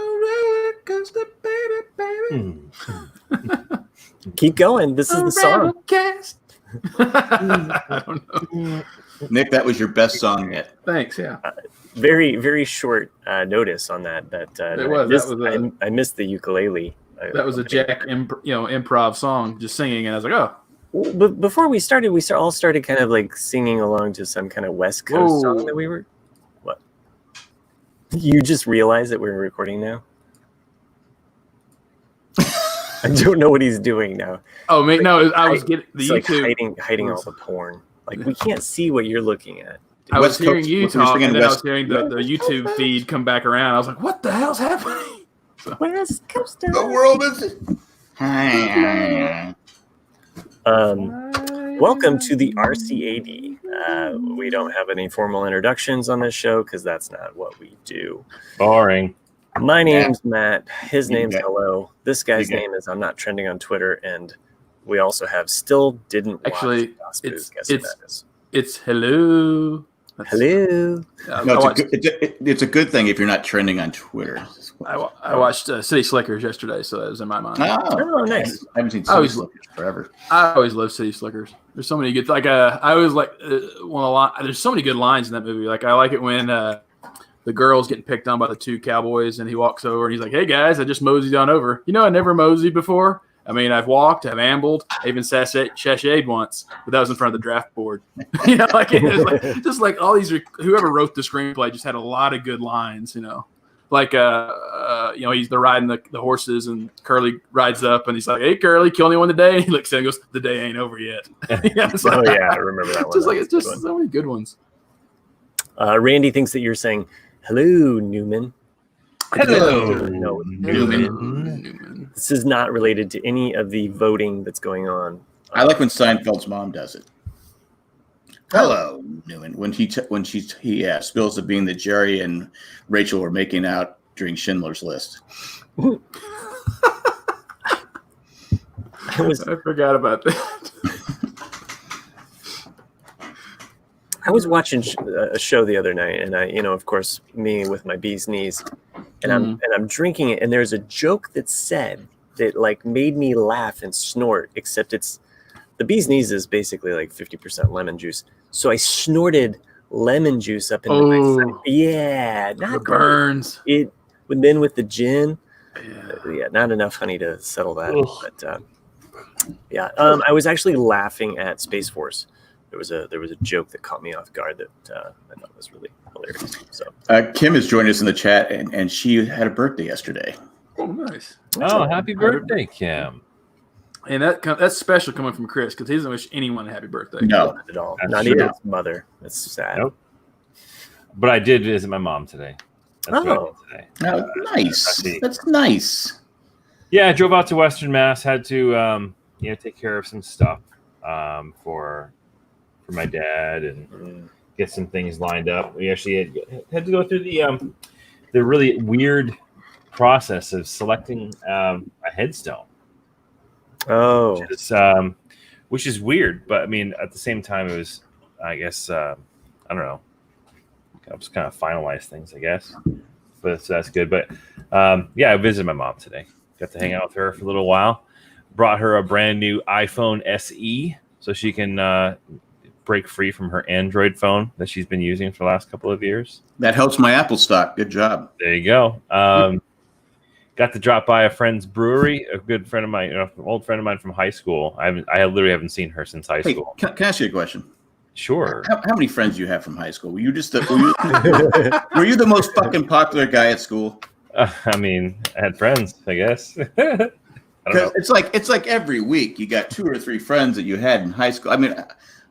roller coaster, baby. Keep going. This is the song. I don't know. Nick, that was your best song yet. Thanks. Yeah. Very, very short notice on that. It was. I missed the ukulele. That was a Jack, improv song, just singing, and I was like, oh. But before we started, all started kind of like singing along to some kind of West Coast song that we were. What? You just realized that we're recording now? I don't know what he's doing now. Oh, mate, no, I was getting the YouTube. Like hiding all the porn. Like, we can't see what you're looking at. I was hearing you talk, and then I was hearing the YouTube feed come back around. I was like, what the hell's happening? So, West Coast. The world is... Welcome to the RCAD. We don't have any formal introductions on this show because that's not what we do. Boring. My name's Matt. His name's Hello. This guy's name is I'm Not Trending on Twitter, and we also have Still Didn't Watch. Actually, it's Hello. Hello. No, it's a good thing if you're not trending on Twitter. I watched City Slickers yesterday, so that was in my mind. Oh, nice. I haven't seen City Slickers forever. I always love City Slickers. There's so many good. Like I always like there's so many good lines in that movie. Like I like it when the girl's getting picked on by the two cowboys, and he walks over and he's like, "Hey guys, I just moseyed on over. You know, I never moseyed before. I mean, I've walked, I've ambled, I even sashayed once, but that was in front of the draft board." You know, like, it was like just like all these. Whoever wrote the screenplay just had a lot of good lines. You know, like they're riding the horses, and Curly rides up, and he's like, "Hey Curly, kill anyone today?" And he looks at him and goes, "The day ain't over yet." It's like, I remember that one. Just like it's just so many good ones. Randy thinks that you're saying hello, Newman. Hello, Newman. This is not related to any of the voting that's going on. I like when Seinfeld's mom does it. Hello, Newman. When he spills the bean that Jerry and Rachel were making out during Schindler's List. I forgot about that. I was watching a show the other night, and of course, me with my bee's knees, and I'm drinking it, and there's a joke that's said that like made me laugh and snort. Except the bee's knees is basically like 50% lemon juice, so I snorted lemon juice up into my side. Yeah, not the burns. But then with the gin, not enough honey to settle that. Ugh. But I was actually laughing at Space Force. There was a joke that caught me off guard that I thought was really hilarious. So Kim has joined us in the chat, and she had a birthday yesterday. Oh, nice! Oh, happy birthday, Kim! And that's special coming from Chris because he doesn't wish anyone a happy birthday. No, not at all. Not even his mother. That's sad. Nope. But I did visit my mom today. That's what I did today. Oh, nice. That's nice. Yeah, I drove out to Western Mass. Had to take care of some stuff for my dad and get some things lined up. We actually had to go through the really weird process of selecting a headstone. Oh, which is weird, but I mean, at the same time, it was, I guess, I don't know. I was kind of finalize things, I guess, but so that's good. But I visited my mom today. Got to hang out with her for a little while. Brought her a brand new iPhone SE so she can break free from her Android phone that she's been using for the last couple of years. That helps my Apple stock. Good job. There you go. Got to drop by a friend's brewery. A good friend of mine, an old friend of mine from high school. I literally haven't seen her since high school. Can I ask you a question? Sure. How many friends do you have from high school? Were you just were you the most fucking popular guy at school? I mean, I had friends, I guess. It's like every week you got 2 or 3 friends that you had in high school. I mean,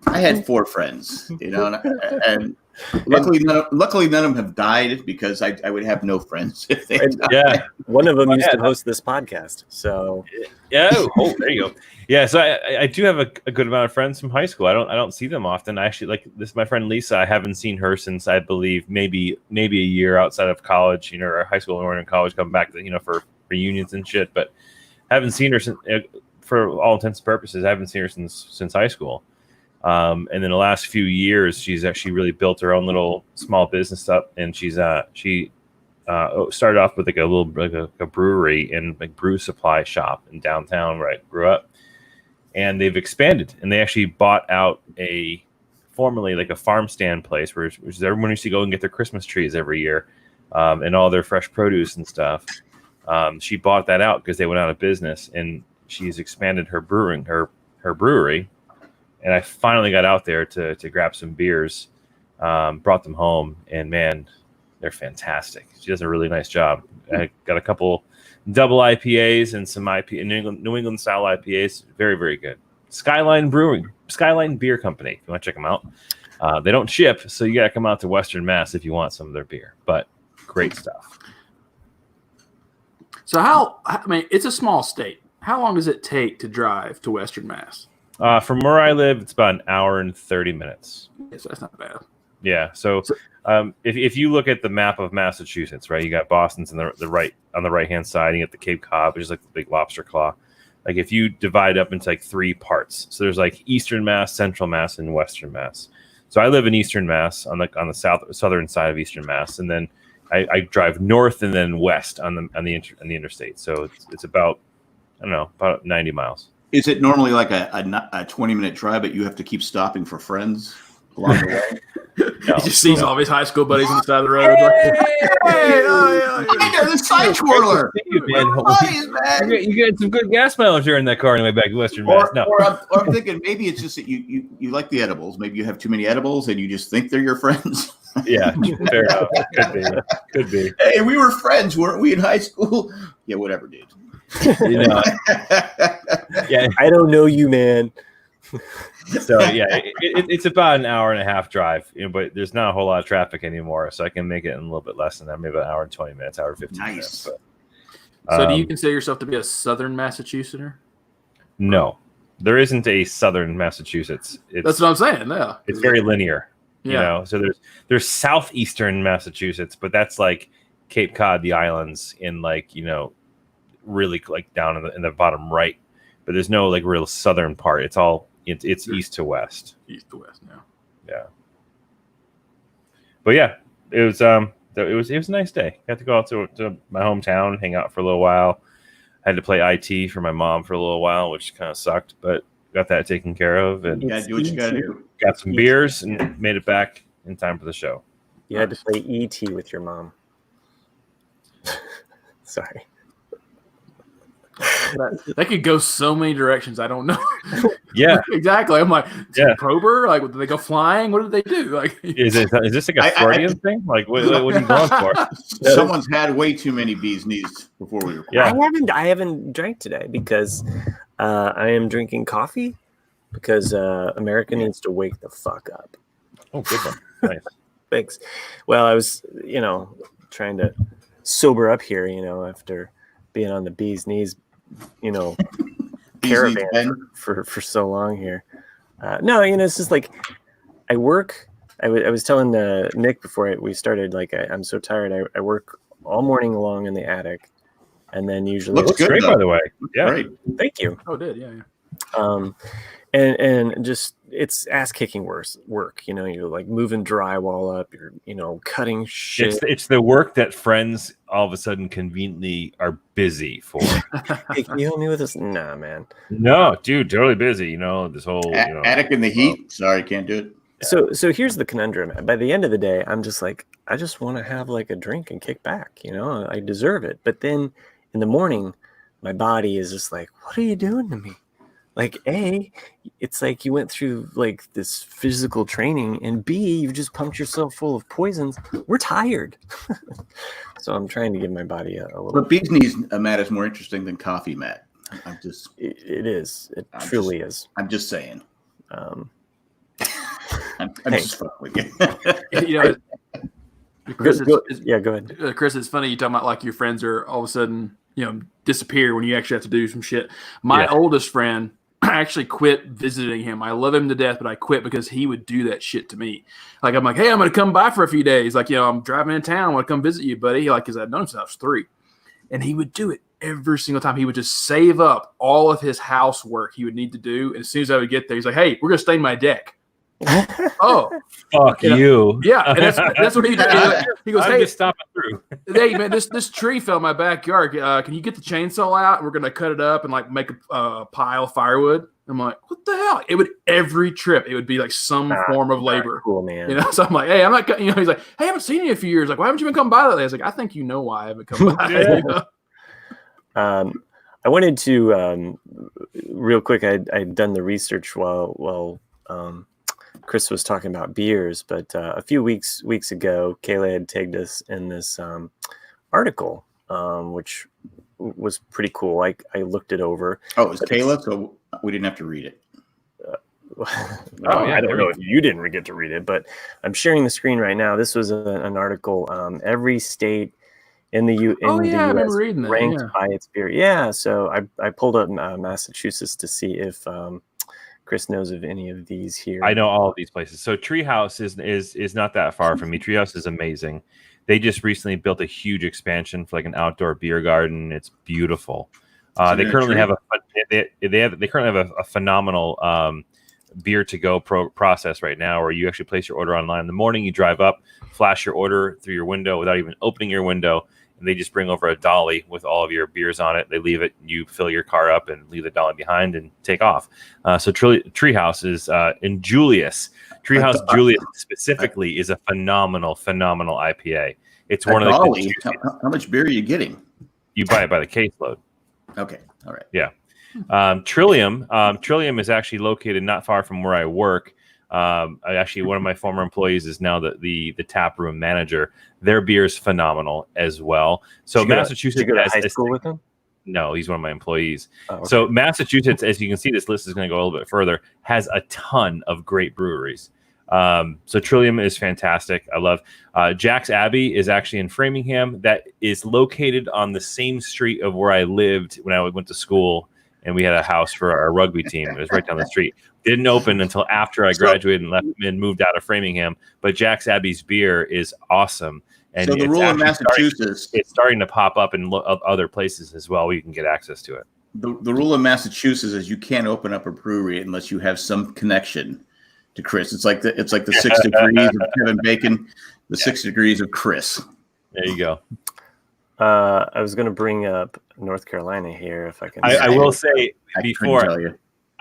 I had 4 friends, and luckily none of them have died because I would have no friends if they died. Yeah, one of them used to host this podcast. So there you go. Yeah, so I do have a good amount of friends from high school. I don't see them often. I actually like this. My friend Lisa, I haven't seen her since I believe maybe a year outside of college. Or high school or in college, coming back for reunions and shit. But haven't seen her since, for all intents and purposes. I haven't seen her since high school. And in the last few years, she's actually really built her own little small business up, and she started off with like a little like a brewery and like brew supply shop in downtown where I grew up, and they've expanded and they actually bought out formerly like a farm stand place which everyone used to go and get their Christmas trees every year, and all their fresh produce and stuff. She bought that out because they went out of business, and she's expanded her brewery. And I finally got out there to grab some beers, brought them home, and man, they're fantastic. She does a really nice job. I got a couple double IPAs and some New England style IPAs. Very, very good. Skyline Beer Company. If you want to check them out, they don't ship, so you got to come out to Western Mass if you want some of their beer. But great stuff. So it's a small state. How long does it take to drive to Western Mass? From where I live, it's about an hour and 30 minutes. Yes, that's not bad. Yeah. So if you look at the map of Massachusetts, right, you got Boston's on the right hand side. You got the Cape Cod, which is like the big lobster claw. Like if you divide up into like 3 parts, so there's like Eastern Mass, Central Mass, and Western Mass. So I live in Eastern Mass on the southern side of Eastern Mass, and then I drive north and then west on the interstate. So it's about about 90 miles. Is it normally like a 20-minute drive, but you have to keep stopping for friends along the way? No, he just sees all of his high school buddies on the side of the road. Hey, the side twirler. You get some good gas mileage during that car on the way back to Western Mass. Or I'm thinking maybe it's just that you like the edibles. Maybe you have too many edibles and you just think they're your friends. Yeah, fair enough. Could be. Hey, we were friends, weren't we, in high school? Yeah, whatever, dude. Yeah, I don't know you, man. So yeah, it's about an hour and a half drive, but there's not a whole lot of traffic anymore, so I can make it in a little bit less than that, maybe an hour and 20 minutes, hour and 15 minutes. But, so do you consider yourself to be a Southern Massachusetter? No, there isn't a Southern Massachusetts. That's what I'm saying. Yeah, it's very linear. Yeah. So there's southeastern Massachusetts, but that's like Cape Cod, the islands, in really like down in the bottom right. But there's no like real southern part. It's all it's east to west. East to west now. Yeah. But yeah, it was a nice day. Got to go out to my hometown, hang out for a little while. I had to play IT for my mom for a little while, which kind of sucked, but got that taken care of, and you gotta do what you gotta do. Got some beers and made it back in time for the show. You had to play ET with your mom. Sorry. That could go so many directions. I don't know. Yeah, exactly. I'm like, Prober? Like, did they go flying? What did they do? Like, is this like a Freudian thing? Like, what are you going for? Someone's had way too many bees knees before we recorded. Yeah, I haven't drank today because I am drinking coffee because America needs to wake the fuck up. Oh, good one. Nice. Thanks. Well, I was, trying to sober up here, after being on the bee's knees, caravan for so long here. No, it's just like I work. I was telling Nick before we started, like I'm so tired. I work all morning long in the attic, and then usually looks good, great, by the way. Yeah, great. Thank you. Oh, it did, yeah. And just it's ass kicking work. You're like moving drywall up. You're cutting shit. It's the work that friends all of a sudden conveniently are busy for. Hey, can you help me with this? Nah, man. No, dude, totally busy. This whole attic in the heat. Sorry, can't do it. So here's the conundrum. By the end of the day, I'm just like, I just want to have like a drink and kick back. I deserve it. But then in the morning, my body is just like, what are you doing to me? Like, A, it's like you went through like this physical training, and B, you just pumped yourself full of poisons. We're tired. So I'm trying to give my body a little. But bee's knees, Matt, is more interesting than coffee, Matt. It is. It truly is. I'm just saying. I'm hey. just fucking with you. Chris, go ahead. Chris, it's funny you talking about like your friends are all of a sudden disappear when you actually have to do some shit. My oldest friend, I actually quit visiting him. I love him to death, but I quit because he would do that shit to me. Like, I'm like, hey, I'm going to come by for a few days. Like, I'm driving in town. I want to come visit you, buddy. Like, because I'd known him since I was 3. And he would do it every single time. He would just save up all of his housework he would need to do. And as soon as I would get there, he's like, hey, we're going to stain my deck. Oh, Fuck you. Yeah, and that's what he did. He goes, I'm hey, just stopping through. hey man, this tree fell in my backyard. Can you get the chainsaw out? We're gonna cut it up and like make a pile of firewood. I'm like, what the hell? It would every trip. It would be like some form of labor. Cool, man. You know, so I'm like, hey, I'm not. You know, he's like, hey, I haven't seen you in a few years. Like, why haven't you been coming by lately? I was like, I think you know why I haven't come by. You know? I wanted to real quick. I'd done the research while Chris was talking about beers, but a few weeks ago, Kayla had tagged us in this article, which was pretty cool. I looked it over. Oh, it was Kayla, so we didn't have to read it. I don't know if you didn't get to read it, but I'm sharing the screen right now. This was an article. Every state in the US ranked by its beer. Yeah, so I pulled up Massachusetts to see if Chris knows of any of these here. I know all of these places. So Treehouse is not that far from me. Treehouse is amazing. They just recently built a huge expansion for like an outdoor beer garden. It's beautiful. They currently have a phenomenal beer to go process right now, where you actually place your order online in the morning. You drive up, flash your order through your window without even opening your window, and they just bring over a dolly with all of your beers on it. They leave it, you fill your car up and leave the dolly behind and take off. So Treehouse is in Julius. Treehouse Julius specifically is a phenomenal IPA. It's one of the dolly. How much beer are you getting? You buy it by the caseload. Okay, all right. Yeah. Trillium is actually located not far from where I work. One of my former employees is now the tap room manager. Their beer is phenomenal as well. So Massachusetts. Did you go to high school with him? No, he's one of my employees. Oh, okay. So Massachusetts, as you can see, this list is going to go a little bit further, has a ton of great breweries. So Trillium is fantastic. I love Jack's Abbey is actually in Framingham. That is located on the same street of where I lived when I went to school, and we had a house for our rugby team. It was right down the street. Didn't open until after I graduated and left and moved out of Framingham. But Jack's Abbey's beer is awesome. And so the rule in Massachusetts, it's starting to pop up in other places as well where you can get access to it. The rule in Massachusetts is you can't open up a brewery unless you have some connection to Chris. It's like the 6 degrees of Kevin Bacon, the 6 degrees of Chris. There you go. I was going to bring up North Carolina here if I can. I will say before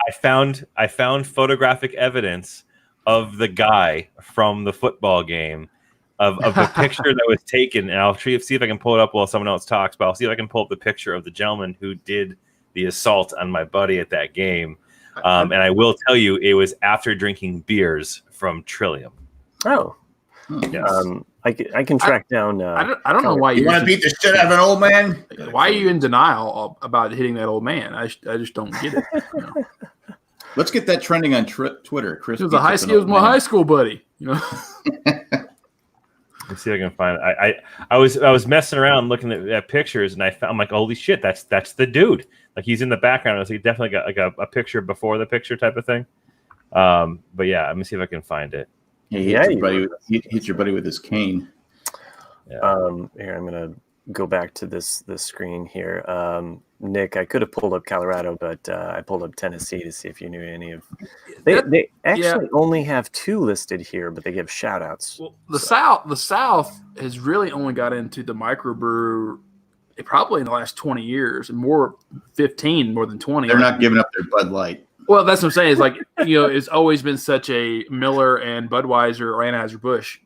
I found photographic evidence of the guy from the football game of a picture that was taken, and I'll see if I can pull it up while someone else talks. But I'll see if I can pull up the picture of the gentleman who did the assault on my buddy at that game. And I will tell you, it was after drinking beers from Trillium. Oh, yes. I can track down. I don't know why you want to beat the shit out of an old man. Why are you in denial about hitting that old man? I just don't get it. You know? Let's get that trending on Twitter. Chris, it was my high school buddy. You know. Let's see if I can find it. I was messing around looking at pictures, and I'm like, holy shit, that's the dude. Like, he's in the background. So he definitely got like a picture before the picture type of thing. But yeah, let me see if I can find it. He hits your buddy with his cane. Yeah. Here, I'm gonna go back to this screen here. Nick, I could have pulled up Colorado, but I pulled up Tennessee to see if you knew any of. They actually only have 2 listed here, but they give shout outs. Well, the South has really only got into the microbrew probably in the last 20 years, and more 15 more than 20. They're not giving up their Bud Light. Well, that's what I'm saying. It's like, it's always been such a Miller and Budweiser or Anheuser-Busch,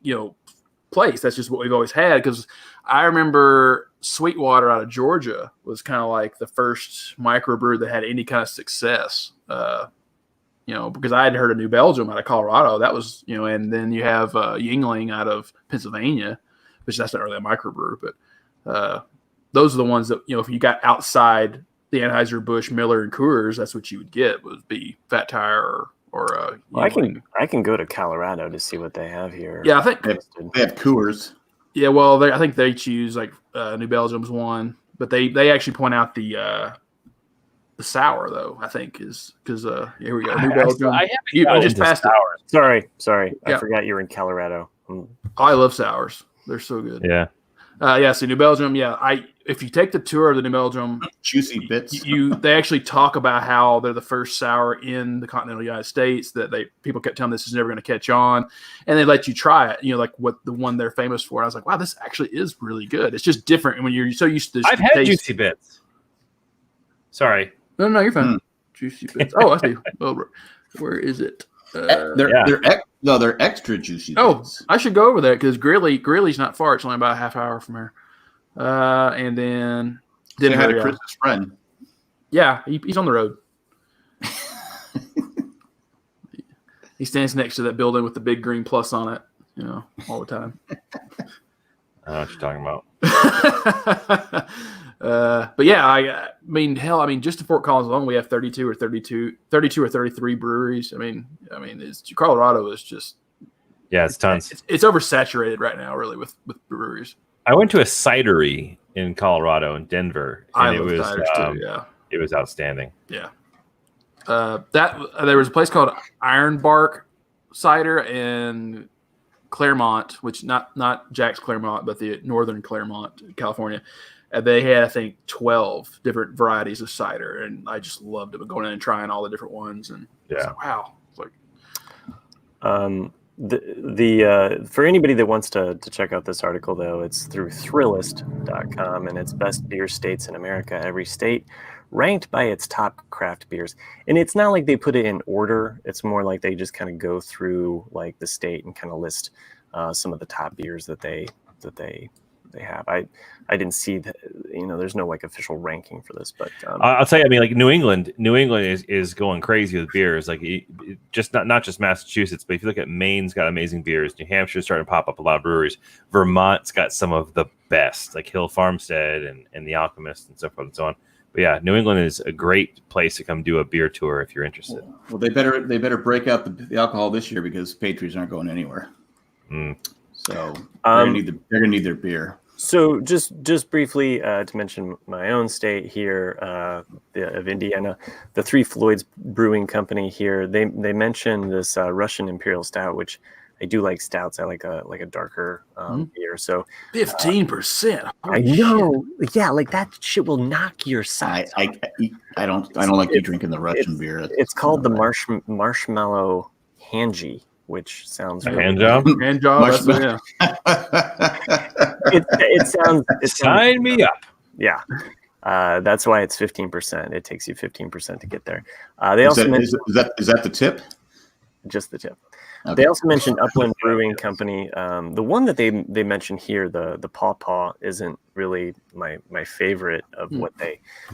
place. That's just what we've always had. Because I remember Sweetwater out of Georgia was kind of like the first microbrew that had any kind of success. Because I had heard of New Belgium out of Colorado. That was, and then you have Yuengling out of Pennsylvania, which that's not really a microbrew, but those are the ones that, if you got outside the Anheuser-Busch, Miller, and Coors, that's what you would get, would be Fat Tire or I can go to Colorado to see what they have here. Yeah, I think they have Coors. Yeah, well, I think they choose like New Belgium's one, but they actually point out the sour though. I think is because here we go. New Belgium. I just passed it. Sorry, I forgot you were in Colorado. I love sours. They're so good. Yeah. So New Belgium, if you take the tour of the New Belgium, juicy bits. They actually talk about how they're the first sour in the continental United States. That people kept telling them this is never going to catch on, and they let you try it. Like what the one they're famous for. And I was like, wow, this actually is really good. It's just different when you're so used to this. I've had juicy bits. Sorry. No, you're fine. Juicy bits. Oh, I see. Well, where is it? They're extra juicy. Bits. I should go over there because Greeley's not far. It's only about a half hour from here. And then Dinner had Chris's friend. Yeah, he's on the road. He stands next to that building with the big green plus on it, all the time. I know what you're talking about. But yeah, I mean, just in Fort Collins alone, we have 32 or 33 breweries. I mean, Colorado is just it's tons. It's oversaturated right now, really, with breweries. I went to a cidery in Colorado, in Denver, and it was it was outstanding. Yeah, there was a place called Ironbark Cider in Claremont, which not Jack's Claremont, but the northern Claremont, California. They had, I think, 12 different varieties of cider, and I just loved it. Going in and trying all the different ones, and wow, it's like. For anybody that wants to check out this article, though, it's through Thrillist.com, and it's best beer states in America, every state ranked by its top craft beers. And it's not like they put it in order. It's more like they just kind of go through like the state and kind of list some of the top beers that they have. I didn't see that, there's no like official ranking for this, but I'll tell you, I mean, like New England is going crazy with beers. Like just not just Massachusetts, but if you look at Maine's got amazing beers. New Hampshire's starting to pop up a lot of breweries. Vermont's got some of the best, like Hill Farmstead and The Alchemist and so forth and so on. But yeah, New England is a great place to come do a beer tour if you're interested. Well, they better break out the alcohol this year because Patriots aren't going anywhere. So they're gonna need their beer. So just briefly to mention my own state here of Indiana, the Three Floyds Brewing Company here, they mentioned this Russian Imperial Stout, which I do like stouts. I like a darker beer. So 15%. I know. Yeah, like that shit will knock your sides. I don't like you drinking the Russian beer. It's called the Marshmallow Hangi, which sounds really hand job. Hand job. It sounds. Sign me up. Yeah, that's why it's 15%. It takes you 15% to get there. They also mentioned, is that the tip? Just the tip. Okay. They also mentioned Upland Brewing Company. The one that they mentioned here, the Paw Paw, isn't really my favorite of what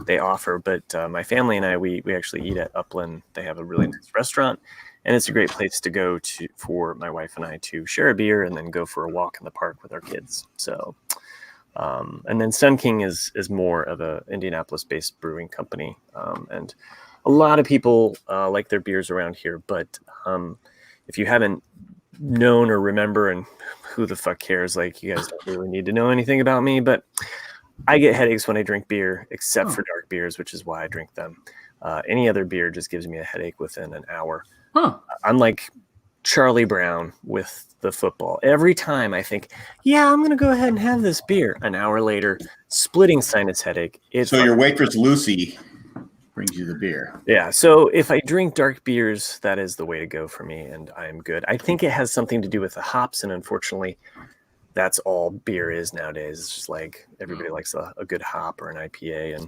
they offer. But my family and I, we actually eat at Upland. They have a really nice restaurant. And it's a great place to go to for my wife and I to share a beer and then go for a walk in the park with our kids. So, and then Sun King is more of a Indianapolis-based brewing company, and a lot of people like their beers around here. But if you haven't known or remember, and who the fuck cares? Like, you guys don't really need to know anything about me, but I get headaches when I drink beer, except for dark beers, which is why I drink them. Any other beer just gives me a headache within an hour. I'm like Charlie Brown with the football. Every time I think, I'm going to go ahead and have this beer. An hour later, splitting sinus headache. So your waitress Lucy brings you the beer. Yeah. So if I drink dark beers, that is the way to go for me, and I'm good. I think it has something to do with the hops, and unfortunately, that's all beer is nowadays. It's just like everybody likes a good hop or an IPA,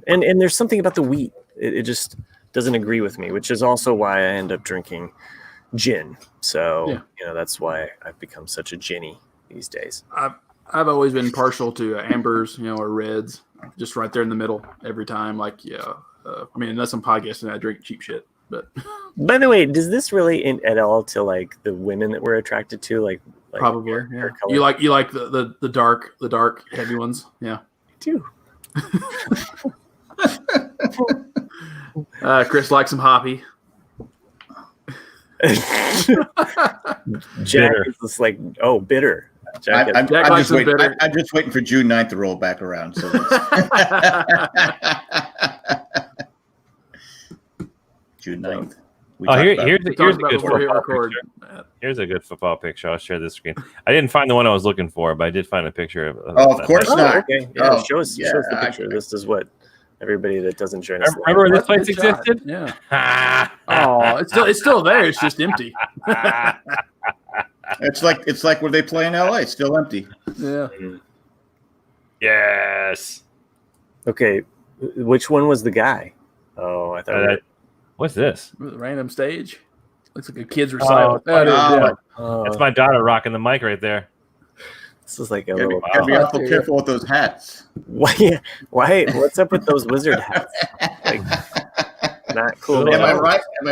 and there's something about the wheat. It just doesn't agree with me, which is also why I end up drinking gin. So, that's why I've become such a ginny these days. I've always been partial to ambers, or reds, just right there in the middle every time. Like, unless I'm podcasting, I drink cheap shit. But by the way, does this really at all to like the women that we're attracted to? Like probably, hair color? You like the dark heavy ones? Yeah, I do. Chris likes some hoppy. Jack is just like, bitter. I'm just waiting for June 9th to roll back around. So June 9th. Here's a We good talked about before we hit football record. picture. Here's a good football picture. I'll share this screen. I didn't find the one I was looking for, but I did find a picture of Of course Oh, not. okay. Yeah, Oh, show us the I- picture. This is what everybody that doesn't join us. Remember when this That's a place good shot. existed? Yeah. Oh, it's still there. It's just empty. It's like where they play in LA. It's still empty. Yeah. Yes. Okay, which one was the guy? Oh, I thought. What's this? Random stage. Looks like a kid's recital. That's my daughter rocking the mic right there. This is like a Gotta little. be awful careful with those hats. Why? What's up with those wizard hats? Like, not cool. Am I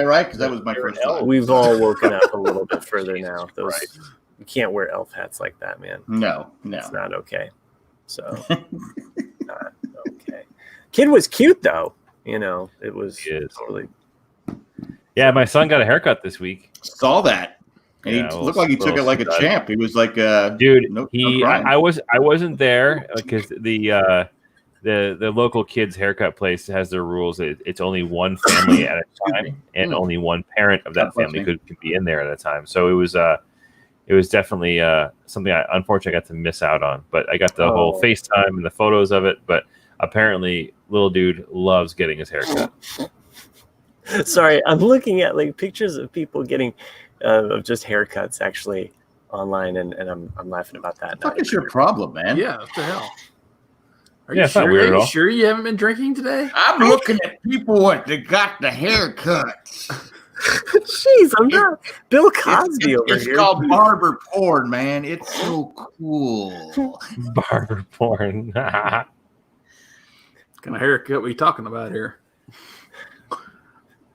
right? Because that was my first thought. We've all woken up a little bit further now. You can't wear elf hats like that, man. No. It's not okay. So, not okay. Kid was cute though. It was totally. Yeah, my son got a haircut this week. Saw that. And he looked like he took it like a champ. He was like, dude. No I wasn't there because the local kids haircut place has their rules. It's only one family at a time, and only one parent of that family could be in there at a time. So it was definitely something I unfortunately got to miss out on. But I got the whole FaceTime and the photos of it. But apparently, little dude loves getting his haircut. Sorry, I'm looking at like pictures of people getting of just haircuts actually online, and I'm laughing about that. What is your problem, man? Yeah, what the hell? Are it's not weird at all. Sure you haven't been drinking today? I'm looking at people that got the haircuts. Jeez, I'm not Bill Cosby over it's here. It's called barber porn, man. It's so cool. Barber porn. What kind of haircut are we talking about here?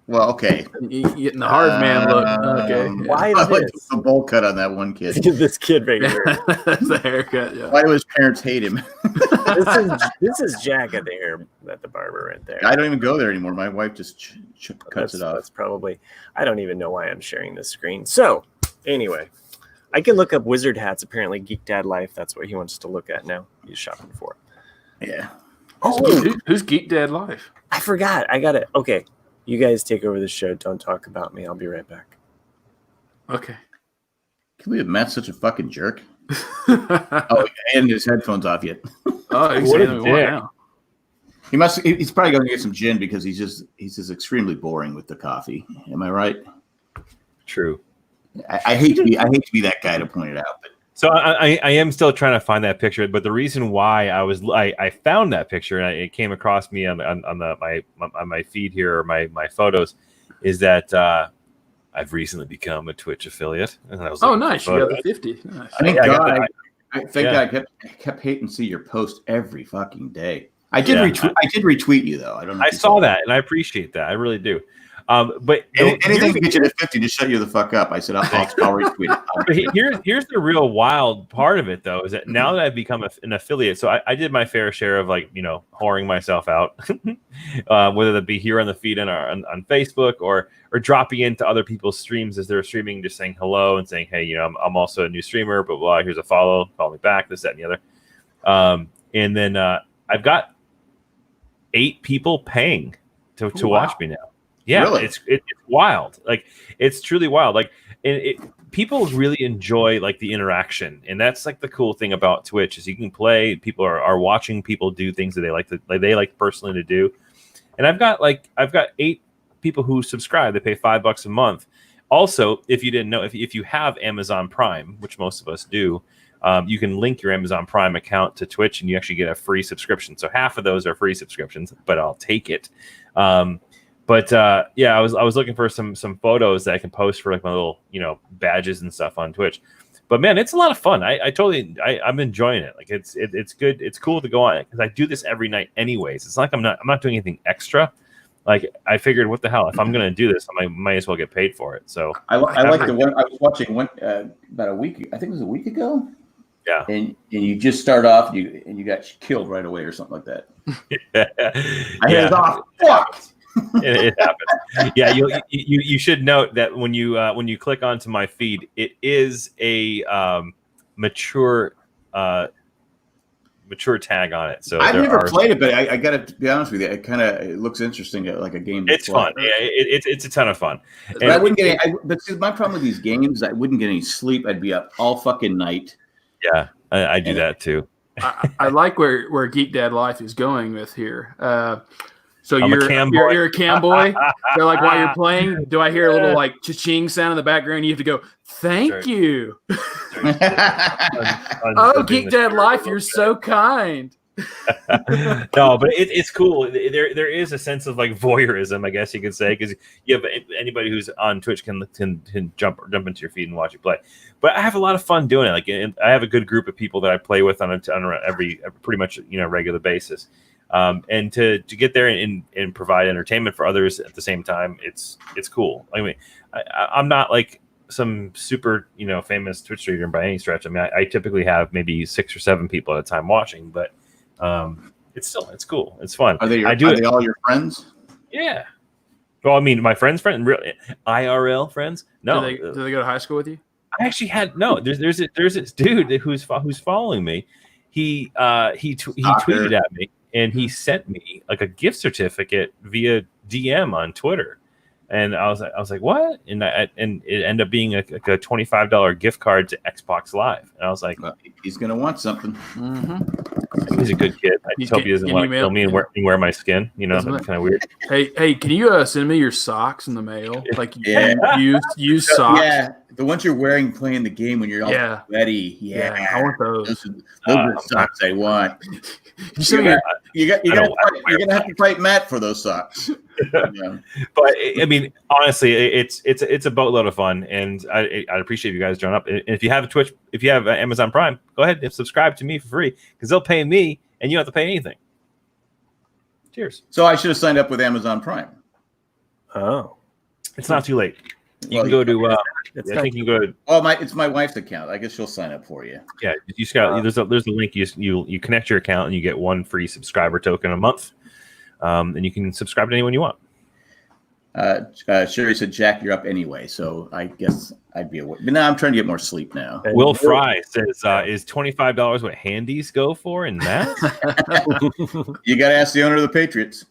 Well, okay. You getting the hard man look. Okay. Why I like this? the bowl cut on that one kid. This kid right here. That's the haircut. Yeah. Why do his parents hate him? This is Jack at the barber right there. I don't even go there anymore. My wife just cuts it off. That's probably. I don't even know why I'm sharing this screen. So anyway, I can look up wizard hats. Apparently, Geek Dad Life. That's what he wants to look at now. He's shopping for. Yeah. Oh, who's Geek Dad Life? I forgot. I got it. Okay. You guys take over the show. Don't talk about me. I'll be right back. Okay. Can we have Matt such a fucking jerk? Oh, and his headphones off yet. Oh, he's saying what now? He's probably going to get some gin because he's just extremely boring with the coffee. Am I right? True. I hate to be that guy to point it out, but So I am still trying to find that picture, but the reason why I found that picture and it came across me on my feed here or my photos is that I've recently become a Twitch affiliate. And I was nice! You got the 50. Nice. Thank God. I think I kept hating to see your post every fucking day. I did retweet you though. I don't know. I saw that and I appreciate that. I really do. But anything to get you to 50 to shut you the fuck up. I said I'll retweet it. But here's the real wild part of it though, is that now that I've become an affiliate, so I did my fair share of whoring myself out, whether that be here on the feed on Facebook or dropping into other people's streams as they're streaming, just saying hello and saying, hey, I'm also a new streamer, blah blah. Here's a follow me back, this, that, and the other. And then I've got 8 people paying to watch me now. Yeah, really? It's wild. Like, it's truly wild. Like, people really enjoy the interaction, and that's the cool thing about Twitch is you can play. People are watching people do things that they like personally to do. And I've got 8 people who subscribe. They pay $5 a month. Also, if you didn't know, if you have Amazon Prime, which most of us do, you can link your Amazon Prime account to Twitch, and you actually get a free subscription. So half of those are free subscriptions, but I'll take it. But I was looking for some photos that I can post for my little badges and stuff on Twitch. But man, it's a lot of fun. I'm enjoying it. It's good. It's cool to go on because I do this every night anyways. It's like I'm not doing anything extra. I figured, what the hell? If I'm gonna do this, I might as well get paid for it. So I like the one I was watching about a week. I think it was a week ago. Yeah, and you just start off and you got killed right away or something like that. I was off. Fuck. It happens. Yeah, you should note that when you click onto my feed, it is a mature mature tag on it. So I've never played it, but I got to be honest with you, it looks interesting, like a game. It's fun. Yeah, it's a ton of fun. But I wouldn't get but see, my problem with these games, I wouldn't get any sleep. I'd be up all fucking night. Yeah, I do that too. I like where Geek Dad Life is going with here. So you're a cam boy. So like while you're playing, do I hear a little like cha-ching sound in the background? You have to go, thank you. Oh, Geek Dad Life, you're so kind. No, but it's cool. There is a sense of like voyeurism, I guess you could say, because you have anybody who's on Twitch can jump into your feed and watch you play. But I have a lot of fun doing it. Like I have a good group of people that I play with on every pretty much regular basis. And to get there and provide entertainment for others at the same time, it's cool. I mean, I'm not like some super famous Twitch streamer by any stretch. I mean, I typically have maybe 6 or 7 people at a time watching, but it's cool. It's fun. Are they all your friends? Yeah. Well, I mean, my friends, real IRL friends. No, do they go to high school with you? I actually had no. There's this dude who's following me. He tweeted at me. And he sent me like a gift certificate via DM on Twitter, and I was like, what? And it ended up being a $25 gift card to Xbox Live, and I was like, well, he's gonna want something. Mm-hmm. He's a good kid. I hope he doesn't want to kill me and wear my skin. That's kind of weird. Hey, can you send me your socks in the mail? Like used socks? Yeah, the ones you're wearing playing the game when you're all sweaty. Yeah, I want those. Those are the socks I want. You're gonna have to fight Matt for those socks. Yeah. But I mean, honestly, it's a boatload of fun, and I appreciate you guys joining up. And if you have if you have Amazon Prime, go ahead and subscribe to me for free because they'll pay me, and you don't have to pay anything. Cheers. So I should have signed up with Amazon Prime. Oh, it's not too late. You can go to. I think you can go to. Oh, it's my wife's account. I guess she'll sign up for you. Yeah, you just got. There's a link. You connect your account and you get 1 free subscriber token a month, and you can subscribe to anyone you want. Sherry said, "Jack, you're up anyway, so I guess I'd be awake." But now I'm trying to get more sleep now. Will Fry says, "Is $25 what handies go for in that?" You got to ask the owner of the Patriots.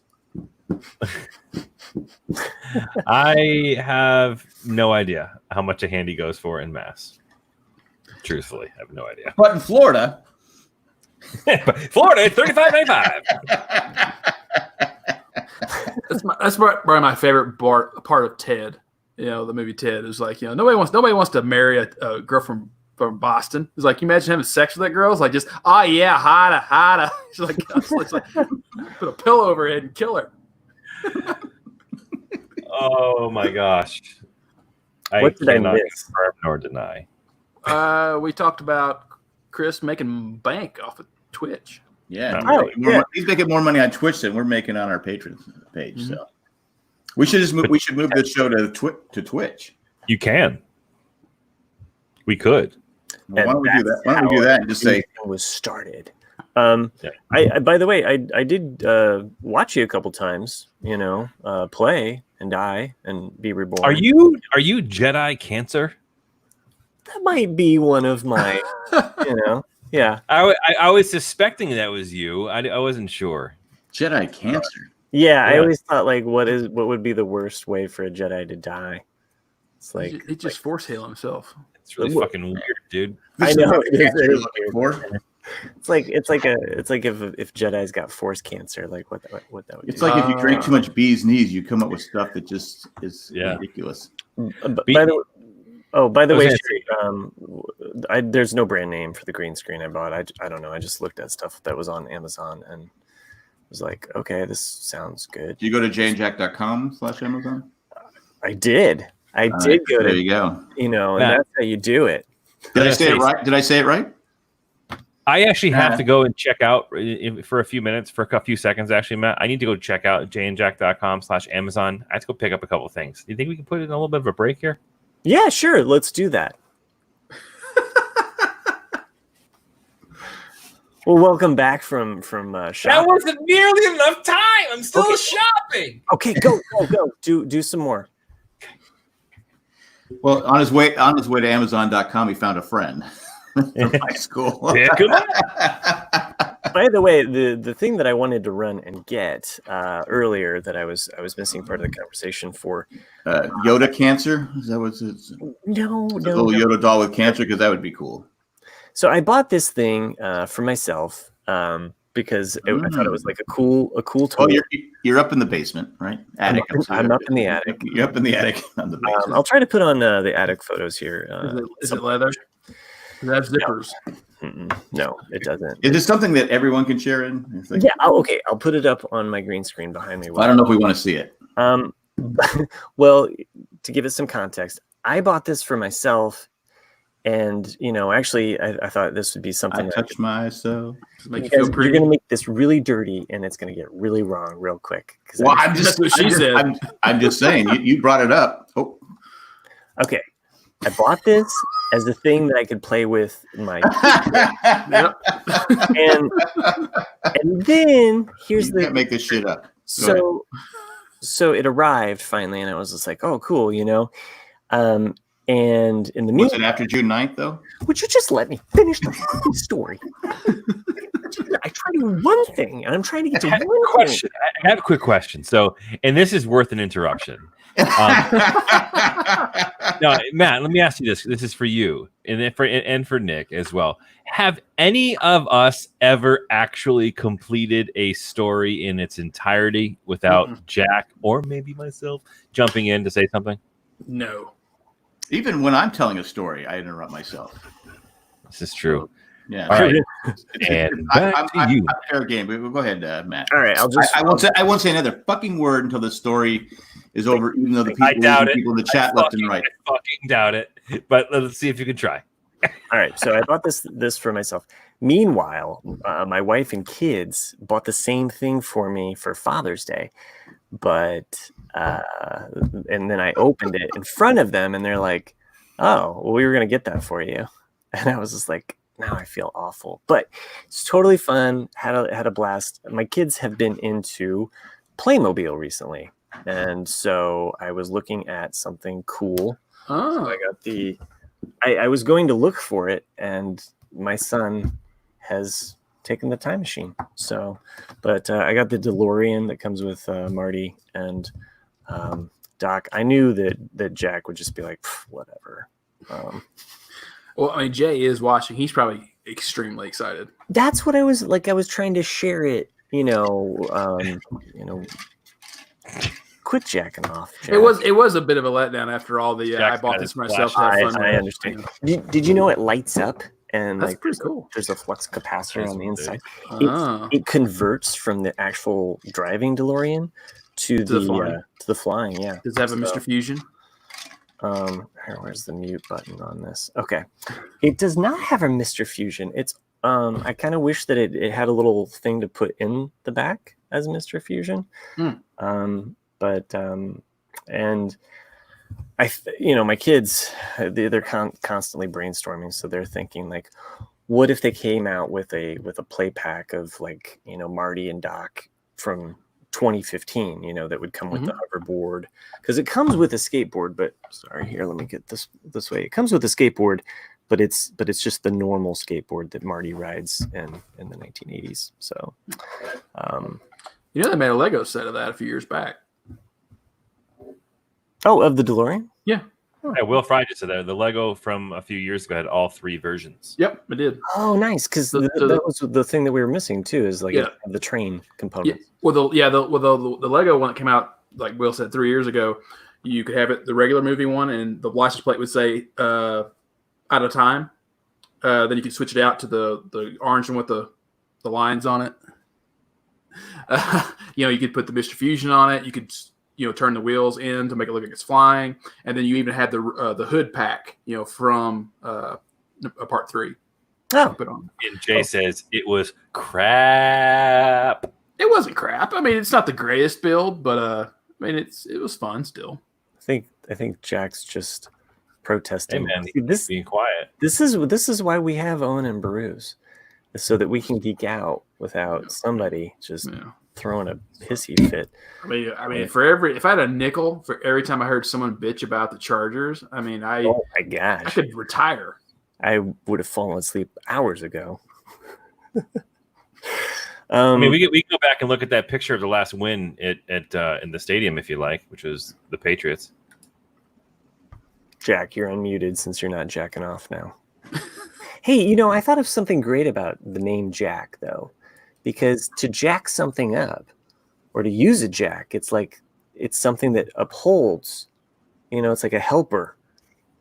I have no idea how much a handy goes for in Mass. Truthfully, I have no idea. But in Florida, it's $35.95. That's probably my favorite part of Ted. The movie Ted is like, nobody wants to marry a girl from Boston. It's like, you imagine having sex with that girl. It's like just, oh yeah, hotta. She's like, it's like put a pillow over her head and kill her. Oh my gosh! What did I miss? Confirm nor deny. We talked about Chris making bank off of Twitch. Yeah, he's making more money on Twitch than we're making on our Patreon page. Mm-hmm. So we should move this show to Twitch. You can. We could. Well, why don't we do that? Why don't we do that and just say it was started? I by the way, I did watch you a couple times. Play and die and be reborn. Are you Jedi Cancer? That might be one of my. Yeah. I was suspecting that was you. I wasn't sure. Jedi Cancer. Yeah, I always thought like, what would be the worst way for a Jedi to die? It's like he just force heal himself. It's really fucking weird, dude. I know. You're looking for. It's like if Jedi's got force cancer, like what that would do. It's like if you drink too much bee's knees, you come up with stuff that just is ridiculous. By the way, there's no brand name for the green screen I bought. I don't know. I just looked at stuff that was on Amazon and was like, okay, this sounds good. Do you go to janejack.com/Amazon? I did. I did go to. There you go. And that's how you do it. Did I say it right? Did I say it right? I actually have to go and check out for a few seconds, actually, Matt. I need to go check out janejack.com/Amazon. I have to go pick up a couple of things. Do you think we can put in a little bit of a break here? Yeah, sure. Let's do that. Well, welcome back from shopping. That wasn't nearly enough time. I'm still shopping. Okay, go. Do some more. Well, on his way to Amazon.com, he found a friend from high school. Yeah, good. By By the way, the thing that I wanted to run and get earlier that I was missing part of the conversation for Yoda cancer. Is that what's it's? No, A little Yoda doll with cancer, because that would be cool. So I bought this thing for myself because I thought it was like a cool tool. Oh, you're up in the basement, right? Attic. I'm up in the attic. You're up in the attic on the basement. I'll try to put on the attic photos here. Is it leather? Does it have zippers? No, it doesn't. Is it something that everyone can share in? Like, Yeah. Okay. I'll put it up on my green screen behind me. I don't know if we want to see it. Well, to give it some context, I bought this for myself, and actually, I thought this would be something. I touch myself. You're going to make this really dirty, and it's going to get really wrong real quick. Well, I'm just saying. You brought it up. Oh. Okay. I bought this as a thing that I could play with my and then here's you can't make this shit up. So it arrived finally, and I was just like, oh, cool, and in the was it after June 9th, though? Would you just let me finish the fucking story? I tried to do one thing, and I'm trying to get to one question. I have a quick question. So, and this is worth an interruption. No, Matt, let me ask you this. This is for you and for Nick as well. Have any of us ever actually completed a story in its entirety without Jack or maybe myself jumping in to say something? No. Even when I'm telling a story, I interrupt myself. This is true. Yeah. All right. And back to you. I'm fair game. But go ahead, Matt. All right. I won't say another fucking word until the story is over. Even though the people in the chat left and right. I fucking doubt it. But let's see if you can try. All right. So I bought this for myself. Meanwhile, my wife and kids bought the same thing for me for Father's Day, but and then I opened it in front of them, and they're like, "Oh, well, we were gonna get that for you," and I was just like, now I feel awful, but it's totally fun. Had a blast. My kids have been into Playmobil recently, and so I was looking at something cool. Oh, so I got I was going to look for it, and my son has taken the time machine. So, but I got the DeLorean that comes with Marty and Doc. I knew that Jack would just be like, whatever. Well, I mean, Jay is watching. He's probably extremely excited. That's what I was like. I was trying to share it, quit jacking off, Jack. It was a bit of a letdown after all the I bought this myself. I understand. Did you know it lights up and that's pretty cool. There's a flux capacitor on the inside. It converts from the actual driving DeLorean to the flying. Yeah. Does it have a Mr. Fusion? Where's the mute button on this? Okay. It does not have a Mr. Fusion. It's I kind of wish that it had a little thing to put in the back as Mr. Fusion. But and my kids, they're constantly brainstorming, so they're thinking like, what if they came out with a play pack of like, Marty and Doc from 2015, that would come with the hoverboard, because it comes with a skateboard. But sorry, here, let me get this way. It comes with a skateboard, but it's just the normal skateboard that Marty rides in the 1980s. So, they made a Lego set of that a few years back. Oh, of the DeLorean? Yeah. Yeah, Will Fry just said that the Lego from a few years ago had all 3 versions. Yep, it did. Oh, nice, because that was the thing that we were missing too. Is like the train component. Yeah. Well, the Lego one that came out, like Will said, 3 years ago, you could have it the regular movie one, and the license plate would say "out of time." Then you could switch it out to the orange one with the lines on it. You could put the Mr. Fusion on it. You could turn the wheels in to make it look like it's flying, and then you even had the hood pack, from part 3. Oh, put on. And Jay says it was crap. It wasn't crap. I mean, it's not the greatest build, but it was fun still. I think Jack's just protesting. Hey man, he's being quiet. This is why we have Owen and Baruz, so that we can geek out without somebody just throwing a pissy fit. I mean, if I had a nickel for every time I heard someone bitch about the Chargers, oh my gosh, I could retire. I would have fallen asleep hours ago. I mean, we can go back and look at that picture of the last win at in the stadium if you like, which was the Patriots. Jack, you're unmuted since you're not jacking off now. Hey, I thought of something great about the name Jack, though, because to jack something up or to use a jack, it's like it's something that upholds. It's like a helper.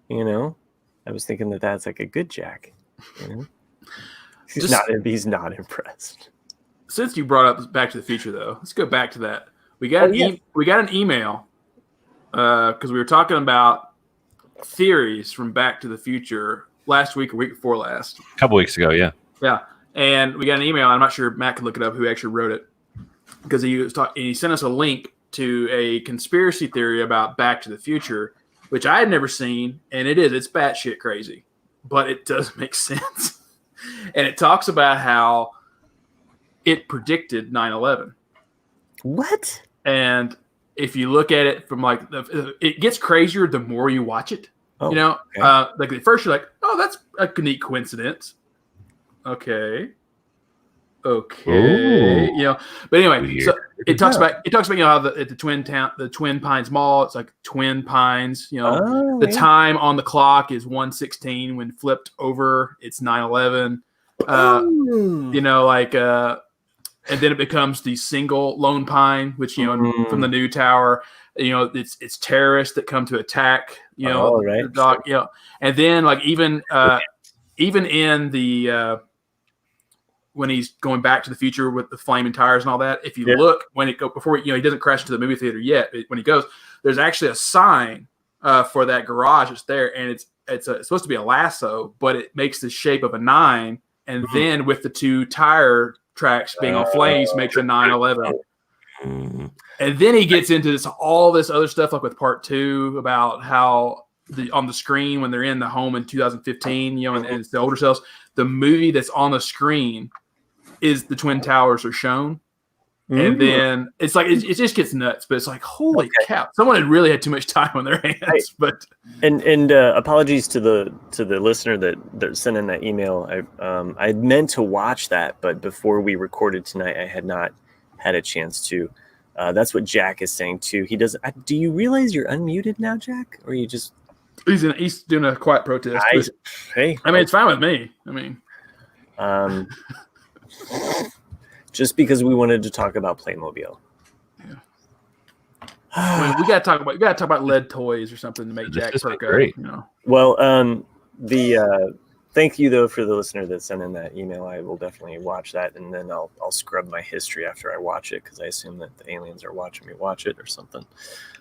I was thinking that that's like a good jack. He's not impressed. Since you brought up Back to the Future, though, let's go back to that. We got an email because we were talking about theories from Back to the Future last week or week before last. A couple weeks ago, yeah. Yeah, and we got an email. I'm not sure if Matt can look it up who actually wrote it because he sent us a link to a conspiracy theory about Back to the Future, which I had never seen, and it's batshit crazy, but it does make sense. And it talks about how it predicted 9/11. What? And if you look at it from it gets crazier the more you watch it. Oh, okay. Like at first you're like, oh, that's a neat coincidence. Okay. Ooh. But anyway, Weird. so it talks about how at the Twin Pines Mall, it's like Twin Pines. The time on the clock is 1:16 when flipped over, it's 9/11. And then it becomes the single Lone Pine, which from the new tower, it's terrorists that come to attack. The dock. And then even in the when he's going back to the future with the flaming tires and all that, if you look when it before he doesn't crash into the movie theater yet, but when he goes, there's actually a sign for that garage that's there, and it's supposed to be a lasso, but it makes the shape of a 9, and then with the 2 tire tracks being on flames makes a 9/11. And then he gets into all this other stuff, like with part 2 about how on the screen when they're in the home in 2015, and it's the older selves, the movie that's on the screen is the Twin Towers are shown. And then it's like it just gets nuts, but it's like holy cow! Someone had really had too much time on their hands. But apologies to the listener that sent in that email. I meant to watch that, but before we recorded tonight, I had not had a chance to. That's what Jack is saying too. He does. Do you realize you're unmuted now, Jack? Or you just he's doing a quiet protest. It's fine with me. Just because we wanted to talk about Playmobil. Yeah. We gotta talk about lead toys or something to make Jack perk up. Well, thank you though for the listener that sent in that email. I will definitely watch that, and then I'll scrub my history after I watch it because I assume that the aliens are watching me watch it or something.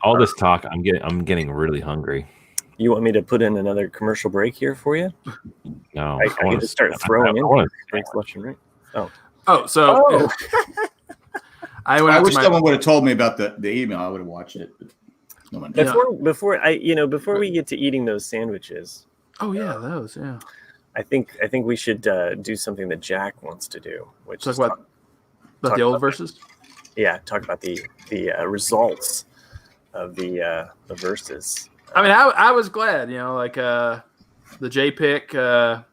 All this talk, I'm getting really hungry. You want me to put in another commercial break here for you? No, I can just start throwing in drinks left and right. I wish someone would have told me about the email. I would have watched it. But no one did. Before we get to eating those sandwiches. Oh yeah, those. Yeah. I think we should do something that Jack wants to do, which talk about the old verses. Yeah, talk about the results of the verses. I was glad, the J pick, the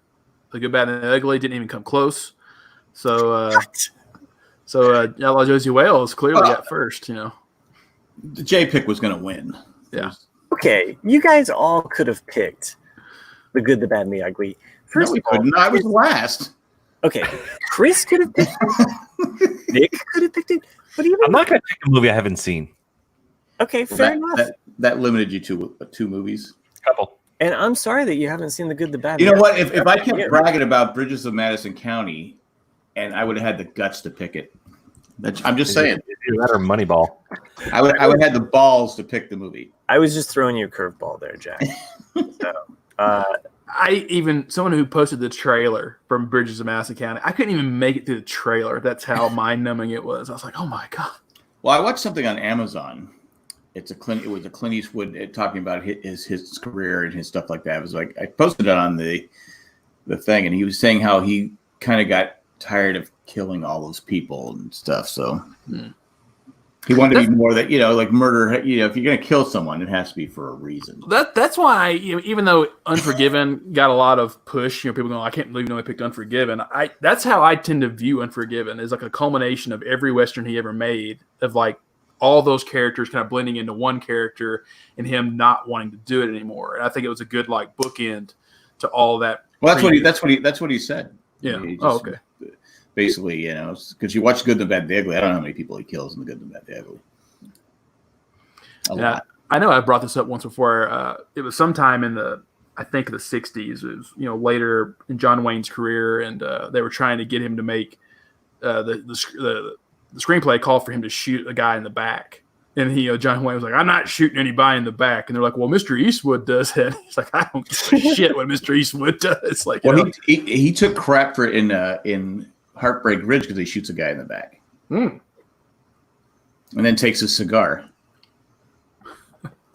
good, bad, and the ugly didn't even come close. So Josie Wales clearly got first. The J pick was going to win. Yeah. Okay, you guys all could have picked the good, the bad, and the ugly. First no, we couldn't. I was last. Okay, Chris could have picked it. Nick could have picked it. But I'm not going to pick a movie I haven't seen. Okay, fair enough. That limited you to 2 movies. Couple. And I'm sorry that you haven't seen the good, the bad. You know what? If I kept bragging about Bridges of Madison County, and I would have had the guts to pick it. I'm just saying. That or Moneyball. I would have had the balls to pick the movie. I was just throwing you a curveball there, Jack. Someone who posted the trailer from Bridges of Madison County, I couldn't even make it through the trailer. That's how mind-numbing it was. I was like, oh my god. Well, I watched something on Amazon. It was a Clint Eastwood talking about his career and his stuff like that. It was like I posted it on the thing, and he was saying how he kind of got tired of killing all those people and stuff. So He wanted to be more that, like murder. If you're going to kill someone, it has to be for a reason. That's why, even though Unforgiven got a lot of push, people going, I can't believe nobody picked Unforgiven. That's how I tend to view Unforgiven, is like a culmination of every Western he ever made, of like all those characters kind of blending into one character and him not wanting to do it anymore. And I think it was a good like bookend to all that. Well, that's what he said. Yeah. Okay. Basically, because you watch Good, the Bad, the Ugly. I don't know how many people he kills in the Good, the Bad, the Ugly. A lot. I know I brought this up once before. It was sometime in the 60s. It was, later in John Wayne's career, and they were trying to get him to make the screenplay called for him to shoot a guy in the back. And John Wayne was like, I'm not shooting anybody in the back. And they're like, well, Mr. Eastwood does that. He's like, I don't give a shit what Mr. Eastwood does. Like, he took crap for in Heartbreak Ridge because he shoots a guy in the back. And then takes his cigar.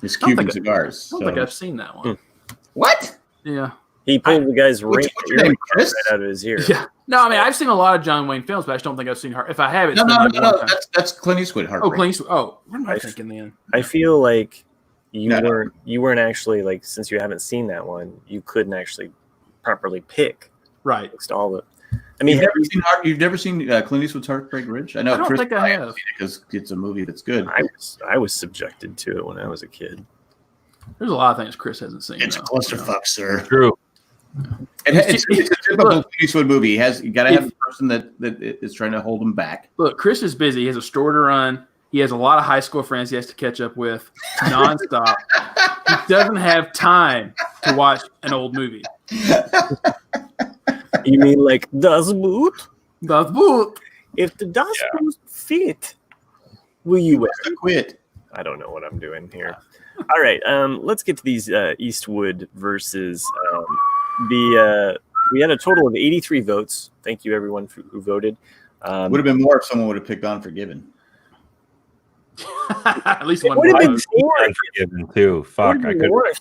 His Cuban cigars. I don't think I've seen that one. What? Yeah. He pulled the guy's ring right out of his ear. Yeah. No, I mean, I've seen a lot of John Wayne films, but I just don't think I've seen If I have, it's no. That's Clint Eastwood. Heartbreak. Oh, Clint Eastwood. Oh, what am I thinking then? I feel like you weren't actually, like, since you haven't seen that one, you couldn't actually properly pick. Right. Next to all of it. I mean, you've never seen Clint Eastwood's Heartbreak Ridge? I know. I don't think I have, because it's a movie that's good. I was subjected to it when I was a kid. There's a lot of things Chris hasn't seen. It's a clusterfuck, sir. True. It's a typical Clint Eastwood movie. You got to have a person that is trying to hold him back. Look, Chris is busy. He has a store to run. He has a lot of high school friends he has to catch up with nonstop. He doesn't have time to watch an old movie. You mean like Das Boot? Das Boot. If the Das Boot fit, will you quit? I don't know what I'm doing here. All right, let's get to these Eastwood versus we had a total of 83 votes. Thank you, everyone who voted. Would have been more if someone would have picked Unforgiven. At least one. Would have been Unforgiven too. Fuck, I could. If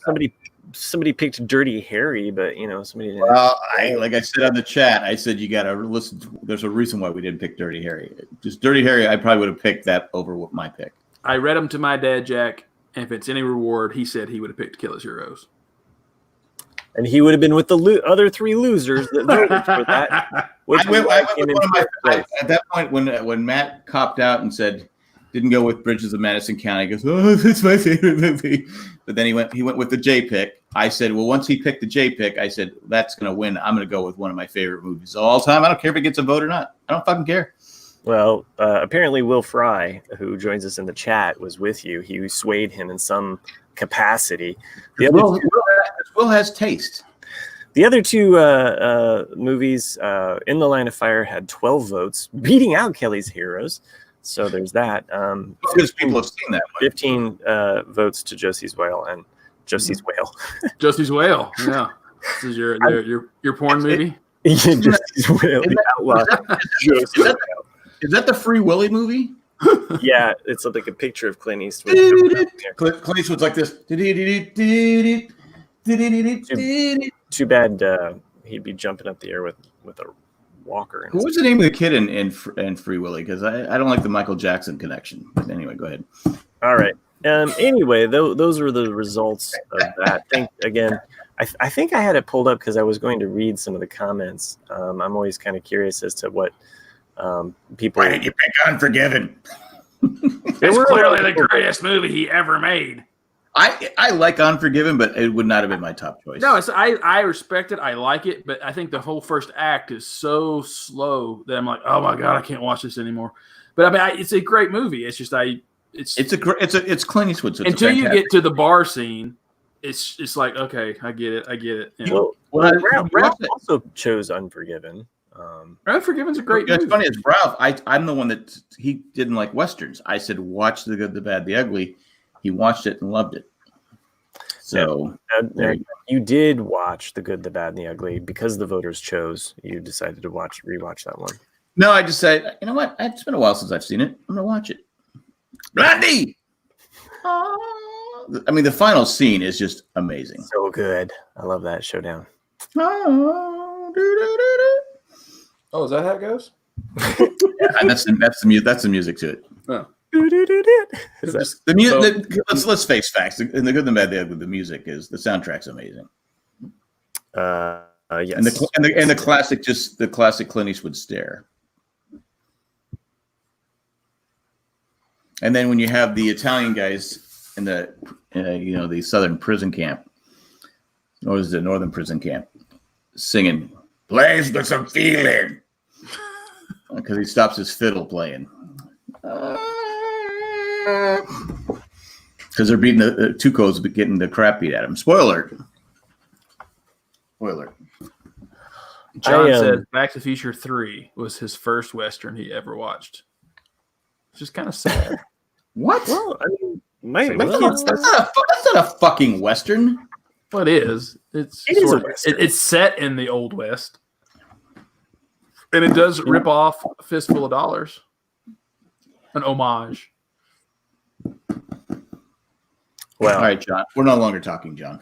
somebody picked Dirty Harry, but somebody didn't. Well, like I said on the chat, I said you got to listen. There's a reason why we didn't pick Dirty Harry. Just Dirty Harry, I probably would have picked that over my pick. I read him to my dad, Jack, and if it's any reward, he said he would have picked Kill His Heroes. And he would have been with the other three losers that voted for that. I went with one of my. At that point, when Matt copped out and said didn't go with Bridges of Madison County, he goes, "Oh, that's my favorite movie." But then he went with the J pick. I said, well, once he picked the J pick, I said that's going to win. I'm going to go with one of my favorite movies of all time. I don't care if it gets a vote or not. I don't fucking care. Well, apparently Will Fry, who joins us in the chat, was with you. He swayed him in some capacity. Will has taste. The other two movies, In the Line of Fire, had 12 votes, beating out Kelly's Heroes. So there's that. Because people have seen that one. 15 votes to Josie's Whale and Josie's Whale. Josie's Whale. Yeah. This is your porn movie? Josie's Whale. The outlaw. Is that the Free Willy movie? Yeah, it's like a picture of Clint Eastwood. Clint Eastwood's like this. Too bad he'd be jumping up the air with a walker. What was the name of the kid in Free Willy? Because I don't like the Michael Jackson connection. But anyway, go ahead. All right. Anyway, those were the results of that. I think I had it pulled up because I was going to read some of the comments. I'm always kind of curious as to what people. Why did you pick Unforgiven? It's clearly the greatest movie he ever made. I like Unforgiven, but it would not have been my top choice. No, I respect it. I like it, but I think the whole first act is so slow that I'm like, oh my god, I can't watch this anymore. But I mean, it's a great movie. It's just it's Clint Eastwood. So until you get to the bar scene, it's like, okay, I get it. Well, Ralph also chose Unforgiven. Unforgiven's a great movie. It's funny, it's Ralph. I'm the one that he didn't like Westerns. I said, watch The Good, the Bad, the Ugly. He watched it and loved it. So you did watch The Good, the Bad, and the Ugly because the voters chose. You decided to rewatch that one. No, I just said, you know what? It's been a while since I've seen it. I'm gonna watch it. Randy. I mean, the final scene is just amazing. So good. I love that showdown. Oh, is that how it goes? Yeah, that's the music to it. Oh. Is that, The music. Let's face facts. In the good, the bad, the ugly, the music is the soundtrack's amazing. yes. And the classic, just the classic Clint Eastwood stare. And then when you have the Italian guys in the the southern prison camp, or is it northern prison camp, singing "Plays with some feeling," because he stops his fiddle playing. Because they're beating the Tuco's getting the crap beat at him. Spoiler. John said Back to the Future 3 was his first Western he ever watched. It's just kind of sad. What? Well, I mean, my That's not a fucking Western. Well, it is. It is a Western. It's set in the Old West. And it does rip off a Fistful of Dollars. An homage. Well, all right, John. We're no longer talking, John.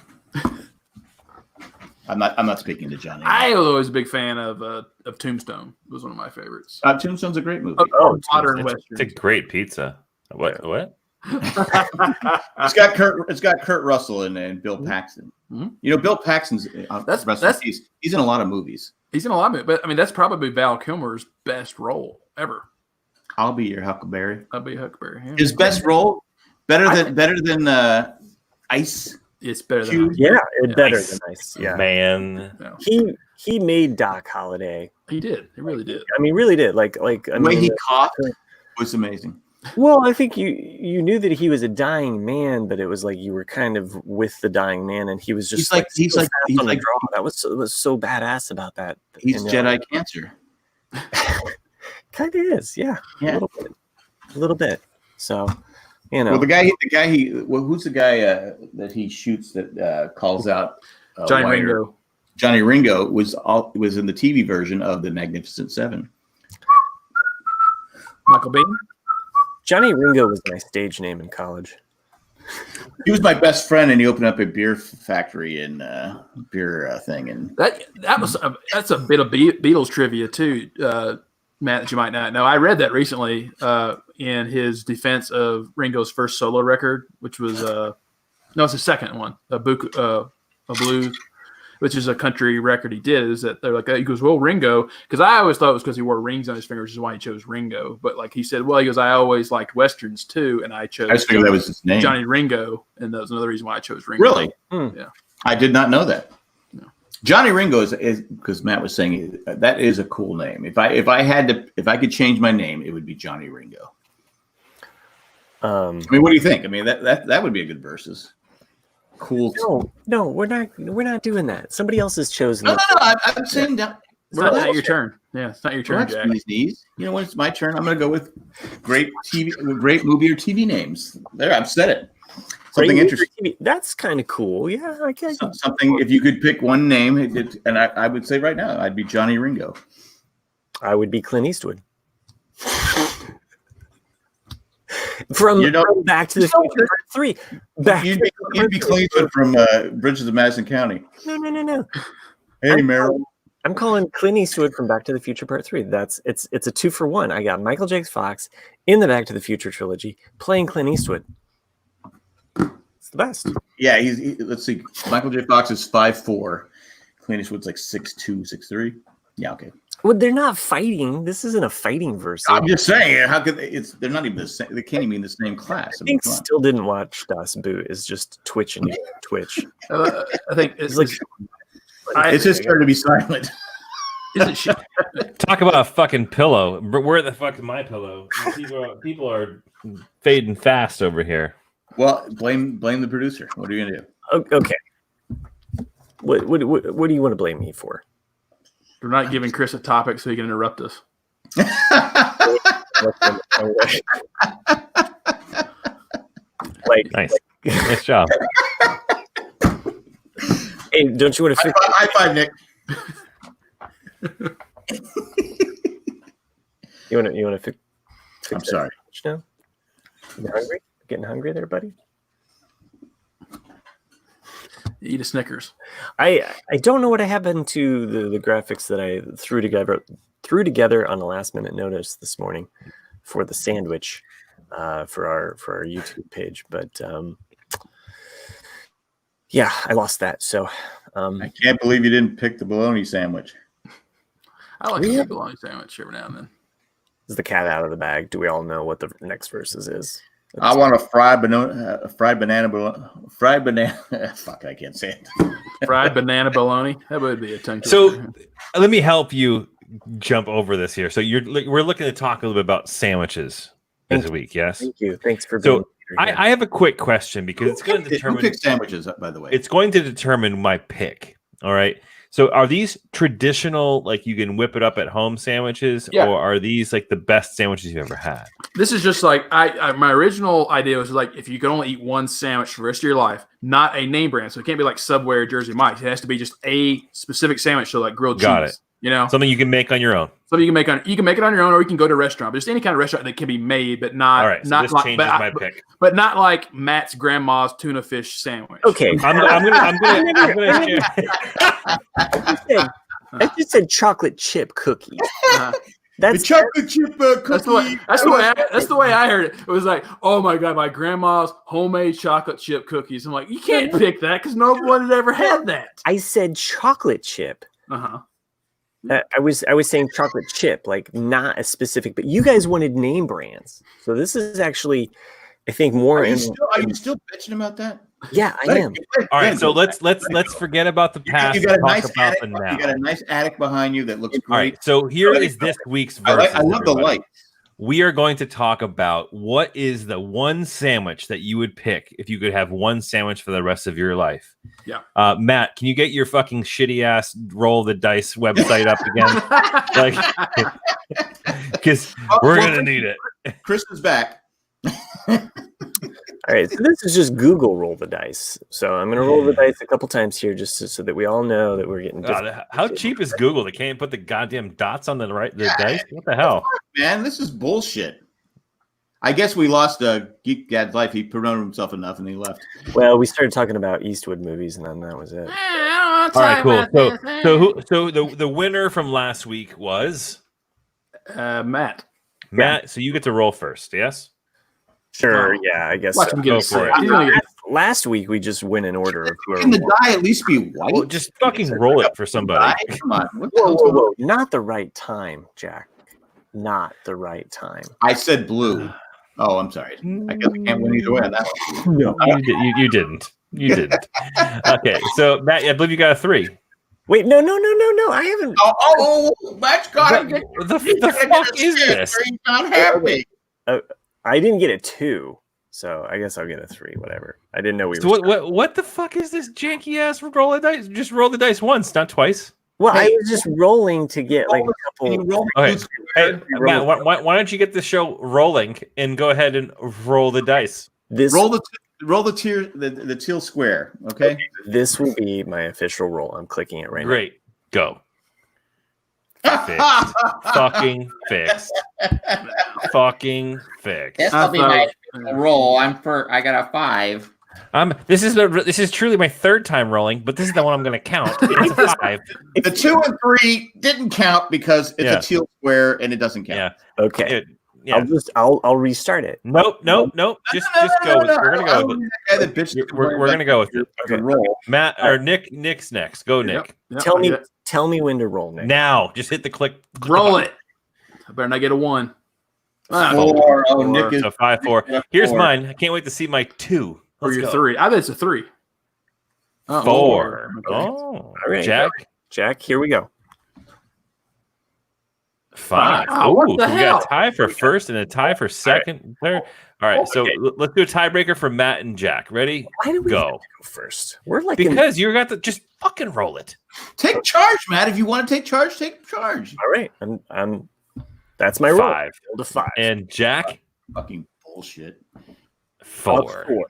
I'm not speaking to John anymore. I was always a big fan of Tombstone. It was one of my favorites. Tombstone's a great movie. Modern Western. It's a great pizza. What? It's got Kurt Russell and Bill Paxton. Mm-hmm. Bill Paxton's he's in a lot of movies. He's in a lot of it, but I mean that's probably Val Kilmer's best role ever. I'll be your Huckleberry. I'll be Huckleberry. Yeah. His best role, better than Ice. It's better than Ice. Yeah, it's better than Ice. Yeah, man. Yeah. He made Doc Holliday. He did. He really did. I mean, really did. The way he coughed was amazing. Well, I think you knew that he was a dying man, but it was like you were kind of with the dying man, and he was just he's like on the draw. That was so badass about that. He's Jedi cancer. Kind of is, yeah. A little bit. So, Well, the guy who's the guy that he shoots that calls out Johnny Ringo. Johnny Ringo was in the TV version of The Magnificent Seven. Michael Biehn. Johnny Ringo was my stage name in college. He was my best friend, and he opened up a beer factory and beer thing. And that's a bit of Beatles trivia too, Matt, that you might not know. I read that recently in his defense of Ringo's first solo record, which was it's the second one, a blues, which is a country record he did. Is that they're like, he goes, well, Ringo, because I always thought it was because he wore rings on his fingers, which is why he chose Ringo. But like he said, well, he goes, I always liked westerns too, and I chose. I just figured that was his name, Johnny Ringo, and that was another reason why I chose Ringo. Really? Yeah. I did not know that. No. Johnny Ringo is because Matt was saying that is a cool name. If I could change my name, it would be Johnny Ringo. I mean, what do you think? I mean, that would be a good versus. Cool. No, we're not doing that. Somebody else has chosen. No. I'm saying that. It's not your turn. Yeah, it's not your turn, Jack. When it's my turn, I'm going to go with great movie or TV names. There, I've said it. Something interesting. That's kind of cool. Yeah, I guess. Something. If you could pick one name, and I would say right now, I'd be Johnny Ringo. I would be Clint Eastwood. From Back to the Future Part 3. You'd be Clint Eastwood from Bridges of Madison County. No. Hey, Meryl. I'm calling Clint Eastwood from Back to the Future Part 3. It's a 2-for-1. I got Michael J. Fox in the Back to the Future trilogy playing Clint Eastwood. It's the best. Yeah, let's see. Michael J. Fox is 5'4". Clint Eastwood's like 6'2", 6'3". Yeah, okay. Well, they're not fighting. This isn't a fighting verse. I'm just saying, how could they're not even the same. They can't even be in the same class. I think still didn't watch Das Boot is just Twitch and Twitch. I think it's like it's just starting to be silent. Talk about a fucking pillow. Where the fuck is my pillow? People are fading fast over here. Well, blame the producer. What are you gonna do? Okay. What do you want to blame me for? We're not giving Chris a topic so he can interrupt us. Nice job. Hey, don't you want to fix? High five, Nick. You want to fix? I'm sorry. Now? You hungry? Getting hungry there, buddy? Eat a Snickers. I don't know what happened to the graphics that I threw together on a last minute notice this morning for the sandwich. for our YouTube page. But yeah, I lost that. So I can't believe you didn't pick the bologna sandwich. I like a bologna sandwich every now and then. is the cat out of the bag? Do we all know what the next verses is? I want a fried banana. Fuck, I can't say it. Fried banana bologna. That would be a tongue So twister. let me help you jump over this here. So we're looking to talk a little bit about sandwiches this week. Yes. Thank you. Thanks for being So I have a quick question because it's going to determine. Who picked sandwiches, by the way? It's going to determine my pick. All right. So are these traditional, like you can whip it up at home sandwiches, Yeah. or are these like the best sandwiches you've ever had? This is just like my original idea was like if you could only eat one sandwich for the rest of your life, not a name brand. So it can't be like Subway or Jersey Mike's. It has to be just a specific sandwich. So like grilled Got cheese. it. You know, Something you can make on your own. something you can make it on your own, or you can go to a restaurant. But just any kind of restaurant that can be made, but not All right. So not this like changes my pick. but not like Matt's grandma's tuna fish sandwich. Okay. I'm gonna share. I just said chocolate chip cookies. The That's chocolate chip cookie. That's the way I heard it. It was like, oh my god, my grandma's homemade chocolate chip cookies. I'm like, you can't pick that because no one had ever had that. I said chocolate chip. Uh-huh. I was saying chocolate chip, like not a specific, but you guys wanted name brands. So this is actually, I think, more. Are you still bitching about that? Yeah, I am. All right. So let's forget about the past. You got a and talk nice about attic. the now. You got a nice attic behind you that looks great. All right. So here is this week's verse. I love the light. We are going to talk about what is the one sandwich that you would pick if you could have one sandwich for the rest of your life. Yeah. Matt, can you get your fucking shitty ass roll the dice website up again? Like, because we're gonna need it. Chris is back. All right, so this is just Google roll the dice. So I'm going to roll the dice a couple times here, just so that we all know that we're getting. How cheap is Google? They can't put the goddamn dots on the dice. What the hell, man? This is bullshit. I guess we lost Geek Dad's life. He promoted himself enough, and he left. Well, we started talking about Eastwood movies, and then that was it. All right, cool. So the winner from last week was Matt. Matt. So you get to roll first. Yes. Sure. Yeah, I guess. Watch So. him get for it. Last week we just went in order of whoever. Can the die at least be white? Well, just fucking roll it for somebody. Come on. What the Whoa, hell's whoa, going on? whoa! Not the right time, Jack. Not the right time. I said blue. Oh, I'm sorry. I guess I can't win either way on that one. No. You didn't. You didn't. Okay, so Matt, I believe you got a 3. Wait, no! I haven't. Oh, Matt's got it. The fuck is this? He's not happy. I didn't get a 2, so I guess I'll get a 3. Whatever. I didn't know we So were. what the fuck is this janky ass roll the dice? Just roll the dice once, not twice. Well, I was just rolling to get like a couple. Okay. Hey, Matt, why don't you get the show rolling and go ahead and roll the dice? Roll the teal square. Okay. This will be my official roll. I'm clicking it right Great. Go. Fixed. Fucking fixed. Fucking fixed. This will be my roll. I got a 5. This is truly my 3rd time rolling, but this is the one I'm going to count. It's a 5. The 2 and 3 didn't count because it's a teal square and it doesn't count. Yeah. now. Okay. Yeah. I'll restart it. Nope. Just go with it. We're gonna go with it. We're gonna go with it. Okay. Roll. Matt or Nick's next. Go, Nick. Yep, Tell me when to roll, Nick. Now, just hit the click. Roll it. I better not get a 1. 4. Oh, Nick is So 5, 4. Here's mine. I can't wait to see my 2. Or Let's your go. 3. I bet it's a 3. 4. Okay. Oh, All right, Jack. Here we go. 5. Wow, what Ooh, the we hell? got a tie for first and a tie for second. All right, so let's do a tiebreaker for Matt and Jack. Ready? Why do we have to Go. go first? We're like Because you got to just fucking roll it. take charge, Matt. If you want to take charge, take charge. all right. I'm. That's my roll. 5. Roll to 5. And Jack, Fucking bullshit. 4. 4.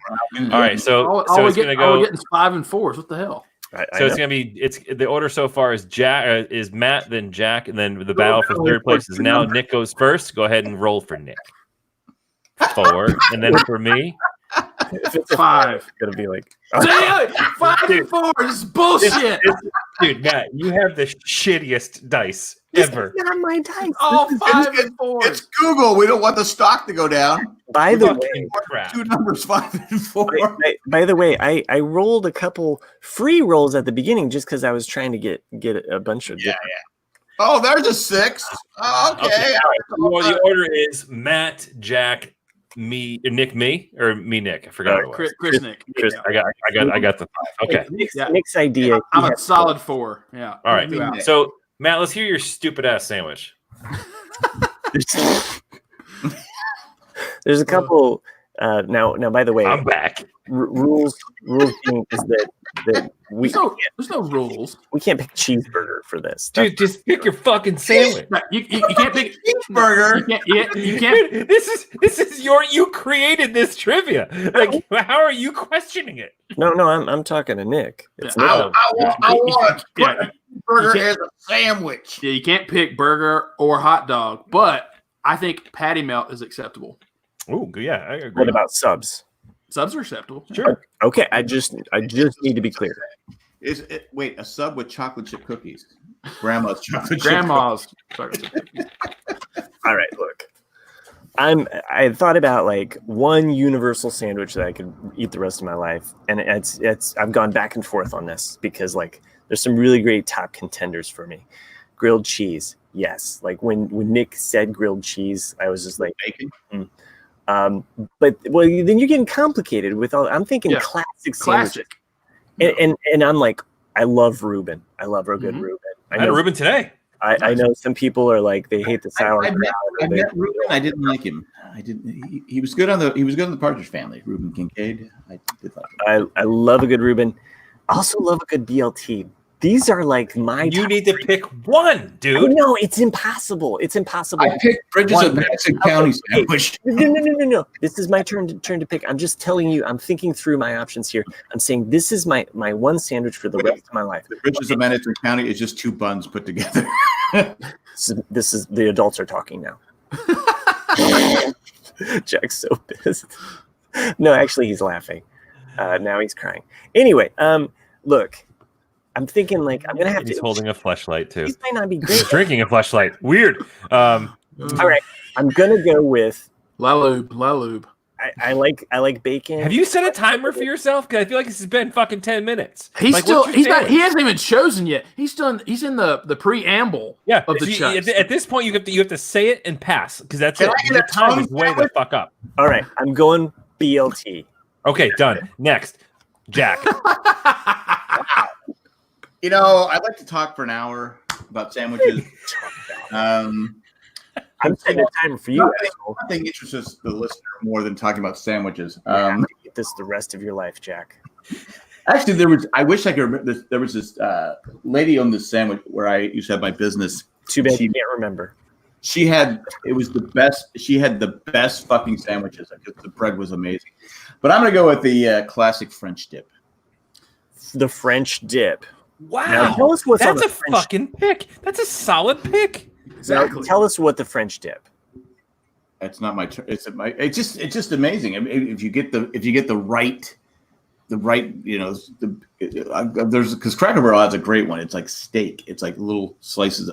All right, so all it's we're gonna go. getting 5 and 4s. What the hell? So it's gonna be the order so far is Jack is Matt, then Jack, and then the battle for 3rd place is now Nick goes first. Go ahead and roll for Nick. 4, and then for me, If it's a 5. it's gonna be like 5 and 4. This is bullshit. dude, Matt, you have the shittiest dice this ever. is not my dice. All This is- 5 and 4. It's Google. We don't want the stock to go down. By the way, crap. Two numbers, 5 and 4. by the way, I rolled a couple free rolls at the beginning just because I was trying to get a bunch of different. Oh, there's a 6. Oh, okay. Well, the order is Matt, Jack, me, Nick, me, or me, Nick. I forgot what it was. Chris, Nick. Chris. Yeah. I got the 5. Okay. Nick's idea. I'm a solid 4. Yeah. All right. So Matt, let's hear your stupid ass sandwich. There's a couple. Now, by the way, I'm back. Rules being is that there's no rules. we can't pick cheeseburger for this. Dude, just pick your fucking sandwich. You can't pick Cheeseburger. You can't. Dude, this is you created this trivia. Like, how are you questioning it? No, I'm talking to Nick. It's Nick. I want a burger as a sandwich. Yeah, you can't pick burger or hot dog, but I think patty melt is acceptable. Oh, yeah, I agree. What about subs? Subs are acceptable. Sure. Okay, I just need to be clear. Wait, a sub with chocolate chip cookies? Grandma's chocolate Grandma's. chip All right, look. I thought about like one universal sandwich that I could eat the rest of my life, and it's I've gone back and forth on this because like there's some really great top contenders for me. Grilled cheese, yes. Like when Nick said grilled cheese, I was just like bacon. But then you're getting complicated with all. I'm thinking classic sandwiches. And I'm like, I love Reuben. I love a good Reuben. I had a Reuben today. I know some people are like they hate the sour. I met Reuben. I didn't like him. I didn't. He was good on the Partridge Family. Reuben Kincaid. I did like him. I love a good Reuben. I also love a good BLT. These are like my. You need to pick one, dude. No, it's impossible. It's impossible. I picked Bridges of Madison County sandwich. No. This is my turn to pick. I'm just telling you. I'm thinking through my options here. I'm saying this is my one sandwich for the rest of my life. The Bridges of Madison County is just 2 buns put together. This is the adults are talking now. Jack's so pissed. No, actually, he's laughing. Now he's crying. Anyway, look. I'm thinking like I'm gonna have He's holding a fleshlight too. These might not be great. He's drinking a fleshlight. Weird. All right, I'm gonna go with La Lube. I like bacon. Have you set a timer for yourself? Because I feel like this has been fucking 10 minutes. He sandwich? hasn't even chosen yet. He's in the preamble. Yeah, of the choice. At this point, you have to say it and pass because that's it. Your time is way the fuck up. All right, I'm going BLT. Okay, done. Next, Jack. You know, I'd like to talk for an hour about sandwiches. I'm setting a timer for you. Nothing interests the listener more than talking about sandwiches. Get this the rest of your life, Jack. Actually, I wish I could remember this. There was this lady on this sandwich where I used to have my business. Too bad you can't remember. It was the best. She had the best fucking sandwiches. The bread was amazing. But I'm going to go with the classic French dip. The French dip. Wow. Now, tell us what's That's on a fucking pick. That's a solid pick. Exactly. Now, tell us what the French dip. That's not my turn. It's just amazing. I mean, if you get the right, there's because Cracker Barrel has a great one. It's like steak. It's like little slices.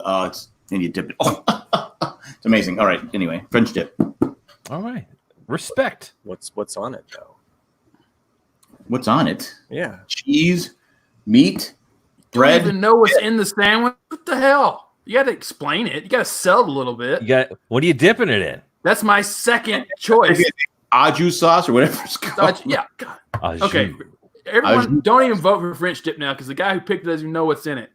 And you dip it. It's amazing. All right. Anyway, French dip. All right. Respect. What's on it though? What's on it? Yeah. Cheese, meat, bread. Don't even know what's in the sandwich. What the hell? You got to explain it. You got to sell it a little bit. What are you dipping it in? That's my second choice. Au jus sauce or whatever it's called. Yeah. God. Okay. Everyone, don't even vote for French dip now because the guy who picked it doesn't even know what's in it.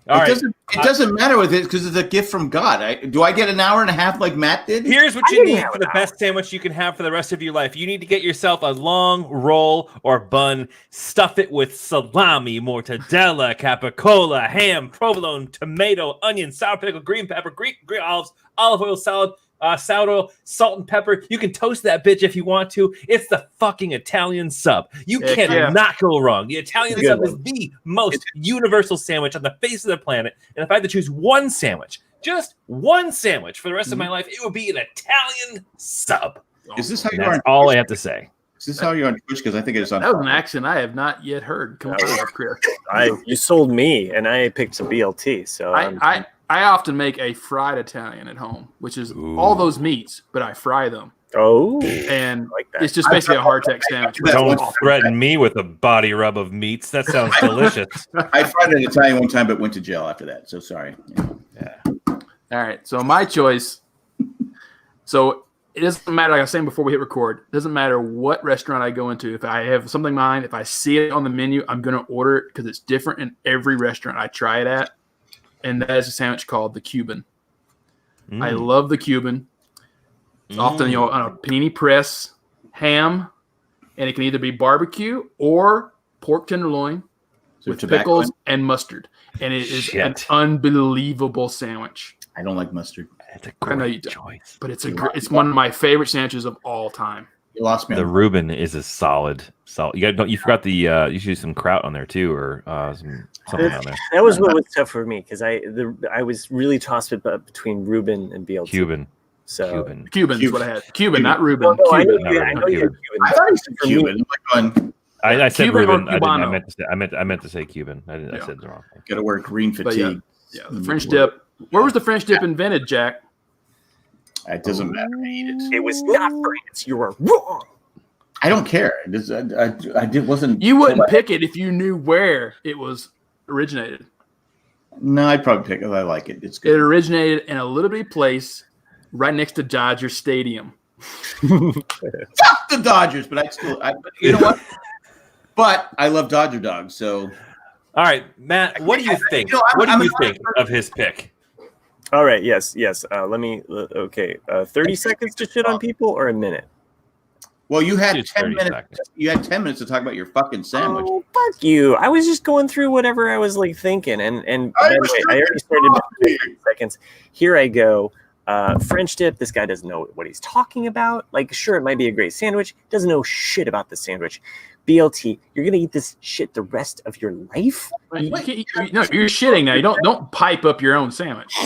It doesn't matter with it because it's a gift from God. Do I get an hour and a half like Matt did? Here's what you need for the best sandwich you can have for the rest of your life. You need to get yourself a long roll or bun, stuff it with salami, mortadella, capicola, ham, provolone, tomato, onion, sour pickle, green pepper, Greek olives, olive oil salad, sourdough, salt and pepper. You can toast that bitch if you want to. It's the fucking Italian sub. You cannot go wrong. The Italian sub is the most universal sandwich on the face of the planet. And if I had to choose one sandwich, just one sandwich for the rest of my life, it would be an Italian sub. Is this how you are? All I have to say. Is this how you're on Twitch? Because I think it's on. That was an accent I have not yet heard. Come on, Chris. You sold me, and I picked some BLT. So I often make a fried Italian at home, which is all those meats, but I fry them. Oh, and like that. it's just basically a hardtack sandwich. Don't threaten me with a body rub of meats. That sounds delicious. I tried an Italian one time, but went to jail after that. So sorry. Yeah. All right, so my choice. So it doesn't matter. Like I was saying before we hit record, it doesn't matter what restaurant I go into. If I have something in mind, if I see it on the menu, I'm going to order it because it's different in every restaurant I try it at. And that is a sandwich called the Cuban. I love the Cuban. It's often on a panini press, ham, and it can either be barbecue or pork tenderloin with pickles and mustard. And it is an unbelievable sandwich. I don't like mustard. It's a great choice. But it's one of my favorite sandwiches of all time. You lost me. The Reuben is a solid. You forgot the you should do some kraut on there too, or something on there. That was what was tough for me because I was really tossed between Reuben and BLT. Cuban. So Cuban is what I had. Cuban, not Reuben. No, Cuban. I know you had Cuban. I thought he said Cuban. I said Cuban Reuben. or Cubano? I meant to say Cuban. I said the wrong thing. Got to wear green fatigue. Yeah, the French dip. Where was the French dip invented, Jack? It doesn't matter. I eat it. It was not France. You were wrong. I don't care. Wasn't. You wouldn't pick it if you knew where it was originated. No, I'd probably pick it. I like it. It's It good. originated in a little bitty place right next to Dodger Stadium. Fuck the Dodgers, but you know what? But I love Dodger dogs, so. All right, Matt. What do you think? What do you think of his pick? All right. Yes. Let me. Okay. 30 seconds to shit on people or a minute? Well, you had It's 10 30 minutes. seconds. You had 10 minutes to talk about your fucking sandwich. Oh, fuck you! I was just going through whatever I was like thinking, and by the way, I already started my 30 seconds. Here I go. French dip. This guy doesn't know what he's talking about. Like, sure, it might be a great sandwich. Doesn't know shit about the sandwich. BLT, you're gonna eat this shit the rest of your life. No, you're shitting now. You don't pipe up your own sandwich.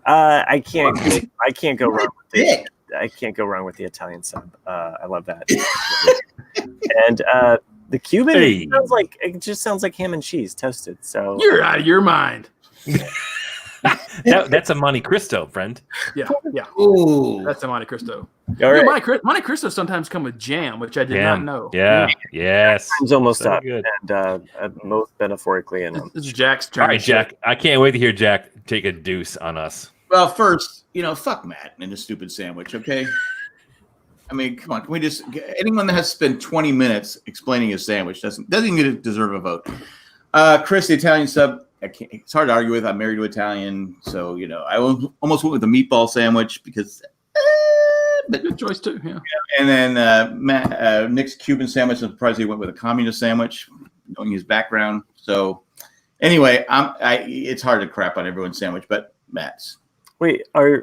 I can't go wrong with it. I can't go wrong with the Italian sub. I love that. And the Cuban sounds like ham and cheese toasted. So You're out of your mind. That's a Monte Cristo, friend. Yeah. Ooh. That's a Monte Cristo. all right, Monte Cristo sometimes come with jam, which I did not know. Yeah. Yes. time's almost So up, good. and most metaphorically and This is Jack's turn. All right, Jack. I can't wait to hear Jack take a deuce on us. Well, first, fuck Matt and his stupid sandwich, okay? I mean, come on. Can we just anyone that has spent 20 minutes explaining his sandwich doesn't deserve a vote. Chris, the Italian sub. It's hard to argue with. I'm married to Italian, so I almost went with the meatball sandwich because. But Good choice too. Yeah. And then Nick's Cuban sandwich. I'm surprised he went with a communist sandwich, knowing his background. So anyway, it's hard to crap on everyone's sandwich, but Matt's. wait, are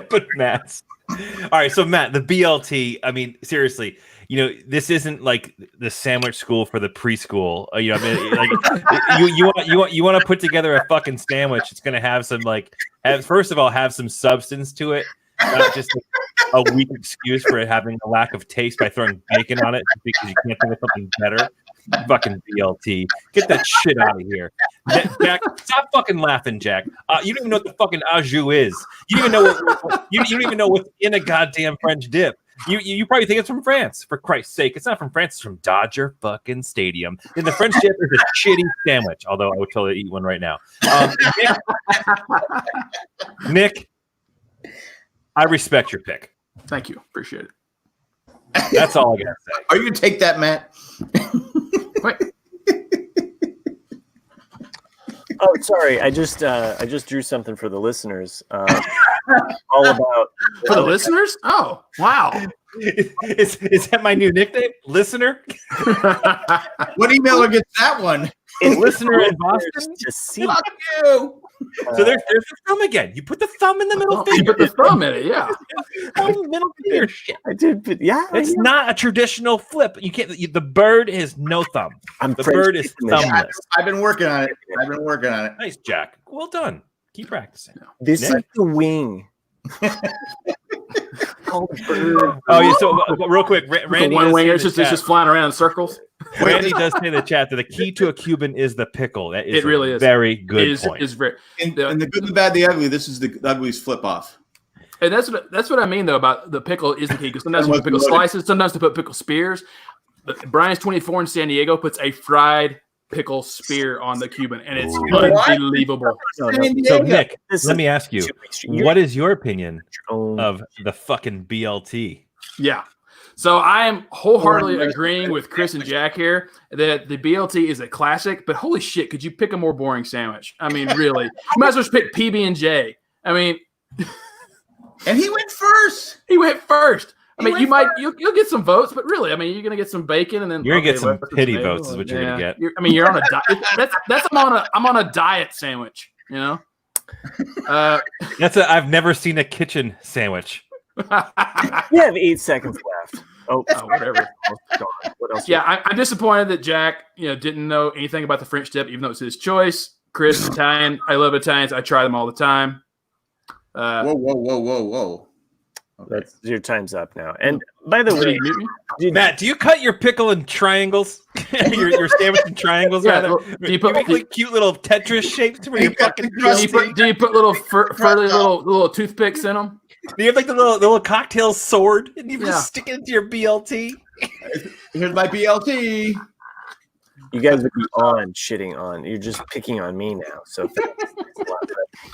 But Matt's. All right, so Matt, the BLT. I mean, seriously, this isn't like the sandwich school for the preschool. You want to put together a fucking sandwich. It's gonna have some first of all, have some substance to it, not just a weak excuse for it having a lack of taste by throwing bacon on it because you can't think of something better. Fucking BLT, get that shit out of here, Jack. Stop fucking laughing, Jack. You don't even know what the fucking au jus is. You don't even know you don't even know what's in a goddamn French dip. You probably think it's from France. For Christ's sake, it's not from France. It's from Dodger fucking Stadium. And the French dip is a shitty sandwich. Although I would totally eat one right now. Nick, I respect your pick. Thank you. Appreciate it. That's all I gotta say. Are you gonna take that, Matt? Wait. Oh, sorry. I just drew something for the listeners. All about For the listeners? Oh, wow. Is that my new nickname, listener? What emailer gets that one? Listener in Boston. to see. Fuck you. So there's the thumb again. You put the thumb in the middle You finger. put the thumb in it, yeah. Middle finger shit. I did, but yeah, It's not a traditional flip. You can't. The bird is no thumb. I'm The French bird is dip. thumbless. I've been working on it. Nice, Jack. Well done. Keep practicing. This Nick? is the wing. Called bird. Oh yeah. So real quick, Randy. The one does winger, say it's in the just chat- flying around in circles. Randy does say in the chat that the key to a Cuban is the pickle. That is It really a is. very good It point. is very. And the good, the bad, the ugly. This is the ugliest flip off. And that's what I mean though about the pickle is the key, because sometimes you put pickle slices, sometimes they put pickle spears. Brian's 24 in San Diego puts a fried pickle spear on the Cuban, and it's unbelievable. So Nick, let me ask you, what is your opinion of the fucking BLT? Yeah. So I am wholeheartedly agreeing with Chris and Jack here that the BLT is a classic, but holy shit, could you pick a more boring sandwich? I mean, really, you might as well just pick PB&J. I mean, and he went first. I mean, you'll get some votes, but really, I mean, you're gonna get some bacon, and then you're gonna get some pity votes, is what you're gonna get. You're on a diet. I'm on a diet sandwich. You know, I've never seen a kitchen sandwich. You have 8 seconds left. Oh, whatever. What else? Yeah, I'm disappointed that Jack, didn't know anything about the French dip, even though it's his choice. Chris, Italian. I love Italians. I try them all the time. Whoa. Okay. Your time's up now. And by the way, Matt, do you cut your pickle in triangles? your sandwich in triangles, rather? Do you put like cute little Tetris shapes for your fucking? Do you put little furry little toothpicks in them? Do you have like the little cocktail sword, and you just stick it into your BLT? Here's my BLT. You guys would be shitting on. You're just picking on me now. So,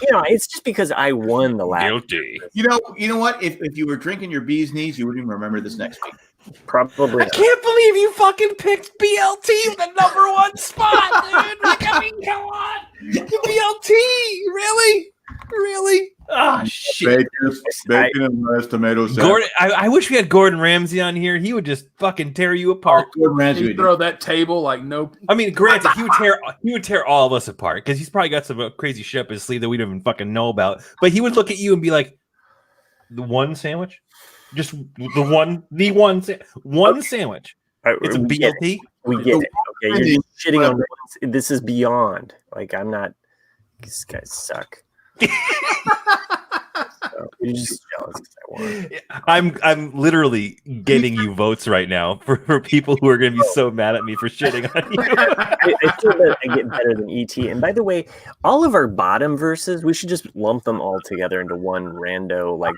it's just because I won the last. Guilty. You know what? If you were drinking your bee's knees, you wouldn't even remember this next week. Probably. I can't believe you fucking picked BLT the #1 spot, dude. Like, I mean, come on, BLT, really? Oh shit! Bacon and mashed tomatoes. Gordon, I wish we had Gordon Ramsay on here. He would just fucking tear you apart. Gordon Ramsay would throw that table like no. I mean, granted, he would tear all of us apart because he's probably got some crazy shit up his sleeve that we don't even fucking know about. But he would look at you and be like, "The one sandwich, just the one sandwich. It's a BLT. We get it. Okay, you're shitting on this is beyond. Like, I'm not. These guys suck." You're just jealous because I won. I'm literally getting you votes right now for people who are going to be so mad at me for shitting on you. I feel that I get better than ET. And by the way, all of our bottom verses, we should just lump them all together into one rando like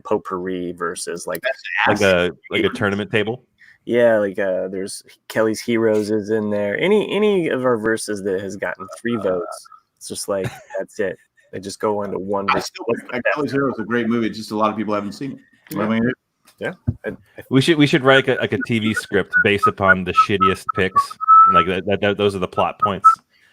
potpourri versus like a tournament table. Yeah, like there's Kelly's Heroes is in there. Any of our verses that has gotten 3 votes, it's just like that's it. They just go into one. Kelly's Heroes is a great movie. Just a lot of people haven't seen it. Yeah. We should write like a TV script based upon the shittiest picks. Like that those are the plot points.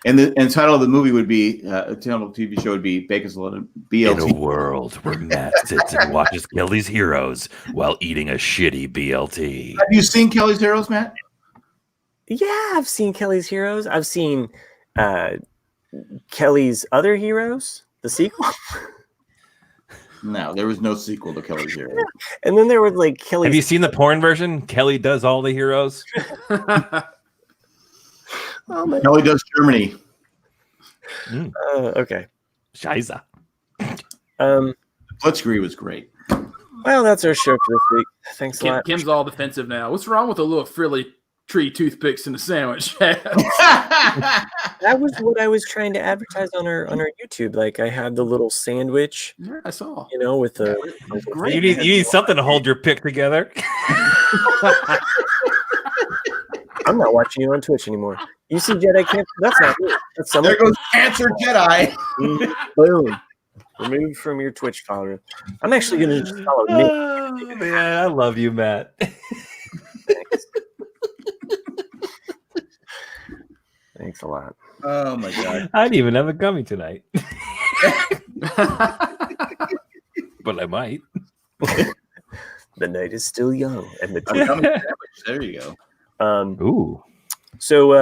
And the title of the movie would be a TV show would be Baker's BLT. In a world where Matt sits and watches Kelly's Heroes while eating a shitty BLT. Have you seen Kelly's Heroes, Matt? Yeah, I've seen Kelly's Heroes. I've seen Kelly's Other Heroes, the sequel. No, there was no sequel to Kelly's Heroes. And then there was like Kelly. Have you seen the porn version? Kelly does all the heroes. Kelly does Germany. Okay. Scheiße. Blitzkrieg was great. Well, that's our show for this week. Thanks a lot. Kim's all defensive now. What's wrong with a little frilly tree toothpicks in the sandwich? That was what I was trying to advertise on our YouTube. Like I had the little sandwich. Yeah, I saw. With the. You need something to hold your pick together. I'm not watching you on Twitch anymore. You see Jedi Camp? That's not me. That's someone. There goes Cancer Jedi. Boom. Removed from your Twitch follower. I'm actually going to just follow Nick. Oh, man, I love you, Matt. Thanks. Thanks a lot. Oh my god! I didn't even have a gummy tonight, but I might. The night is still young, and the there you go. Ooh. So,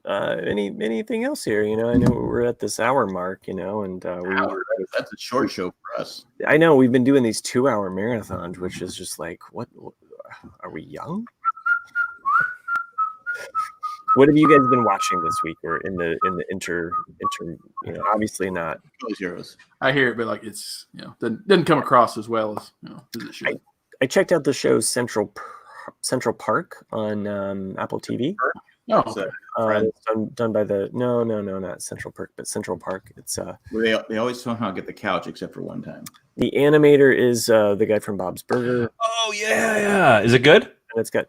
anything else here? I know we're at this hour mark. And that's a short show for us. I know we've been doing these 2-hour marathons, which is just like, what are we young? What have you guys been watching this week, or in the inter? Obviously not. Heroes. I hear it, but like it's doesn't come across as well as as it should. I checked out the show Central Park on Apple TV. Oh, It's, okay. Friends. done by the no, not Central Park, but Central Park. It's They always somehow get the couch except for one time. the animator is the guy from Bob's Burger, Oh yeah. Is it good? and it's got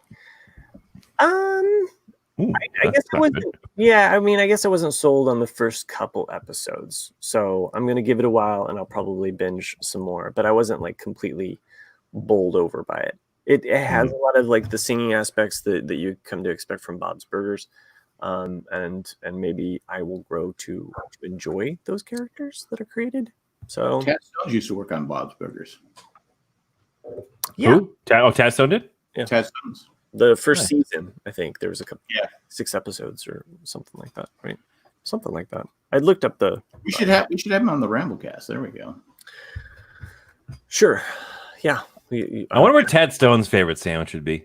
Ooh, I guess that's I not wasn't. good. Yeah, I mean, I guess I wasn't sold on the first couple episodes, so I'm gonna give it a while, and I'll probably binge some more. But I wasn't like completely bowled over by it. It has a lot of like the singing aspects that you come to expect from Bob's Burgers, and maybe I will grow to enjoy those characters that are created. So Cat Stones used to work on Bob's Burgers. yeah, Who? Tad Stone did? Cat Stones. the first Nice. season, I think there was a couple, 6 episodes or something like that, right? Something like that. I looked up the. We should have him on the Ramblecast. There we go. Sure, yeah. I wonder what Tad Stone's favorite sandwich would be.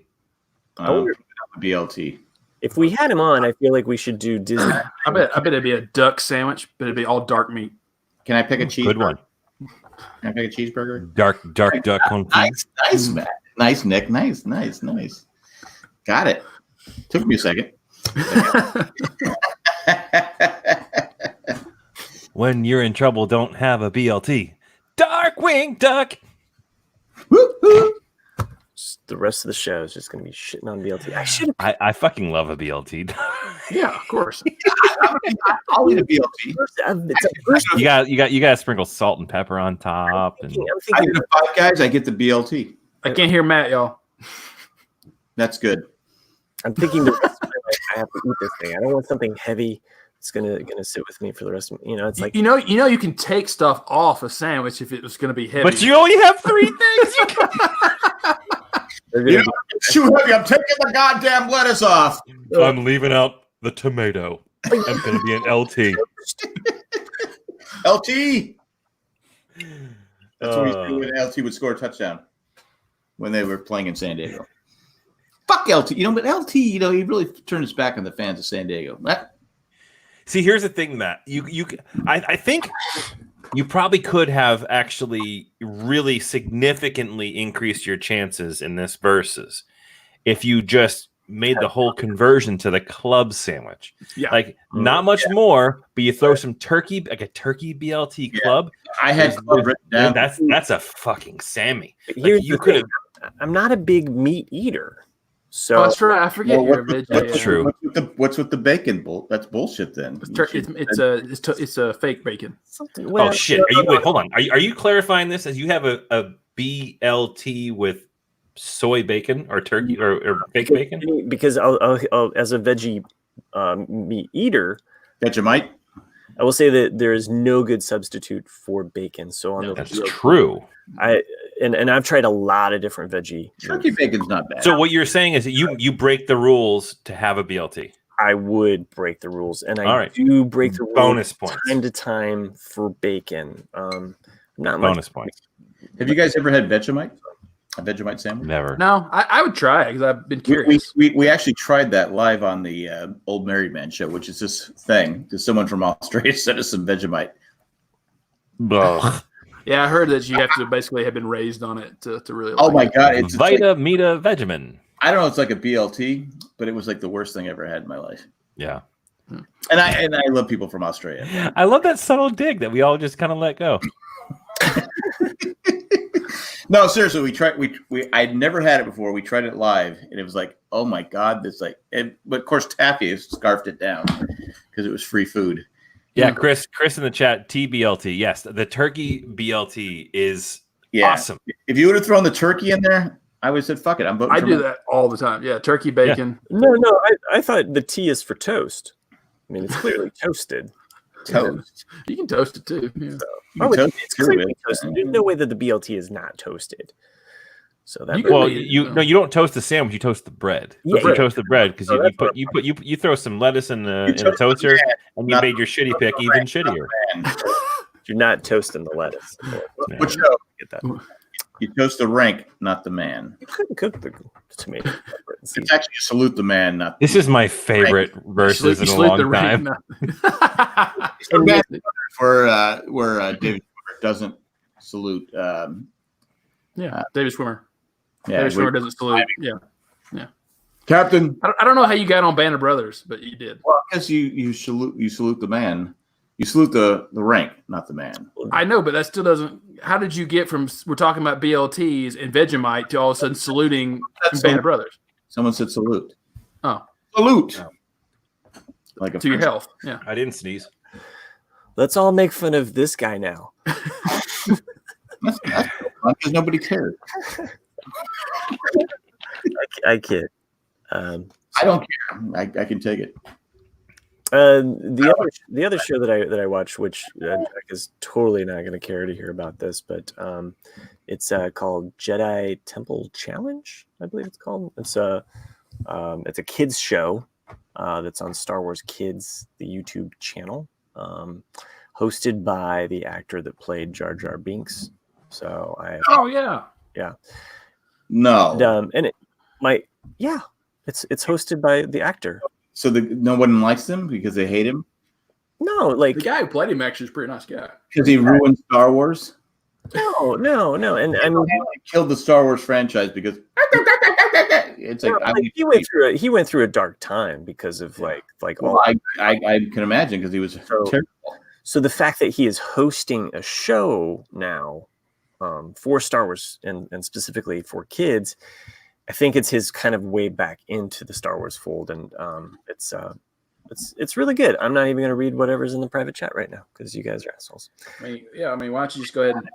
wonder- BLT. If we had him on, I feel like we should do Disney. I bet it'd be a duck sandwich, but it'd be all dark meat. Can I pick a cheeseburger? Good one. Can I pick a cheeseburger? Dark duck confit. Nice, Matt. Nice, Nick. Nice. Got it. Took me a second. When you're in trouble, don't have a BLT. Darkwing Duck. The rest of the show is just going to be shitting on BLT. I should have. I fucking love a BLT. Yeah, of course. I'll eat a BLT. you got to sprinkle salt and pepper on top. And I'm I thinking. get the Five Guys. I get the BLT. I can't hear Matt, y'all. That's good. I'm thinking the rest of my life I have to eat this thing. I don't want something heavy. It's gonna sit with me for the rest of it's like you know you can take stuff off a sandwich if it was going to be heavy. but you only have 3 things. they're gonna It's too heavy. I'm taking the goddamn lettuce off. I'm leaving out the tomato. I'm going to be an LT. LT. That's what we do when LT would score a touchdown when they were playing in San Diego. Fuck LT. But LT, he really turned his back on the fans of San Diego. See, here's the thing, Matt. I think you probably could have actually really significantly increased your chances in this versus if you just made the whole conversion to the club sandwich. Yeah. Like not much more, but you throw some turkey, like a turkey BLT club. I had club written down. That's a fucking Sammy. here's you the could have. thing. I'm not a big meat eater, so that's right. I forget Well, you're a veg. That's true. What's with the bacon? That's bullshit. Then It's a fake bacon. something. Oh Well, shit! Wait, hold on. Are you clarifying this as you have a BLT with soy bacon or turkey or fake bacon? because I'll as a veggie meat eater, Vegemite. I will say that there is no good substitute for bacon. So on That's true. And I've tried a lot of different veggie. Turkey bacon's not bad. So what you're saying is that you break the rules to have a BLT. I would break the rules, and All I right. do break the rules Bonus points. time to time for bacon. I'm not Bonus points. Have you guys ever had Vegemite? A Vegemite sandwich? Never. No, I would try it because I've been curious. We actually tried that live on the Old Married Man show, which is this thing. There's someone from Australia sent us some Vegemite. Ugh. Yeah, I heard that you have to basically have been raised on it to really. Oh like my it. god! It's like, Vita Mita Vegemin. I don't know. It's like a BLT, but it was like the worst thing I ever had in my life. Yeah. And I love people from Australia. I love that subtle dig that we all just kind of let go. No, seriously, we tried. We I'd never had it before. We tried it live, and it was like, oh my god, this but of course Taffy scarfed it down because it was free food. Yeah, Chris in the chat, TBLT. Yes, the turkey BLT is awesome. If you would have thrown the turkey in there, I would have said, fuck it. I'm voting. I do that all the time. Yeah, turkey bacon. No. I thought the T is for toast. I mean, it's clearly toasted. Toast. You can toast it too. Yeah. You can toast It's it too, clearly man. toasted. There's no way that the BLT is not toasted. So that You Well, Yeah. you don't toast the sandwich. You toast the bread. Yeah, You toast the bread because Oh, you throw some lettuce in the toast the toaster bread, and you not made your shitty pick even shittier. Man, you're not toasting the lettuce. Yeah. what show? Get that. You toast the rank, not the man. You couldn't cook the tomato. pepper, and It's season. actually a salute the man, not This is my favorite verses in a long time. So bad where David doesn't salute. Yeah, David Schwimmer. Yeah, David Schwimmer doesn't salute. Yeah. Captain. I don't know how you got on Band of Brothers, but you did. Well, because you salute the man. You salute the rank, not the man. I know, but that still doesn't. How did you get from we're talking about BLTs and Vegemite to all of a sudden saluting Band of Brothers? Someone said salute. Oh, salute. Oh. Like to your health. Yeah, I didn't sneeze. Let's all make fun of this guy now. That's because nobody cares. I kid. I don't care. I can take it. The other show that I watch, which Jack is totally not going to care to hear about this, but it's called Jedi Temple Challenge, I believe it's called. It's a kids show that's on Star Wars Kids, the YouTube channel, hosted by the actor that played Jar Jar Binks. So yeah. No. It's hosted by the actor. So no one likes him because they hate him? No, like the guy who played him actually is a pretty nice guy. Because he ruined Star Wars? No. And I mean, he killed the Star Wars franchise because it's like he went through a dark time because of I can imagine because he was terrible. So the fact that he is hosting a show now for Star Wars and specifically for kids, I think it's his kind of way back into the Star Wars fold, and it's really good. I'm not even going to read whatever's in the private chat right now because you guys are assholes. I mean, why don't you just go ahead and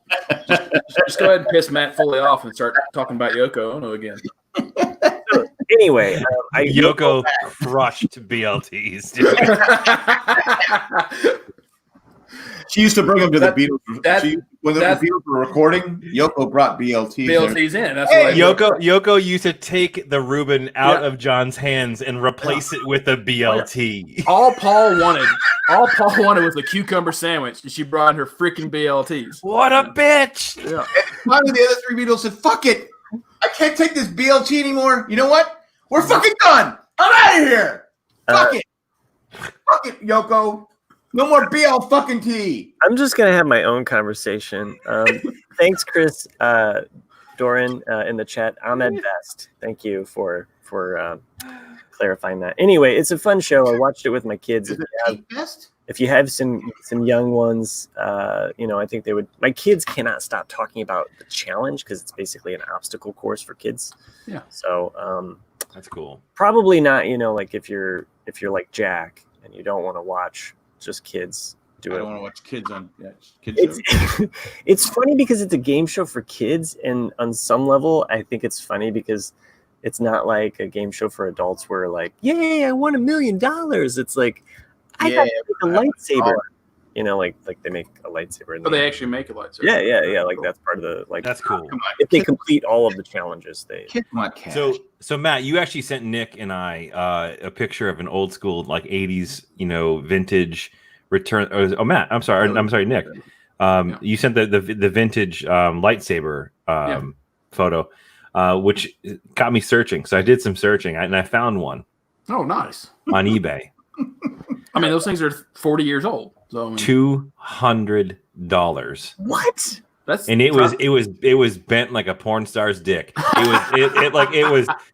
just go ahead and piss Matt fully off and start talking about Yoko Ono again. Anyway, Yoko crushed BLTs. Dude. She used to bring them to the Beatles. When the Beatles were recording, Yoko brought BLTs. BLTs in. That's what Yoko used to take the Reuben out of John's hands and replace it with a BLT. All Paul wanted was a cucumber sandwich, and she brought in her freaking BLTs. What a bitch! Yeah. Finally, the other three Beatles said, "Fuck it, I can't take this BLT anymore. You know what? We're fucking done. I'm out of here. Fuck it, Yoko." No more BL fucking T. I'm just gonna have my own conversation. Thanks, Chris Doran in the chat. Ahmed Best. Thank you for clarifying that. Anyway, it's a fun show. I watched it with my kids. If you have some young ones, I think they would. My kids cannot stop talking about the challenge because it's basically an obstacle course for kids. Yeah. So that's cool. Probably not. Like if you're like Jack and you don't want to watch just kids do it. I don't want to watch kids on kids. It's funny because it's a game show for kids, and on some level, I think it's funny because it's not like a game show for adults where like, yay, I won $1 million. It's like I got to make a lightsaber. Like they make a lightsaber. But they actually make a lightsaber. Yeah. Like that's part of the That's cool. If they complete all of the challenges, they kids want cash. So Matt, you actually sent Nick and I a picture of an old school like 80s, vintage return. Matt, I'm sorry, Nick. You sent the vintage lightsaber photo, which got me searching. So I did some searching and I found one. Oh, nice. On eBay. I mean, those things are 40 years old. So $200. What? It was bent like a porn star's dick.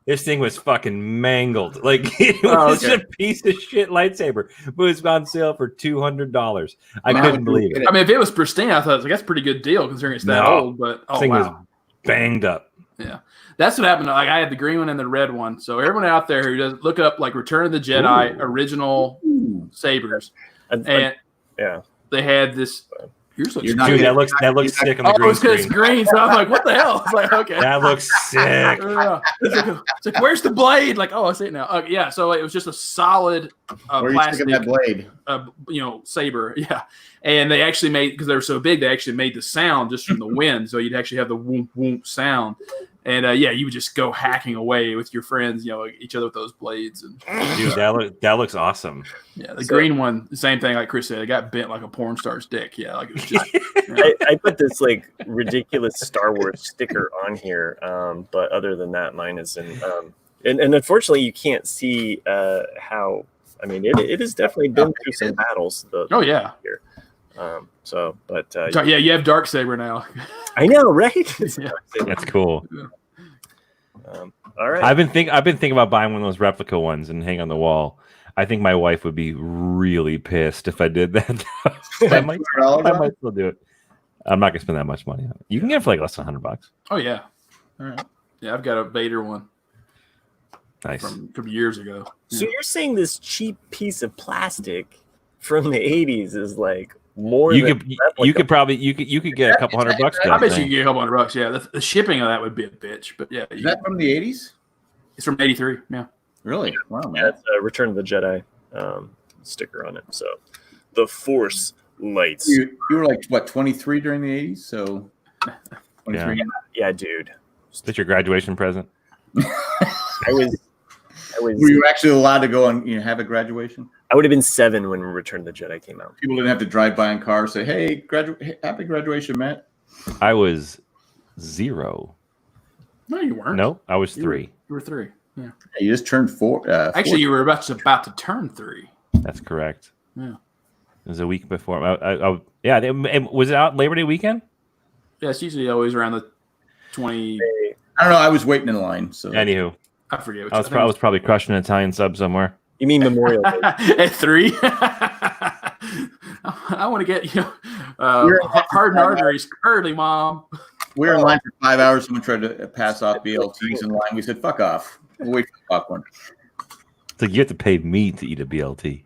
This thing was fucking mangled. Like it was a piece of shit lightsaber. But it was on sale for $200. I couldn't believe it. I mean, if it was pristine, I thought that's a pretty good deal considering it's that old. But this thing was banged up. Yeah, that's what happened. Like I had the green one and the red one. So everyone out there who does look up like Return of the Jedi original sabers, and they had this. Dude, that looks sick on the green screen. It's green, so I'm like, what the hell? It's like, okay. That looks sick. It's like, where's the blade? Like, oh, I see it now. Yeah, so it was just a solid plastic that blade? Saber. Yeah. And they actually made, because they were so big, they actually made the sound just from the wind. So you'd actually have the whoomp, whoomp sound. And you would just go hacking away with your friends, each other with those blades. And dude, that looks awesome. Yeah, the green one, the same thing. Like Chris said, it got bent like a porn star's dick. Yeah, like it was just. I put this like ridiculous Star Wars sticker on here, but other than that, mine is in. And unfortunately, you can't see how. I mean, it has definitely been through some battles. Here. You have Darksaber now. I know, right? That's cool. All right. I've been thinking about buying one of those replica ones and hang on the wall. I think my wife would be really pissed if I did that. I might still do it. I'm not gonna spend that much money on it. You can get it for like less than $100. Oh yeah. All right. Yeah, I've got a Vader one. Nice. From years ago. So you're saying this cheap piece of plastic from the 80s is like more you could probably get a couple $100 for that I bet thing. you could get a couple $100. Yeah, the shipping of that would be a bitch. But yeah, Is that from the 80s? It's from '83. Yeah. Really? Wow, man. Yeah, it's a Return of the Jedi sticker on it. So the Force lights. You were like, what, 23 during the 80s? So 23. Yeah, dude. Is that your graduation present? I was. Were you actually allowed to go and have a graduation? I would have been 7 when Return of the Jedi came out. People didn't have to drive by in cars and say, "Hey, happy graduation, Matt." I was 0. No, you weren't. No, I was 3. You were 3. Yeah. You just turned 4. Actually, you were about to turn 3. That's correct. Yeah. It was a week before. Was it out Labor Day weekend? Yeah, it's usually always around the 20. I don't know. I was waiting in line. So Anywho, I forget. I was probably crushing an Italian sub somewhere. You mean Memorial Day? At 3. I want to get hardened arteries early, Mom. we were in line for 5 hours. Someone tried to pass off BLTs in line. We said, "Fuck off. We'll wait for the popcorn." So you have to pay me to eat a BLT.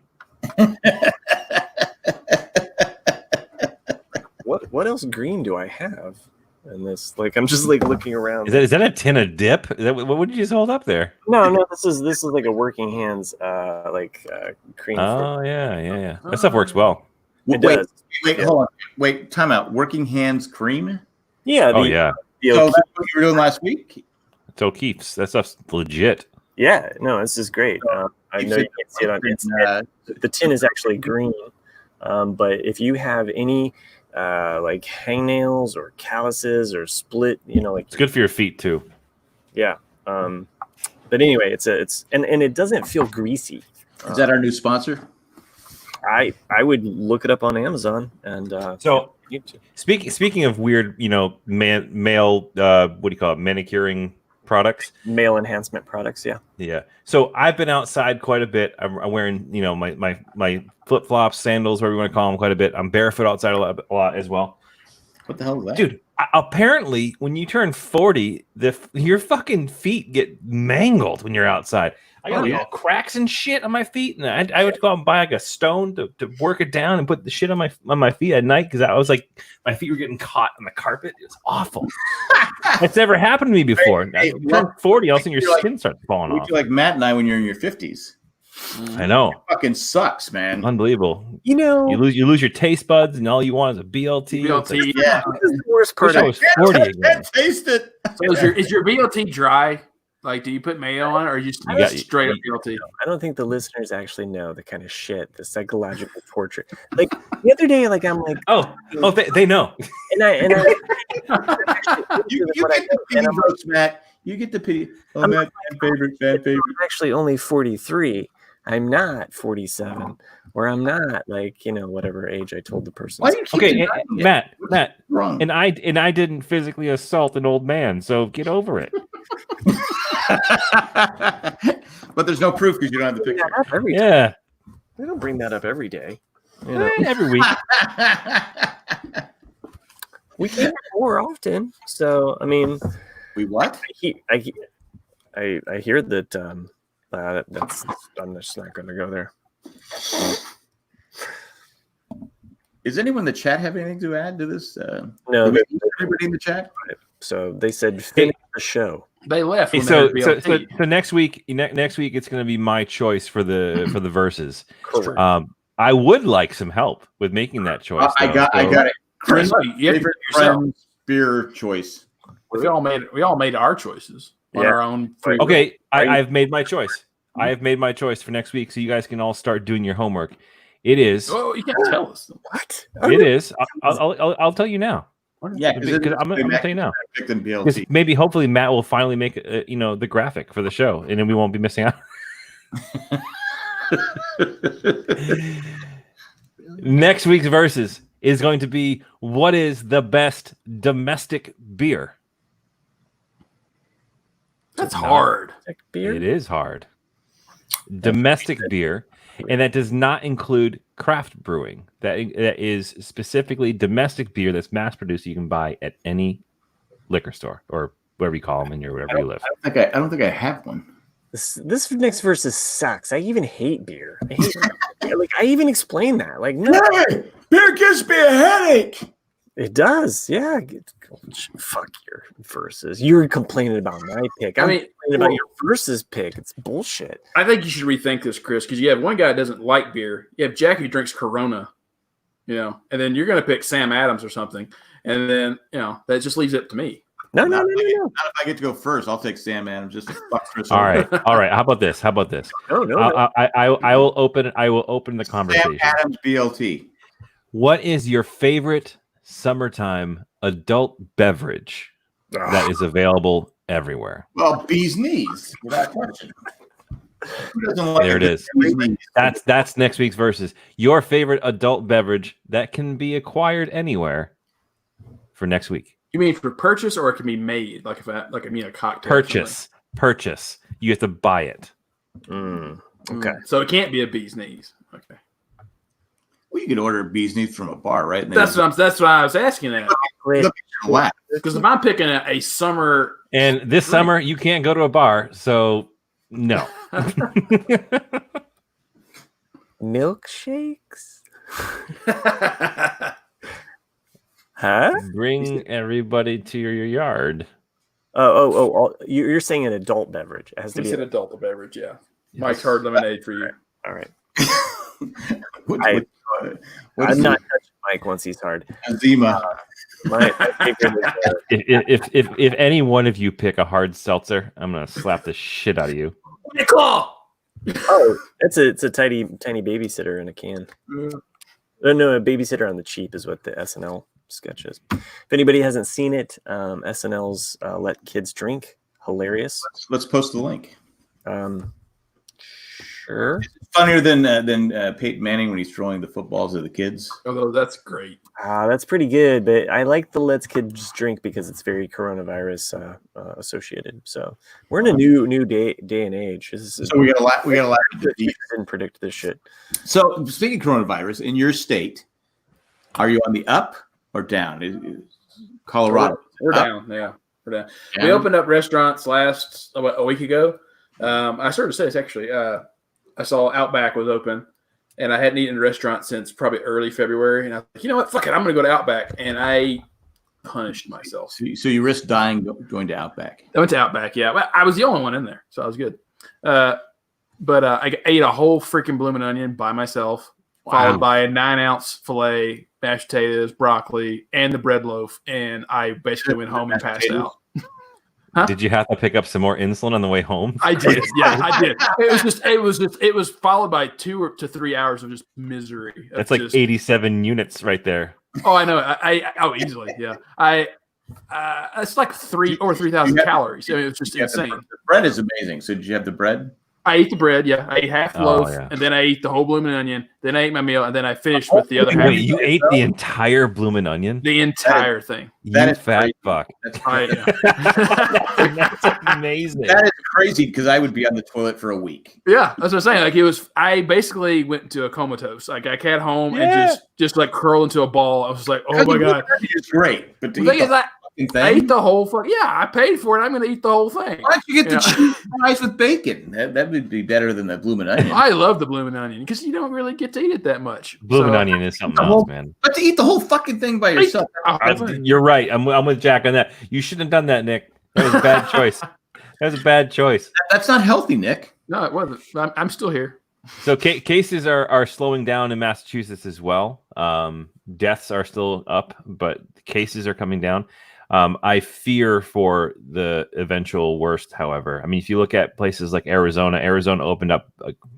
What else green do I have in this? Like, I'm just like looking around. Is that a tin of dip? What would you just hold up there? No. This is like a Working Hands cream. Oh yeah. That stuff works well. It Wait, does. hold on. Wait, time out. Working Hands cream? Yeah. Oh yeah. The So that's what you were doing last week? It's O'Keefe's. That stuff's legit. Yeah, no, this is great. I know you can't see it on Instagram. The tin is actually green, but if you have any like hangnails or calluses or split, It's good for your feet too. Yeah. But anyway, it's and it doesn't feel greasy. Is that our new sponsor? I would look it up on Amazon and So speaking of weird, male what do you call it, manicuring products, male enhancement products. Yeah. So I've been outside quite a bit. I'm wearing, my flip flops, sandals, whatever you want to call them, quite a bit. I'm barefoot outside a lot as well. What the hell is that? Dude, apparently when you turn 40, your fucking feet get mangled when you're outside. I got all cracks and shit on my feet, and I would go out and buy like a stone to work it down and put the shit on my feet at night because I was like, my feet were getting caught on the carpet. It was awful. It's never happened to me before. You turn 40, all of a sudden your skin starts falling off. You like Matt and I when you're in your 50s. I know. It fucking sucks, man. Unbelievable. You lose your taste buds, and all you want is a BLT. BLT, yeah. This is the worst part. I was 40 again. Can't taste it. So is your BLT dry? Like, do you put mayo on it, or you just straight up BLT? I don't think the listeners actually know the kind of shit, the psychological torture. Like the other day, like I'm like, they know. and I You get the pity votes, Matt. You get the pity. Oh, Matt, fan favorite. I'm actually only 43. I'm not 47, or I'm not like whatever age I told the person. Why do you keep denying it? Matt, What's wrong? and I didn't physically assault an old man, so get over it. But there's no proof because you don't have the picture. Yeah, They don't bring that up every day. every week. We can't more often. So I mean, We what? I hear that. That's. I'm just not going to go there. Is anyone in the chat have anything to add to this? No. Anybody in the chat? So they said finish the show. They left. Hey, When so they heard BLT. next week it's going to be my choice for the verses. Correct. I would like some help with making that choice. I got it. Chris, You have to favorite do yourself. friend's beer choice. We all made our choices on our own. Free will. Okay, I've made my choice. I have made my choice for next week, so you guys can all start doing your homework. It is. Oh, you can't tell us. What? It is. I'll tell you now. Yeah, Because I'm going to tell you now. Picked in BLT. Because maybe, hopefully, Matt will finally make the graphic for the show, and then we won't be missing out. Next week's verses is going to be, what is the best domestic beer? That's hard. Beer? It is hard. Domestic beer, and that does not include craft brewing. That is specifically domestic beer that's mass produced. You can buy at any liquor store or wherever you call them in wherever you live. I don't think I have one. This next versus sucks. I even hate beer. I even explained that. Like, no, Beer gives me a headache. it does. Yeah. Fuck your versus. You're complaining about my pick. I'm complaining about your versus pick. It's bullshit. I think you should rethink this, Chris, because you have one guy that doesn't like beer. You have Jack who drinks Corona, and then you're going to pick Sam Adams or something, and then that just leaves it up to me. No. Not if I get to go first. I'll take Sam Adams just to fuck Chris. All right. How about this? No. I will open the conversation. Sam Adams BLT. What is your favorite summertime adult beverage that is available everywhere? Well, bee's knees, without question. Who doesn't like There it is. bee's knees? That's next week's versus. Your favorite adult beverage that can be acquired anywhere for next week. You mean for purchase, or it can be made? Like if I mean a cocktail. Purchase. You have to buy it. Okay. So it can't be a bee's knees. Okay. Well, you can order bee's knees from a bar, right? That's why I was asking that. Because if I'm picking a summer, And this summer you can't go to a bar, so no. Milkshakes? Huh? Bring everybody to your yard. Oh! You're saying an adult beverage. It has to he be said adult beverage. Yeah. Mike's hard lemonade for you. All right. What I'm is not it? touching Mike once he's hard. Zima. My favorite is, If any one of you pick a hard seltzer, I'm gonna slap the shit out of you. Claw. it's a tiny babysitter in a can. No, a babysitter on the cheap is what the SNL sketch is. If anybody hasn't seen it, SNL's Let Kids Drink, hilarious. Let's post the link. Sure. Funnier than Peyton Manning when he's throwing the footballs at the kids. Although that's great. That's pretty good, but I like the Let Kids Drink because it's very coronavirus associated. So we're in a new day and age. So we got a lot. Didn't predict this shit. So speaking of coronavirus, in your state, are you on the up or down? Colorado. We're down. Yeah, we're down. We opened up restaurants a week ago. I started to say this actually. I saw Outback was open, and I hadn't eaten in a restaurant since probably early February. And I was like, you know what? Fuck it. I'm going to go to Outback. And I punished myself. So you risked dying going to Outback. I went to Outback, yeah. But I was the only one in there, so I was good. But I ate a whole freaking blooming onion by myself, followed by a 9-ounce filet, mashed potatoes, broccoli, and the bread loaf. And I basically went home and passed out. Huh? Did you have to pick up some more insulin on the way home? I did. Yeah, I did. It was followed by 2 to 3 hours of just misery. That's like 87 units right there. Oh, I know. Easily. Yeah. It's like 3,000 calories. I mean, it's just insane. The bread is amazing. So did you have the bread? I ate the bread. Yeah. I ate half the loaf, and then I ate the whole blooming onion. Then I ate my meal, and then I finished with the other half. Wait, you ate the entire blooming onion? The entire thing. That is fat fuck. That's That's amazing. That is crazy because I would be on the toilet for a week. Yeah, that's what I'm saying. I basically went into a comatose. Like I got home and just like curled into a ball. I was like, oh my god, it's great. But I ate the whole fuck. Yeah, I paid for it. I'm going to eat the whole thing. Why don't you get the cheese fries with bacon? That would be better than the blooming onion. I love the blooming onion because you don't really get to eat it that much. Blooming onion is something else, man. But to eat the whole fucking thing by yourself. You're right. I'm with Jack on that. You shouldn't have done that, Nick. That was a bad choice. That was a bad choice. That's not healthy, Nick. No, it wasn't. I'm still here. So cases are slowing down in Massachusetts as well. Deaths are still up, but cases are coming down. I fear for the eventual worst, however. I mean, if you look at places like Arizona opened up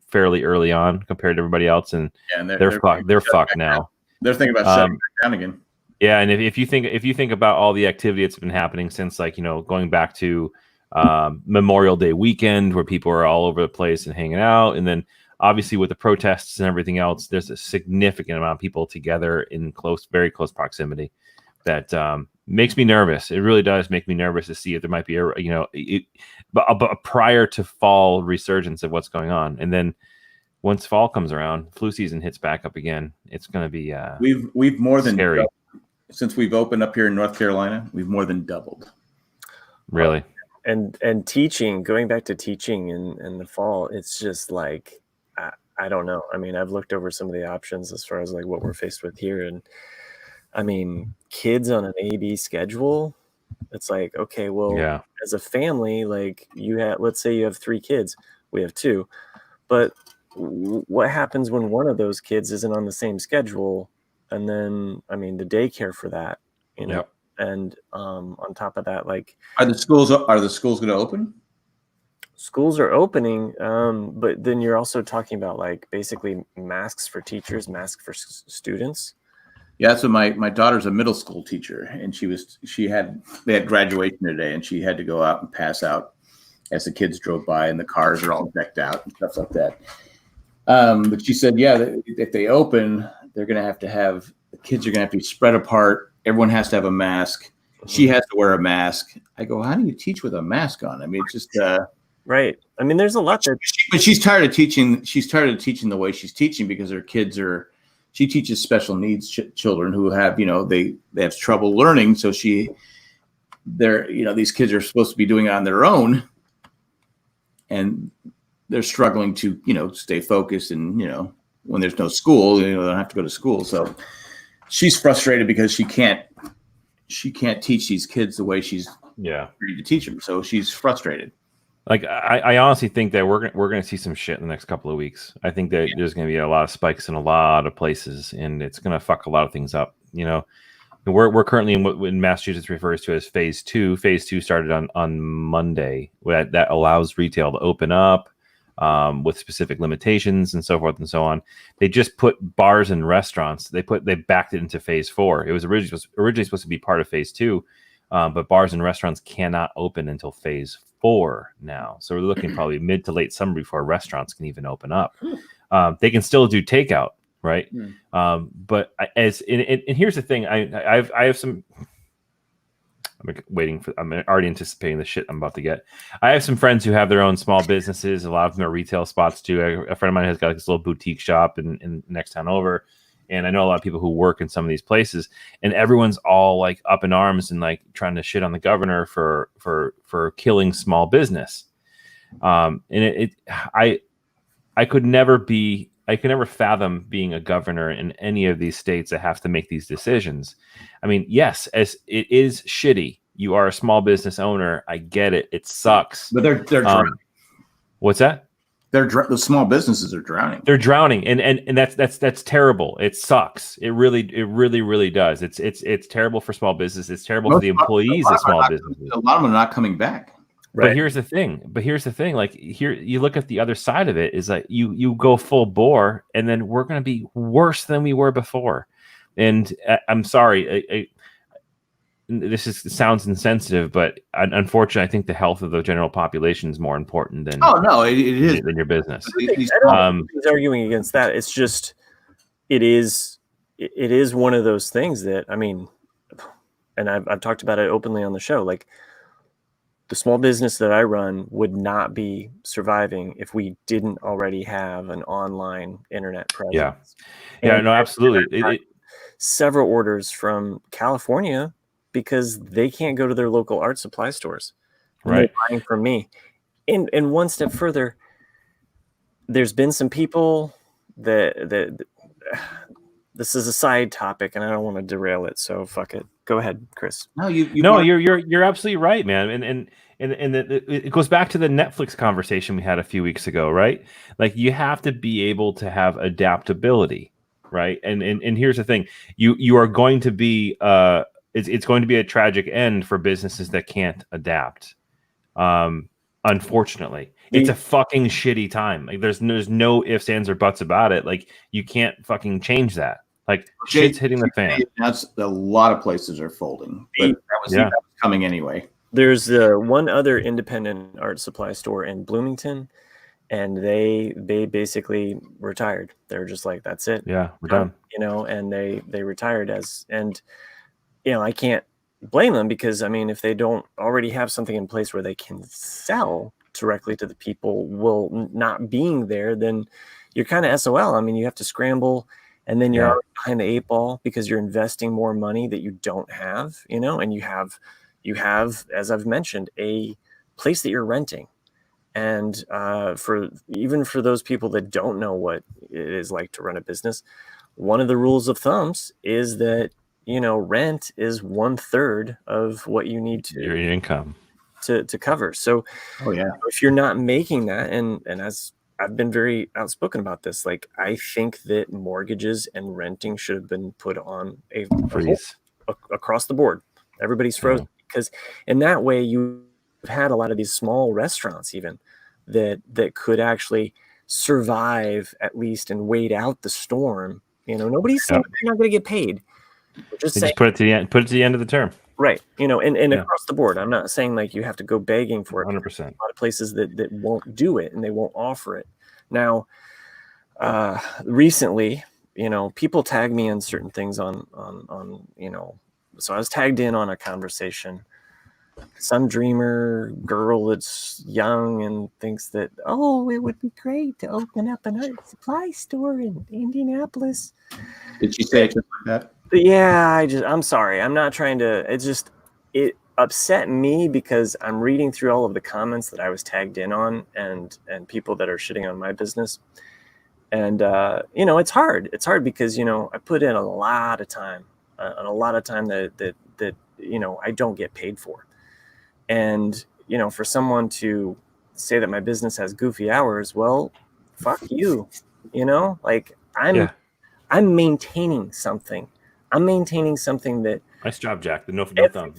fairly early on compared to everybody else, and they're fucked now. They're thinking about shutting back down again. Yeah, and if you think about all the activity that's been happening since, like, going back to Memorial Day weekend, where people are all over the place and hanging out, and then obviously with the protests and everything else, there's a significant amount of people together in very close proximity that makes me nervous. It really does make me nervous to see if there might be but prior to fall resurgence of what's going on, and then once fall comes around, flu season hits back up again. It's going to be we've more than scary. doubled. Since we've opened up here in North Carolina. We've more than doubled. Really. And teaching, going back to teaching in the fall, it's just like I don't know. I mean, I've looked over some of the options as far as like what we're faced with here, and I mean, kids on an A/B schedule. It's like, okay, well, as a family, like let's say you have 3 kids, we have 2, but what happens when one of those kids isn't on the same schedule? And then, I mean, the daycare for that, and on top of that, like, are the schools going to open? Schools are opening, but then you're also talking about like basically masks for teachers, masks for students. Yeah, so my daughter's a middle school teacher, and they had graduation today, and she had to go out and pass out as the kids drove by, and the cars are all decked out and stuff like that. But she said, if they open, they're going to have the kids are going to have to be spread apart. Everyone has to have a mask. She has to wear a mask. I go, how do you teach with a mask on? I mean, it's just right. I mean, there's a lot but she's tired of teaching. She's tired of teaching the way she's teaching because her kids are. She teaches special needs children who have, they have trouble learning. So these kids are supposed to be doing it on their own, and they're struggling to, stay focused. And, when there's no school, they don't have to go to school. So she's frustrated because she can't teach these kids the way she's ready to teach them. So she's frustrated. Like I honestly think that we're going to see some shit in the next couple of weeks. I think that there's going to be a lot of spikes in a lot of places, and it's going to fuck a lot of things up. We're currently in what Massachusetts refers to as phase 2. Phase 2 started on Monday. That allows retail to open up with specific limitations and so forth and so on. They just put bars and restaurants. They backed it into phase 4. It was originally supposed to be part of phase 2, but bars and restaurants cannot open until phase 4 now. So we're looking probably mid to late summer before restaurants can even open up. They can still do takeout, right? But and here's the thing, I have some. I'm already anticipating the shit I'm about to get. I have some friends who have their own small businesses. A lot of them are retail spots too. A friend of mine has got this little boutique shop in next town over. And I know a lot of people who work in some of these places, and everyone's all like up in arms and like trying to shit on the governor for killing small business. And I could never fathom being a governor in any of these states that have to make these decisions. I mean, yes, as it is shitty. You are a small business owner. I get it. It sucks. But they're drowning. What's that? The small businesses are drowning. They're drowning, and that's terrible. It sucks. It really does. It's terrible for small business. It's terrible for the employees of small businesses. A lot of them are not coming back. Right. But here's the thing. Like here, you look at the other side of it is that you go full bore, and then we're going to be worse than we were before. And I'm sorry. Sounds insensitive, but unfortunately, I think the health of the general population is more important than it is than your business. I don't think he's arguing against that. It's just it is one of those things that, I mean, and I've talked about it openly on the show. Like the small business that I run would not be surviving if we didn't already have an online internet presence. No, absolutely. Several orders from California, because they can't go to their local art supply stores. Right. They're buying from me. And one step further, there's been some people that this is a side topic, and I don't want to derail it. So fuck it. Go ahead, Chris. No, you're absolutely right, man. And it goes back to the Netflix conversation we had a few weeks ago, right? Like you have to be able to have adaptability, right? And here's the thing: you are going to be it's going to be a tragic end for businesses that can't adapt. Unfortunately, it's a fucking shitty time. Like there's no ifs, ands, or buts about it. Like you can't fucking change that. Like shit's hitting the fan. That's a lot of places are folding, but that was coming anyway. There's one other independent art supply store in Bloomington, and they basically retired. They're just like, that's it. Yeah, we're done. And they retired and I can't blame them, because I mean, if they don't already have something in place where they can sell directly to the people, not being there, then you're kind of SOL. I mean, you have to scramble, and then you're already behind the 8 ball because you're investing more money that you don't have, and you have, as I've mentioned, a place that you're renting. And for those people that don't know what it is like to run a business, one of the rules of thumbs is that, rent is 1/3 of what you need to your income to cover. So if you're not making that, and as I've been very outspoken about this, like, I think that mortgages and renting should have been put on a freeze across the board. Everybody's frozen, because in that way you've had a lot of these small restaurants even that could actually survive at least and wait out the storm. Nobody's saying you're not going to get paid. Just put it to the end. Put it to the end of the term. Right. And across the board. I'm not saying like you have to go begging for it. 100%. A lot of places that won't do it, and they won't offer it. Now, recently, people tag me in certain things on so I was tagged in on a conversation. Some dreamer girl that's young and thinks that, it would be great to open up an art supply store in Indianapolis. Did she say it just like that? Yeah, I'm sorry. I'm not trying to, it upset me because I'm reading through all of the comments that I was tagged in on, and people that are shitting on my business. And, it's hard. It's hard because, I put in a lot of time, that I don't get paid for. And, for someone to say that my business has goofy hours, well, fuck you, like I'm maintaining something. I'm maintaining something that. Nice job, Jack. No thumb.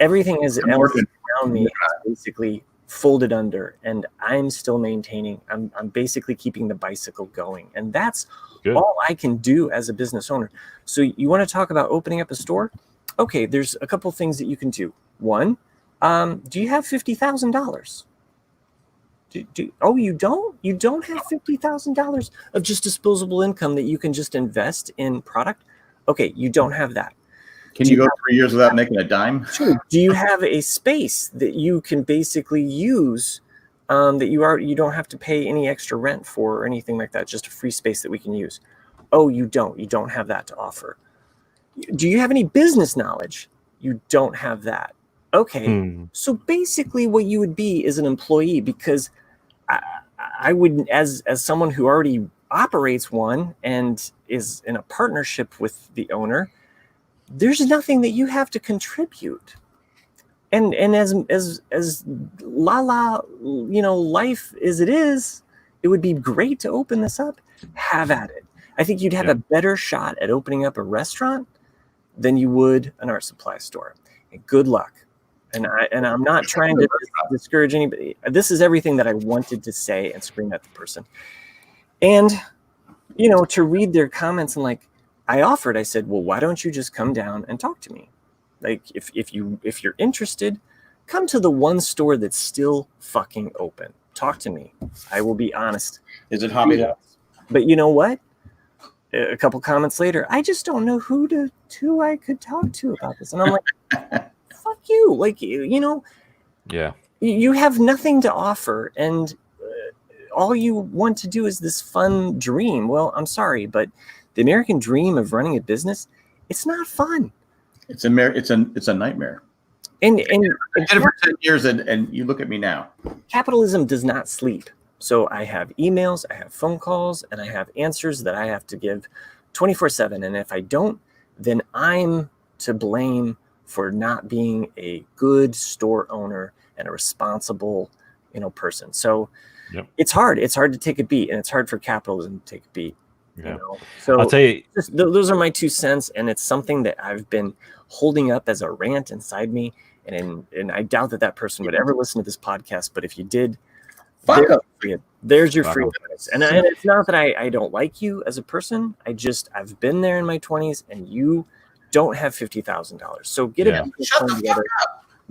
Everything is around me is basically folded under, and I'm still maintaining. I'm basically keeping the bicycle going, and that's all I can do as a business owner. So you want to talk about opening up a store? Okay, there's a couple things that you can do. One, do you have $50,000? You don't? You don't have $50,000 of just disposable income that you can just invest in product? Okay, you don't have that. Can you go 3 years without making a dime? Sure. Do you have a space that you can basically use, that you don't have to pay any extra rent for or anything like that? Just a free space that we can use. Oh, you don't. You don't have that to offer. Do you have any business knowledge? You don't have that. Okay. So basically what you would be is an employee, because I would, as someone who already operates one and is in a partnership with the owner, there's nothing that you have to contribute. And as life as it is, it would be great to open this up. Have at it. I think you'd have a better shot at opening up a restaurant than you would an art supply store. And good luck. And I'm not trying to discourage anybody. This is everything that I wanted to say and scream at the person. And, to read their comments, and like I said, well, why don't you just come down and talk to me? Like, if you're interested, come to the one store that's still fucking open. Talk to me. I will be honest. Is it Hobby Lobby? But you know what? A couple comments later, I just don't know who I could talk to about this. And I'm like, fuck you. Like, you have nothing to offer, and all you want to do is this fun dream. Well, I'm sorry, but the American dream of running a business, it's not fun. It's a nightmare. And I did it for 10 years, and you look at me now. Capitalism does not sleep. So I have emails, I have phone calls, and I have answers that I have to give 24/7. And if I don't, then I'm to blame for not being a good store owner and a responsible, person. So it's hard. It's hard to take a beat, and it's hard for capitalism to take a beat. Yeah. So I'll tell you, those are my 2 cents, and it's something that I've been holding up as a rant inside me. And I doubt that person would ever listen to this podcast. But if you did, there's your free advice. And it's not that I don't like you as a person. I've been there in my 20s, and you don't have $50,000. So get a plan together.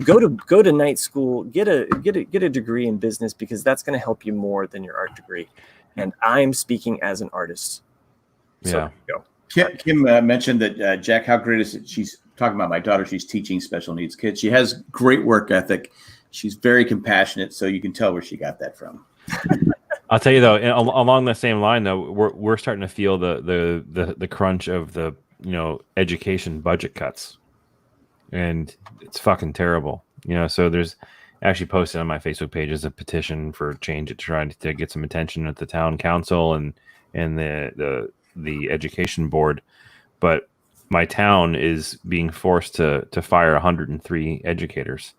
Go to night school. Get a degree in business, because that's going to help you more than your art degree. And I'm speaking as an artist. So go. Kim mentioned that Jack, how great is it? talking about my daughter. She's teaching special needs kids. She has great work ethic. She's very compassionate, so you can tell where she got that from. I'll tell you though, along the same line though, we're starting to feel the crunch of the education budget cuts, and it's fucking terrible. So there's actually posted on my Facebook page is a petition for change to try to get some attention at the town council and the education board, but my town is being forced to fire 103 educators.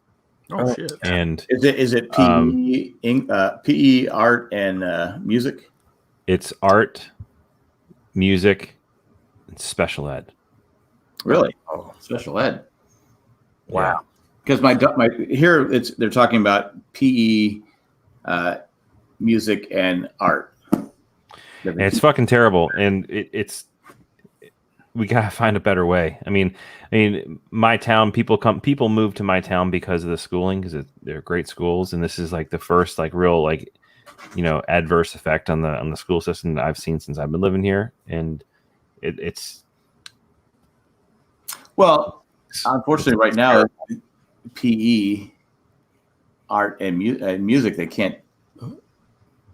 Oh shit! And is it PE, art, and music? It's art, music, and special ed. Really? Oh, special ed. Wow. Because my here they're talking about PE, music, and art. And it's fucking terrible, and we gotta find a better way. I mean, my town, people move to my town because of the schooling, because they're great schools, and this is like the first like real like adverse effect on the school system that I've seen since I've been living here, and it's well, unfortunately, right now, PE, art, and music, they can't.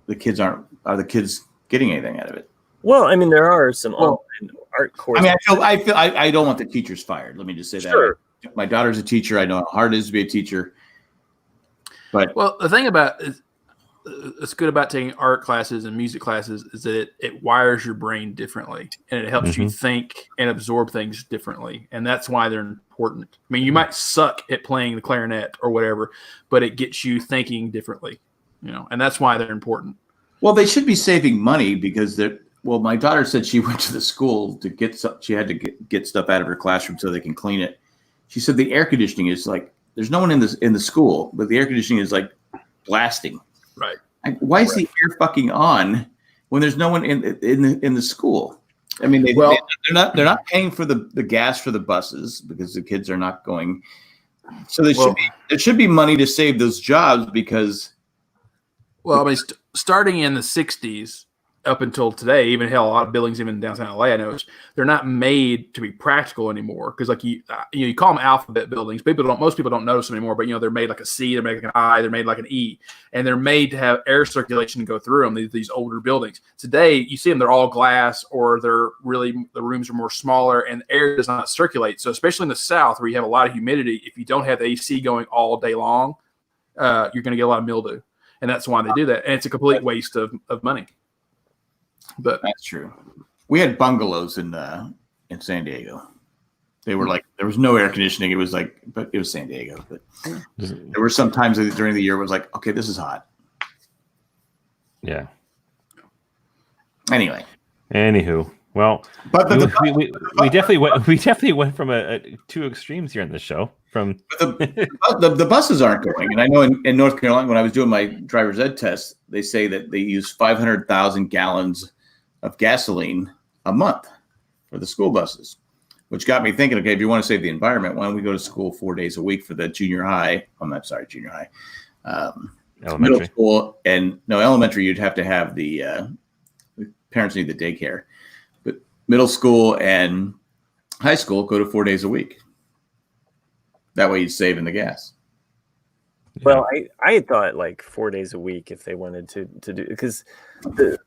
The kids are the kids getting anything out of it? Well, I mean, there are some online art courses. I feel I don't want the teachers fired. Let me just say Sure. that. My daughter's a teacher. I know how hard it is to be a teacher. But the thing about it's good about taking art classes and music classes is that it wires your brain differently, and it helps you think and absorb things differently, and that's why they're important. I mean, you might suck at playing the clarinet or whatever, but it gets you thinking differently, and that's why they're important. Well, they should be saving money because my daughter said she went to the school to get she had to get stuff out of her classroom so they can clean it. She said the air conditioning is like, there's no one in the school, but the air conditioning is like blasting. Right. Why is the air fucking on when there's no one in the school? I mean, they're not paying for the gas for the buses because the kids are not going. So there should be money to save those jobs because. Well, I mean, starting in the 60s up until today, even a lot of buildings, even in downtown LA, I noticed they're not made to be practical anymore. Because like you call them alphabet buildings. Most people don't notice them anymore. But they're made like a C, they're made like an I, they're made like an E, and they're made to have air circulation go through them. These older buildings today, you see them, they're all glass, or the rooms are more smaller, and air does not circulate. So especially in the South, where you have a lot of humidity, if you don't have the AC going all day long, you're going to get a lot of mildew. And that's why they do that. And it's a complete waste of money. But that's true. We had bungalows in San Diego. They were like, there was no air conditioning. But it was San Diego. But there were some times during the year it was like, okay, this is hot. Yeah. Anywho. Well, but we definitely went from two extremes here in the show. The buses aren't going, and I know in North Carolina, when I was doing my driver's ed test, they say that they use 500,000 gallons of gasoline a month for the school buses, which got me thinking. Okay, if you want to save the environment, why don't we go to school 4 days a week for the junior high? Junior high, elementary. Middle school, and no elementary. You'd have to have the parents need the daycare. Middle school and high school go to 4 days a week. That way you'd save in the gas. Well, I had thought like 4 days a week if they wanted to do, because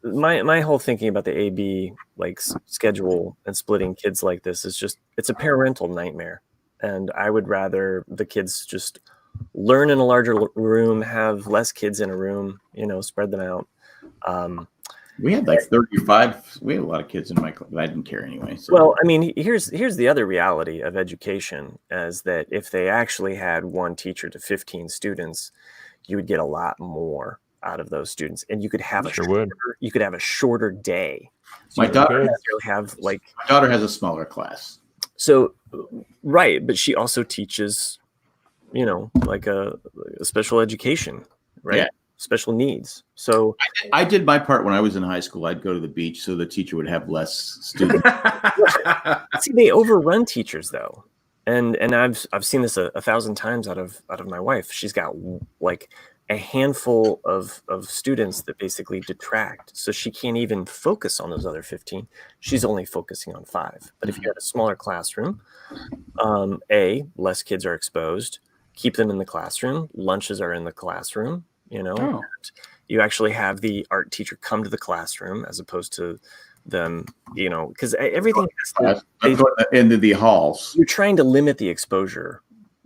my whole thinking about the AB like schedule and splitting kids like this is just, it's a parental nightmare. And I would rather the kids just learn in a larger room, have less kids in a room, spread them out. We had like 35. We had a lot of kids in my class, but I didn't care anyway. So. Well, I mean, here's the other reality of education is that if they actually had one teacher to 15 students, you would get a lot more out of those students, and you could have a shorter day. So my daughter has a smaller class. So, right, but she also teaches, like a special education, right? Yeah. Special needs. So I did my part when I was in high school. I'd go to the beach so the teacher would have less students. See, they overrun teachers though, and I've seen this a thousand times out of my wife. She's got like a handful of students that basically detract. So she can't even focus on those other 15. She's only focusing on 5. But if you had a smaller classroom, less kids are exposed. Keep them in the classroom. Lunches are in the classroom. You actually have the art teacher come to the classroom as opposed to them, because everything has to into the halls. You're trying to limit the exposure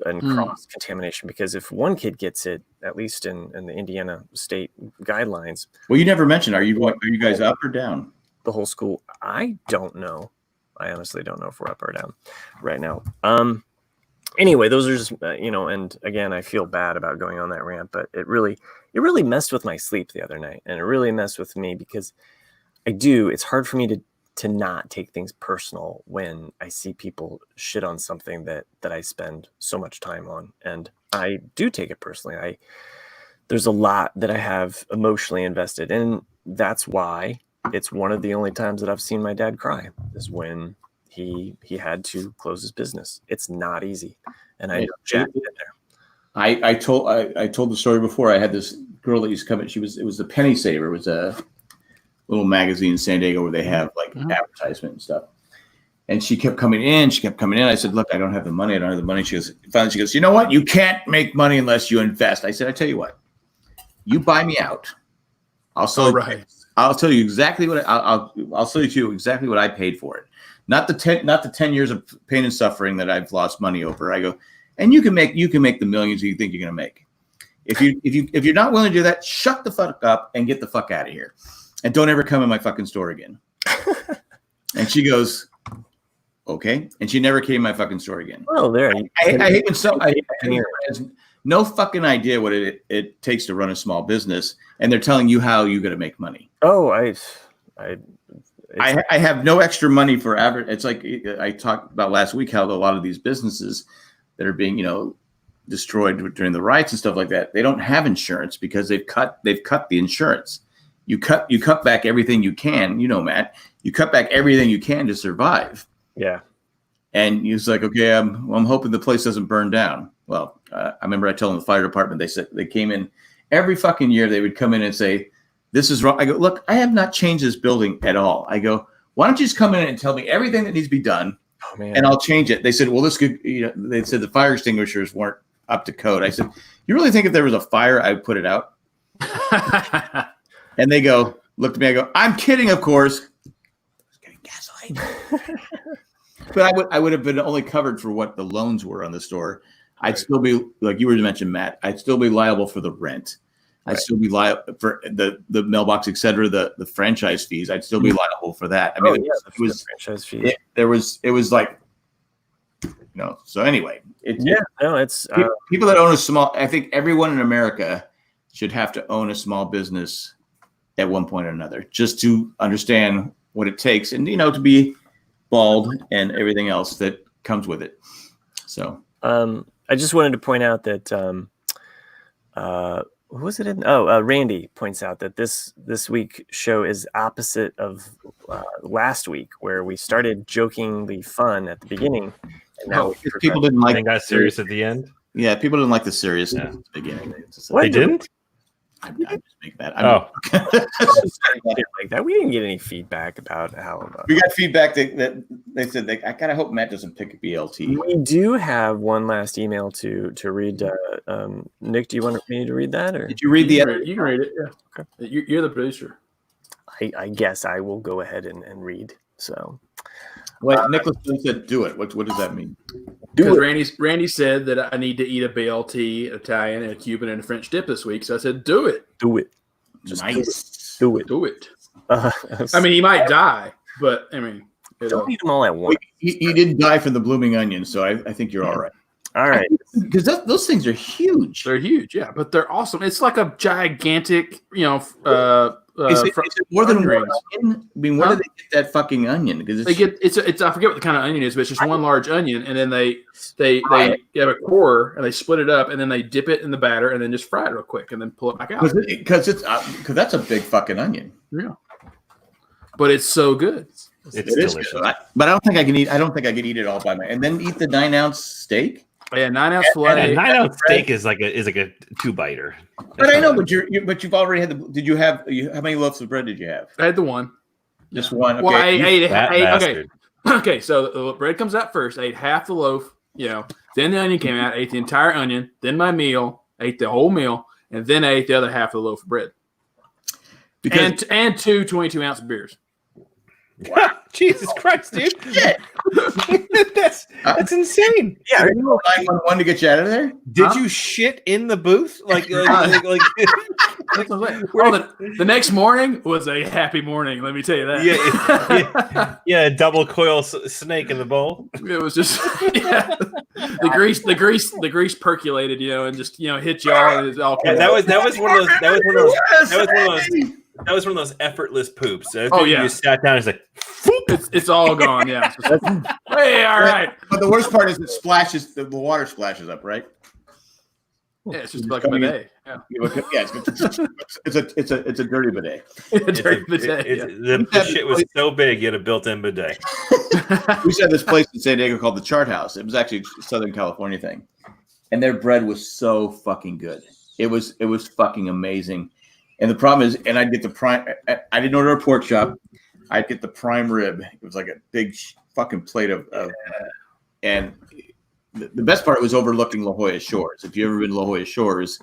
and cross contamination, because if one kid gets it, at least in the Indiana state guidelines. Well, you never mentioned, are you guys up or down? The whole school? I don't know. I honestly don't know if we're up or down right now. Anyway, those are just, and again, I feel bad about going on that rant, but it really messed with my sleep the other night. And it really messed with me because it's hard for me to not take things personal when I see people shit on something that I spend so much time on. And I do take it personally. There's a lot that I have emotionally invested in. That's why it's one of the only times that I've seen my dad cry, is when he had to close his business. It's not easy. And I know Jack did there. I told the story before. I had this girl that used to come in. It was the Penny Saver. It was a little magazine in San Diego where they have like advertisement and stuff. And she kept coming in. I said, look, I don't have the money. Finally she goes, you know what? You can't make money unless you invest. I said, I tell you what, you buy me out. I'll sell you exactly what I'll sell you to exactly what I paid for it. Not the 10 years of pain and suffering that I've lost money over. I go, and you can make the millions you think you're going to make. If you're not willing to do that, shut the fuck up and get the fuck out of here. And don't ever come in my fucking store again. And she goes, okay. And she never came in my fucking store again. Well, there. I hate when has no fucking idea what it takes to run a small business, and they're telling you how you're going to make money. Oh, I have no extra money for average. It's like I talked about last week how a lot of these businesses that are being destroyed during the riots and stuff like that, they don't have insurance because they've cut the insurance. You cut back everything you can, Matt. You cut back everything you can to survive. Yeah. And he's like, okay, I'm hoping the place doesn't burn down. Well, I remember I told them the fire department, they said they came in every fucking year. They would come in and say, this is wrong. I go, look, I have not changed this building at all. I go, why don't you just come in and tell me everything that needs to be done, and I'll change it. They said, well, this could, they said the fire extinguishers weren't up to code. I said, you really think if there was a fire, I would put it out? And they go, look at me. I go, I'm kidding, of course. I was getting gasoline. But I would have been only covered for what the loans were on the store. I'd still be, like you were to mention, Matt, I'd still be liable for the rent. I'd still be liable for the mailbox, et cetera, the franchise fees. I'd still be liable for that. I mean, it was franchise fees. It was like, so anyway. It's people that own a small, I think everyone in America should have to own a small business at one point or another, just to understand what it takes and, to be bald and everything else that comes with it. So, I just wanted to point out that, what was it in? Randy points out that this week show is opposite of last week, where we started jokingly fun at the beginning, and now people didn't like. And got serious at the end. Yeah, people didn't like the seriousness at the beginning. They didn't. I just make that. Like that. We didn't get any feedback about how. We got feedback that they said I gotta hope Matt doesn't pick a BLT. We do have one last email to read. Nick, do you want me to read that, or did you read the? You can read it. Yeah. Okay. You're the producer. I guess I will go ahead and read. So. Wait, Nicholas said, "Do it." What does that mean? Because Randy said that I need to eat a BLT, Italian, and a Cuban, and a French dip this week. So I said, "Do it. Do it. Just nice. Do it. Do it." I mean, he might die, but I mean, don't eat them all at once. You didn't die from the blooming onion, so I think you're all right. All right, because those things are huge. They're huge, yeah, but they're awesome. It's like a gigantic, is it more than one onion? I mean, where do they get that fucking onion? Because it's I forget what the kind of onion is, but it's just one large onion, and then they have a core and they split it up, and then they dip it in the batter, and then just fry it real quick, and then pull it back out. Because that's a big fucking onion. Yeah, but it's so good. It's delicious. But I don't think I can eat. I don't think I could eat it all by myself. And then eat the 9-ounce steak. Yeah, 9-ounce And filet. a 9-ounce steak is like a 2-biter. But I know, but you've already had the. Did you have? How many loaves of bread did you have? I had the one. Just one. Okay. Well, I ate Fat okay. bastard. Okay, so the bread comes out first. I ate half the loaf, Then the onion came out. I ate the entire onion. Then my meal. I ate the whole meal, and then I ate the other half of the loaf of bread. And two 22-ounce beers. Wow. Jesus Christ, dude! Shit. that's insane. Yeah, 911 to get you out of there. Did you shit in the booth? Like That's what I'm saying. Well, the next morning was a happy morning. Let me tell you that. yeah, double coil snake in the bowl. It was just the grease percolated, and just hit y'all. And it all came out. That was one of those effortless poops. You just sat down and it's like, it's all gone. Yeah. Hey, all right. But the worst part is it splashes. The water splashes up, right? Yeah, it's just like a bidet. Yeah, it's a dirty bidet. Dirty bidet. The shit was so big, you had a built-in bidet. We used to have this place in San Diego called the Chart House. It was actually a Southern California thing, and their bread was so fucking good. It was fucking amazing. And the problem is, and I'd get the prime. I didn't order a pork chop. I'd get the prime rib. It was like a big fucking plate of and the best part was overlooking La Jolla Shores. If you've ever been to La Jolla Shores,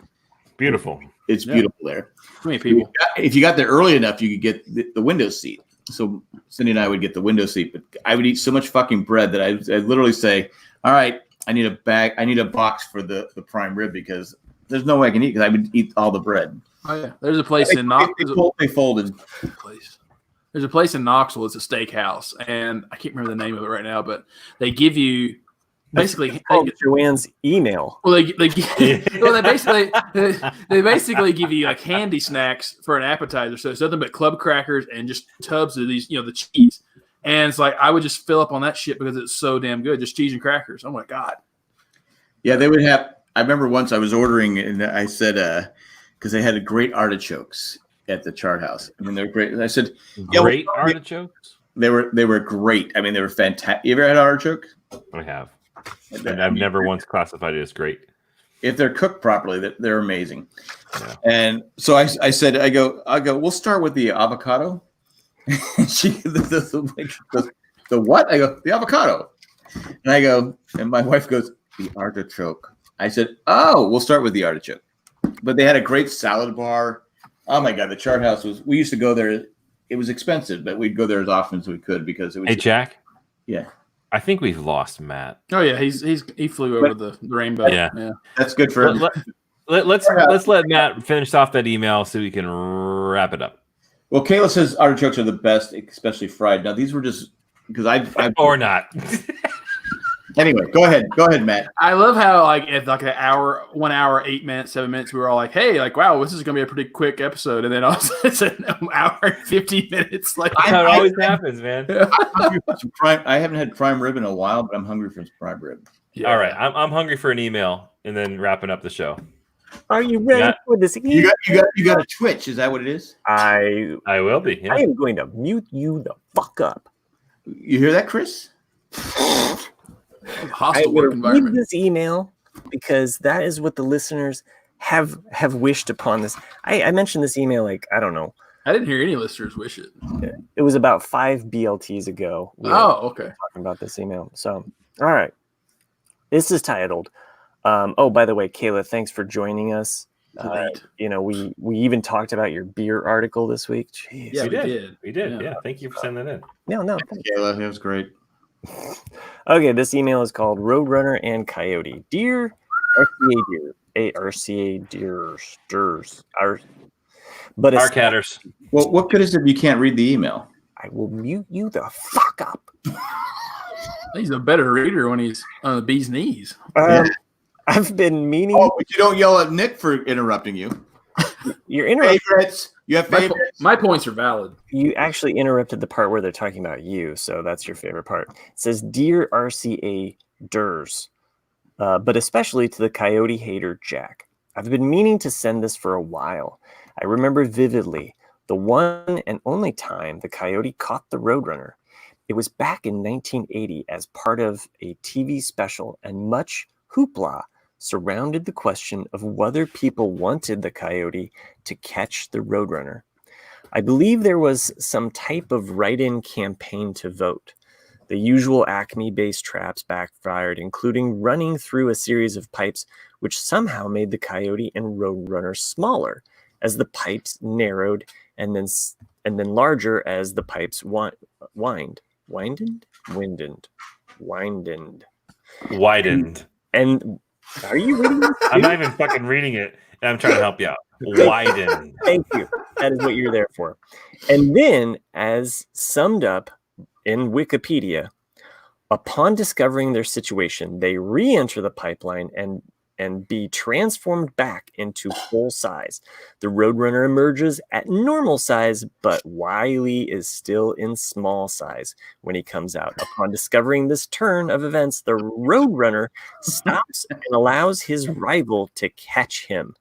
beautiful. It's beautiful there. How many people? If you got there early enough, you could get the window seat. So Cindy and I would get the window seat, but I would eat so much fucking bread that I'd literally say, "All right, I need a box for the prime rib because there's no way I can eat because I would eat all the bread." Oh yeah, there's a place in Knoxville. They folded. There's a place in Knoxville. It's a steakhouse, and I can't remember the name of it right now, but they give you basically Joanne's email. Well, they basically give you like handy snacks for an appetizer. So it's nothing but club crackers and just tubs of these, the cheese. And it's like I would just fill up on that shit because it's so damn good, just cheese and crackers. Oh my god. Yeah, they would have. I remember once I was ordering, and I said, because they had great artichokes at the Chart House. I mean, they're great. And I said, great artichokes. They were great. I mean, they were fantastic. You ever had artichoke? I have. And I've never once classified it as great. If they're cooked properly, they're amazing. Yeah. And so I said, I go, we'll start with the avocado. She the what? I go, the avocado. And I go, and my wife goes, the artichoke. I said, oh, we'll start with the artichoke. But they had a great salad bar. Oh my God, the Chart House we used to go there. It was expensive, but we'd go there as often as we could because it was. Hey, Jack. Yeah. I think we've lost Matt. Oh yeah, he flew over the rainbow. Yeah, that's good for him. Let's let Matt finish off that email so we can wrap it up. Well, Kayla says artichokes are the best, especially fried. Now these were just because I've or not. Anyway, go ahead, Matt. I love how at like an hour, 1 hour, 8 minutes, 7 minutes, we were all like, "Hey, like wow, this is gonna be a pretty quick episode," and then also it's an hour and 50 minutes. Like how it always happens, man. I haven't had prime rib in a while, but I'm hungry for some prime rib. Yeah. All right, I'm hungry for an email, and then wrapping up the show. Are you ready for this? You got a Twitch? Is that what it is? I will be. Yeah. I am going to mute you the fuck up. You hear that, Chris? Hostile work environment. Read this email because that is what the listeners have wished upon this. I mentioned this email I don't know. I didn't hear any listeners wish it. It was about 5 BLTs ago. Okay. Talking about this email. So, all right. This is titled. By the way, Kayla, thanks for joining us. We even talked about your beer article this week. Jeez. Yeah, we did. Yeah. Thank you for sending that in. No. Kayla, it was great. Okay, this email is called Roadrunner and Coyote. Dear RCA Deer, RCA Deers, but Arcatters. Well, what good is it if you can't read the email? I will mute you the fuck up. He's a better reader when he's on the bee's knees. I've been meaning. Oh, but you don't yell at Nick for interrupting you. You're interrupting. Favorites. You have favorites. My points are valid. You actually interrupted the part where they're talking about you, so that's your favorite part. It says, "Dear RCA Durs, but especially to the coyote hater Jack. I've been meaning to send this for a while. I remember vividly the one and only time the coyote caught the Roadrunner. It was back in 1980 as part of a TV special, and much hoopla surrounded the question of whether people wanted the coyote to catch the roadrunner. I believe there was some type of write-in campaign to vote. The usual Acme-based traps backfired, including running through a series of pipes which somehow made the coyote and roadrunner smaller as the pipes narrowed and then larger as the pipes widened. And are you reading this? I'm not even fucking reading it, and I'm trying to help you out. Widen. Thank you. That is what you're there for. And then, as summed up in Wikipedia, upon discovering their situation, they re-enter the pipeline and be transformed back into full size. The Roadrunner emerges at normal size, but Wiley is still in small size when he comes out. Upon discovering this turn of events, the Roadrunner stops and allows his rival to catch him.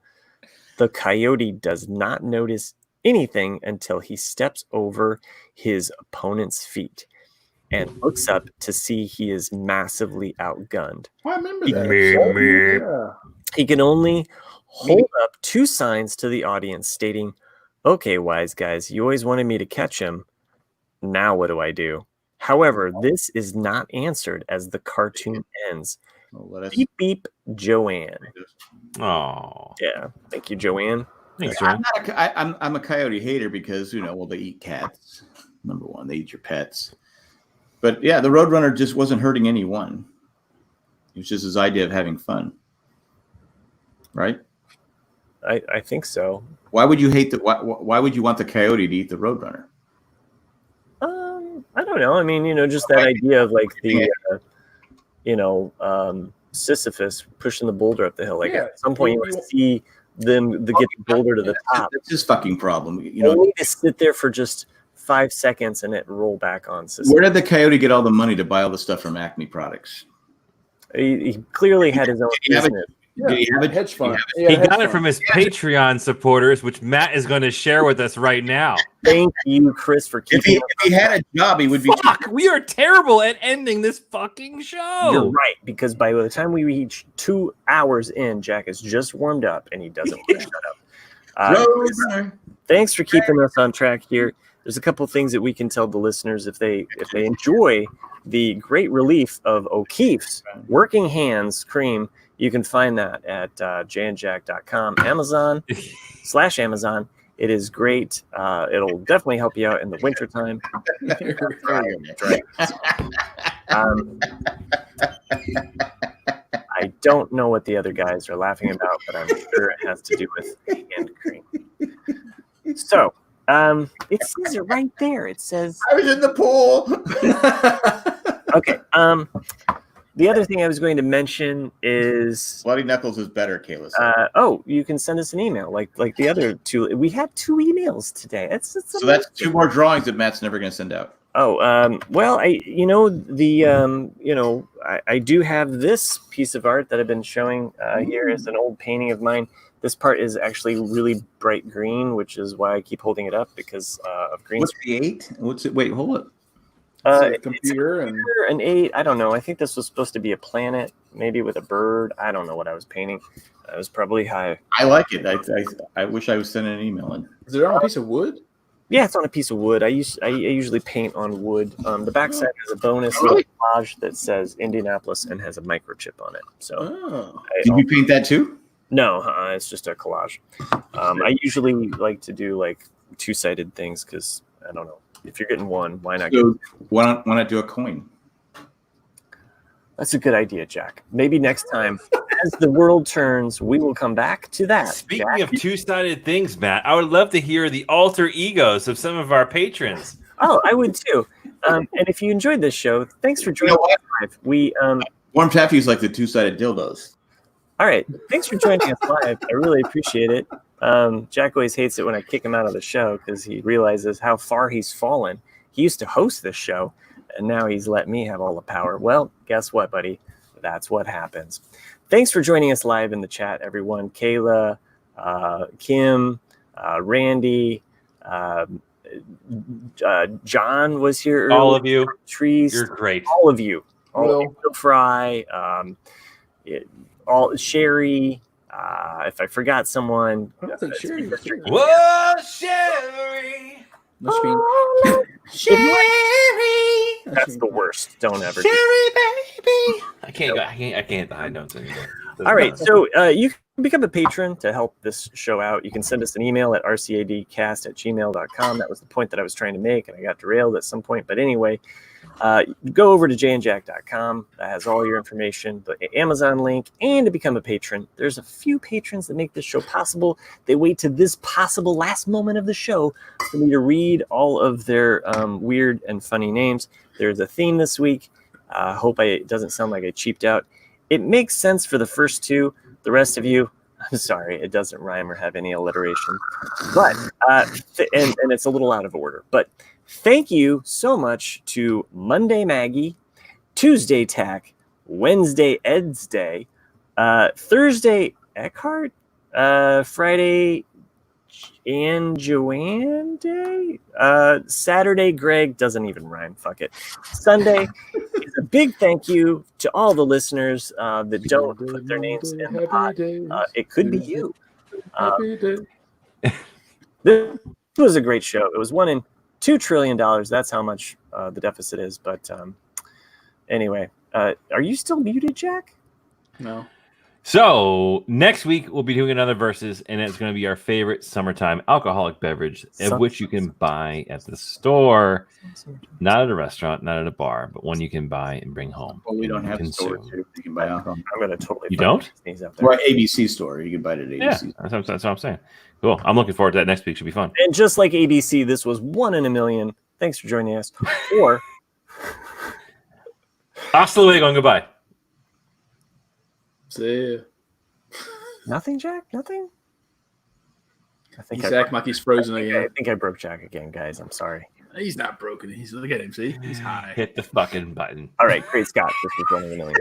The coyote does not notice anything until he steps over his opponent's feet and looks up to see he is massively outgunned. I remember that. He can only hold up two signs to the audience stating, "Okay, wise guys, you always wanted me to catch him. Now what do I do?" However, this is not answered as the cartoon ends. Beep, beep, Joanne. Oh. Yeah. Thank you, Joanne. Thanks, I'm Joanne. I'm a coyote hater because, they eat cats. Number one, they eat your pets. But yeah, the Roadrunner just wasn't hurting anyone. It was just his idea of having fun. Right? I think so. Why would you hate why would you want the coyote to eat the Roadrunner? I don't know. I mean, just that idea of like the Sisyphus pushing the boulder up the hill. Like at some point you want to see them get the boulder to the top. That's his fucking problem. Only to sit there for just 5 seconds and it roll back on Sisyphus. Where did the coyote get all the money to buy all the stuff from Acme Products? He clearly had his own business. Did he have a hedge fund? He got it from his Patreon supporters, which Matt is going to share with us right now. Thank you, Chris, for keeping. If he had a job, he would be. Fuck, we are terrible at ending this fucking show. You're right, because by the time we reach 2 hours in, Jack is just warmed up and he doesn't want to shut up. Thanks for keeping us on track here. There's a couple things that we can tell the listeners if they enjoy the great relief of O'Keefe's Working Hands Cream. You can find that at jandjack.com, Amazon/Amazon. It is great. It'll definitely help you out in the wintertime. I don't know what the other guys are laughing about, but I'm sure it has to do with hand cream. So, it says it right there. It says I was in the pool. Okay. The other thing I was going to mention is Bloody Knuckles is better, Kayla. You can send us an email like the other two. We had 2 emails today. So that's 2 more drawings that Matt's never going to send out. Well, I do have this piece of art that I've been showing here as an old painting of mine. This part is actually really bright green, which is why I keep holding it up because of green. What's the 8? What's it? Wait, hold up. Computer and an 8. I don't know. I think this was supposed to be a planet, maybe with a bird. I don't know what I was painting. I was probably high. I like it. I wish I was sending an email in. Is it on a piece of wood? Yeah, it's on a piece of wood. I usually paint on wood. The backside has a bonus collage that says Indianapolis and has a microchip on it. So, did you paint that too? No, it's just a collage. I usually like to do like 2-sided things because I don't know. If you're getting one, why not? So why not do a coin? That's a good idea, Jack. Maybe next time, as the world turns, we will come back to that. Speaking Jack, of 2-sided things, Matt, I would love to hear the alter egos of some of our patrons. Oh, I would too. And if you enjoyed this show, thanks for joining us live. We Warm Taffy's like the 2-sided dildos. All right, thanks for joining us live. I really appreciate it. Jack always hates it when I kick him out of the show because he realizes how far he's fallen. He used to host this show, and now he's let me have all the power. Well, guess what, buddy? That's what happens. Thanks for joining us live in the chat, everyone. Kayla, Kim, Randy, John was here earlier. All of you. Trees. You're great. All of you. All of you. Fry. all Sherry. If I forgot someone, I don't think Sherry. Whoa, Sherry. Must be Sherry. That's the worst. Don't ever. Sherry, baby. I can't. I don't anymore. All right, so you can become a patron to help this show out. You can send us an email at rcadcast@gmail.com. That was the point that I was trying to make, and I got derailed at some point. But anyway, go over to jandjack.com. That has all your information, the Amazon link, and to become a patron. There's a few patrons that make this show possible. They wait to this possible last moment of the show for me to read all of their weird and funny names. There's a theme this week. Hope it doesn't sound like I cheaped out. It makes sense for the first two. The rest of you, I'm sorry, it doesn't rhyme or have any alliteration. But and it's a little out of order. But thank you so much to Monday Maggie, Tuesday Tack, Wednesday Ed's Day, Thursday Eckhart, Friday and Joanne Day, Saturday Greg, doesn't even rhyme, fuck it. Sunday is a big thank you to all the listeners that don't put their names in the pot. It could be you. This was a great show. It was $1 in $2 trillion. That's how much the deficit is. But anyway, are you still muted, Jack? No. So next week we'll be doing another versus, and it's going to be our favorite summertime alcoholic beverage, of which you can buy at the store, not at a restaurant, not at a bar, but one you can buy and bring home. Well, we don't have a store too. You can buy alcohol. I'm going to totally. You don't? Sneeze out there. Right, ABC store. You can buy it at ABC. Yeah, that's what I'm saying. Cool. I'm looking forward to that next week. Should be fun. And just like ABC, this was 1 in a million. Thanks for joining us. Or hasta luego and goodbye. See ya. Nothing, Jack? Nothing? I think Zach Mucky's frozen again. I think I broke Jack again, guys. I'm sorry. He's not broken. Look at him. See, he's high. Hit the fucking button. All right, great Scott. This was 1 in a million.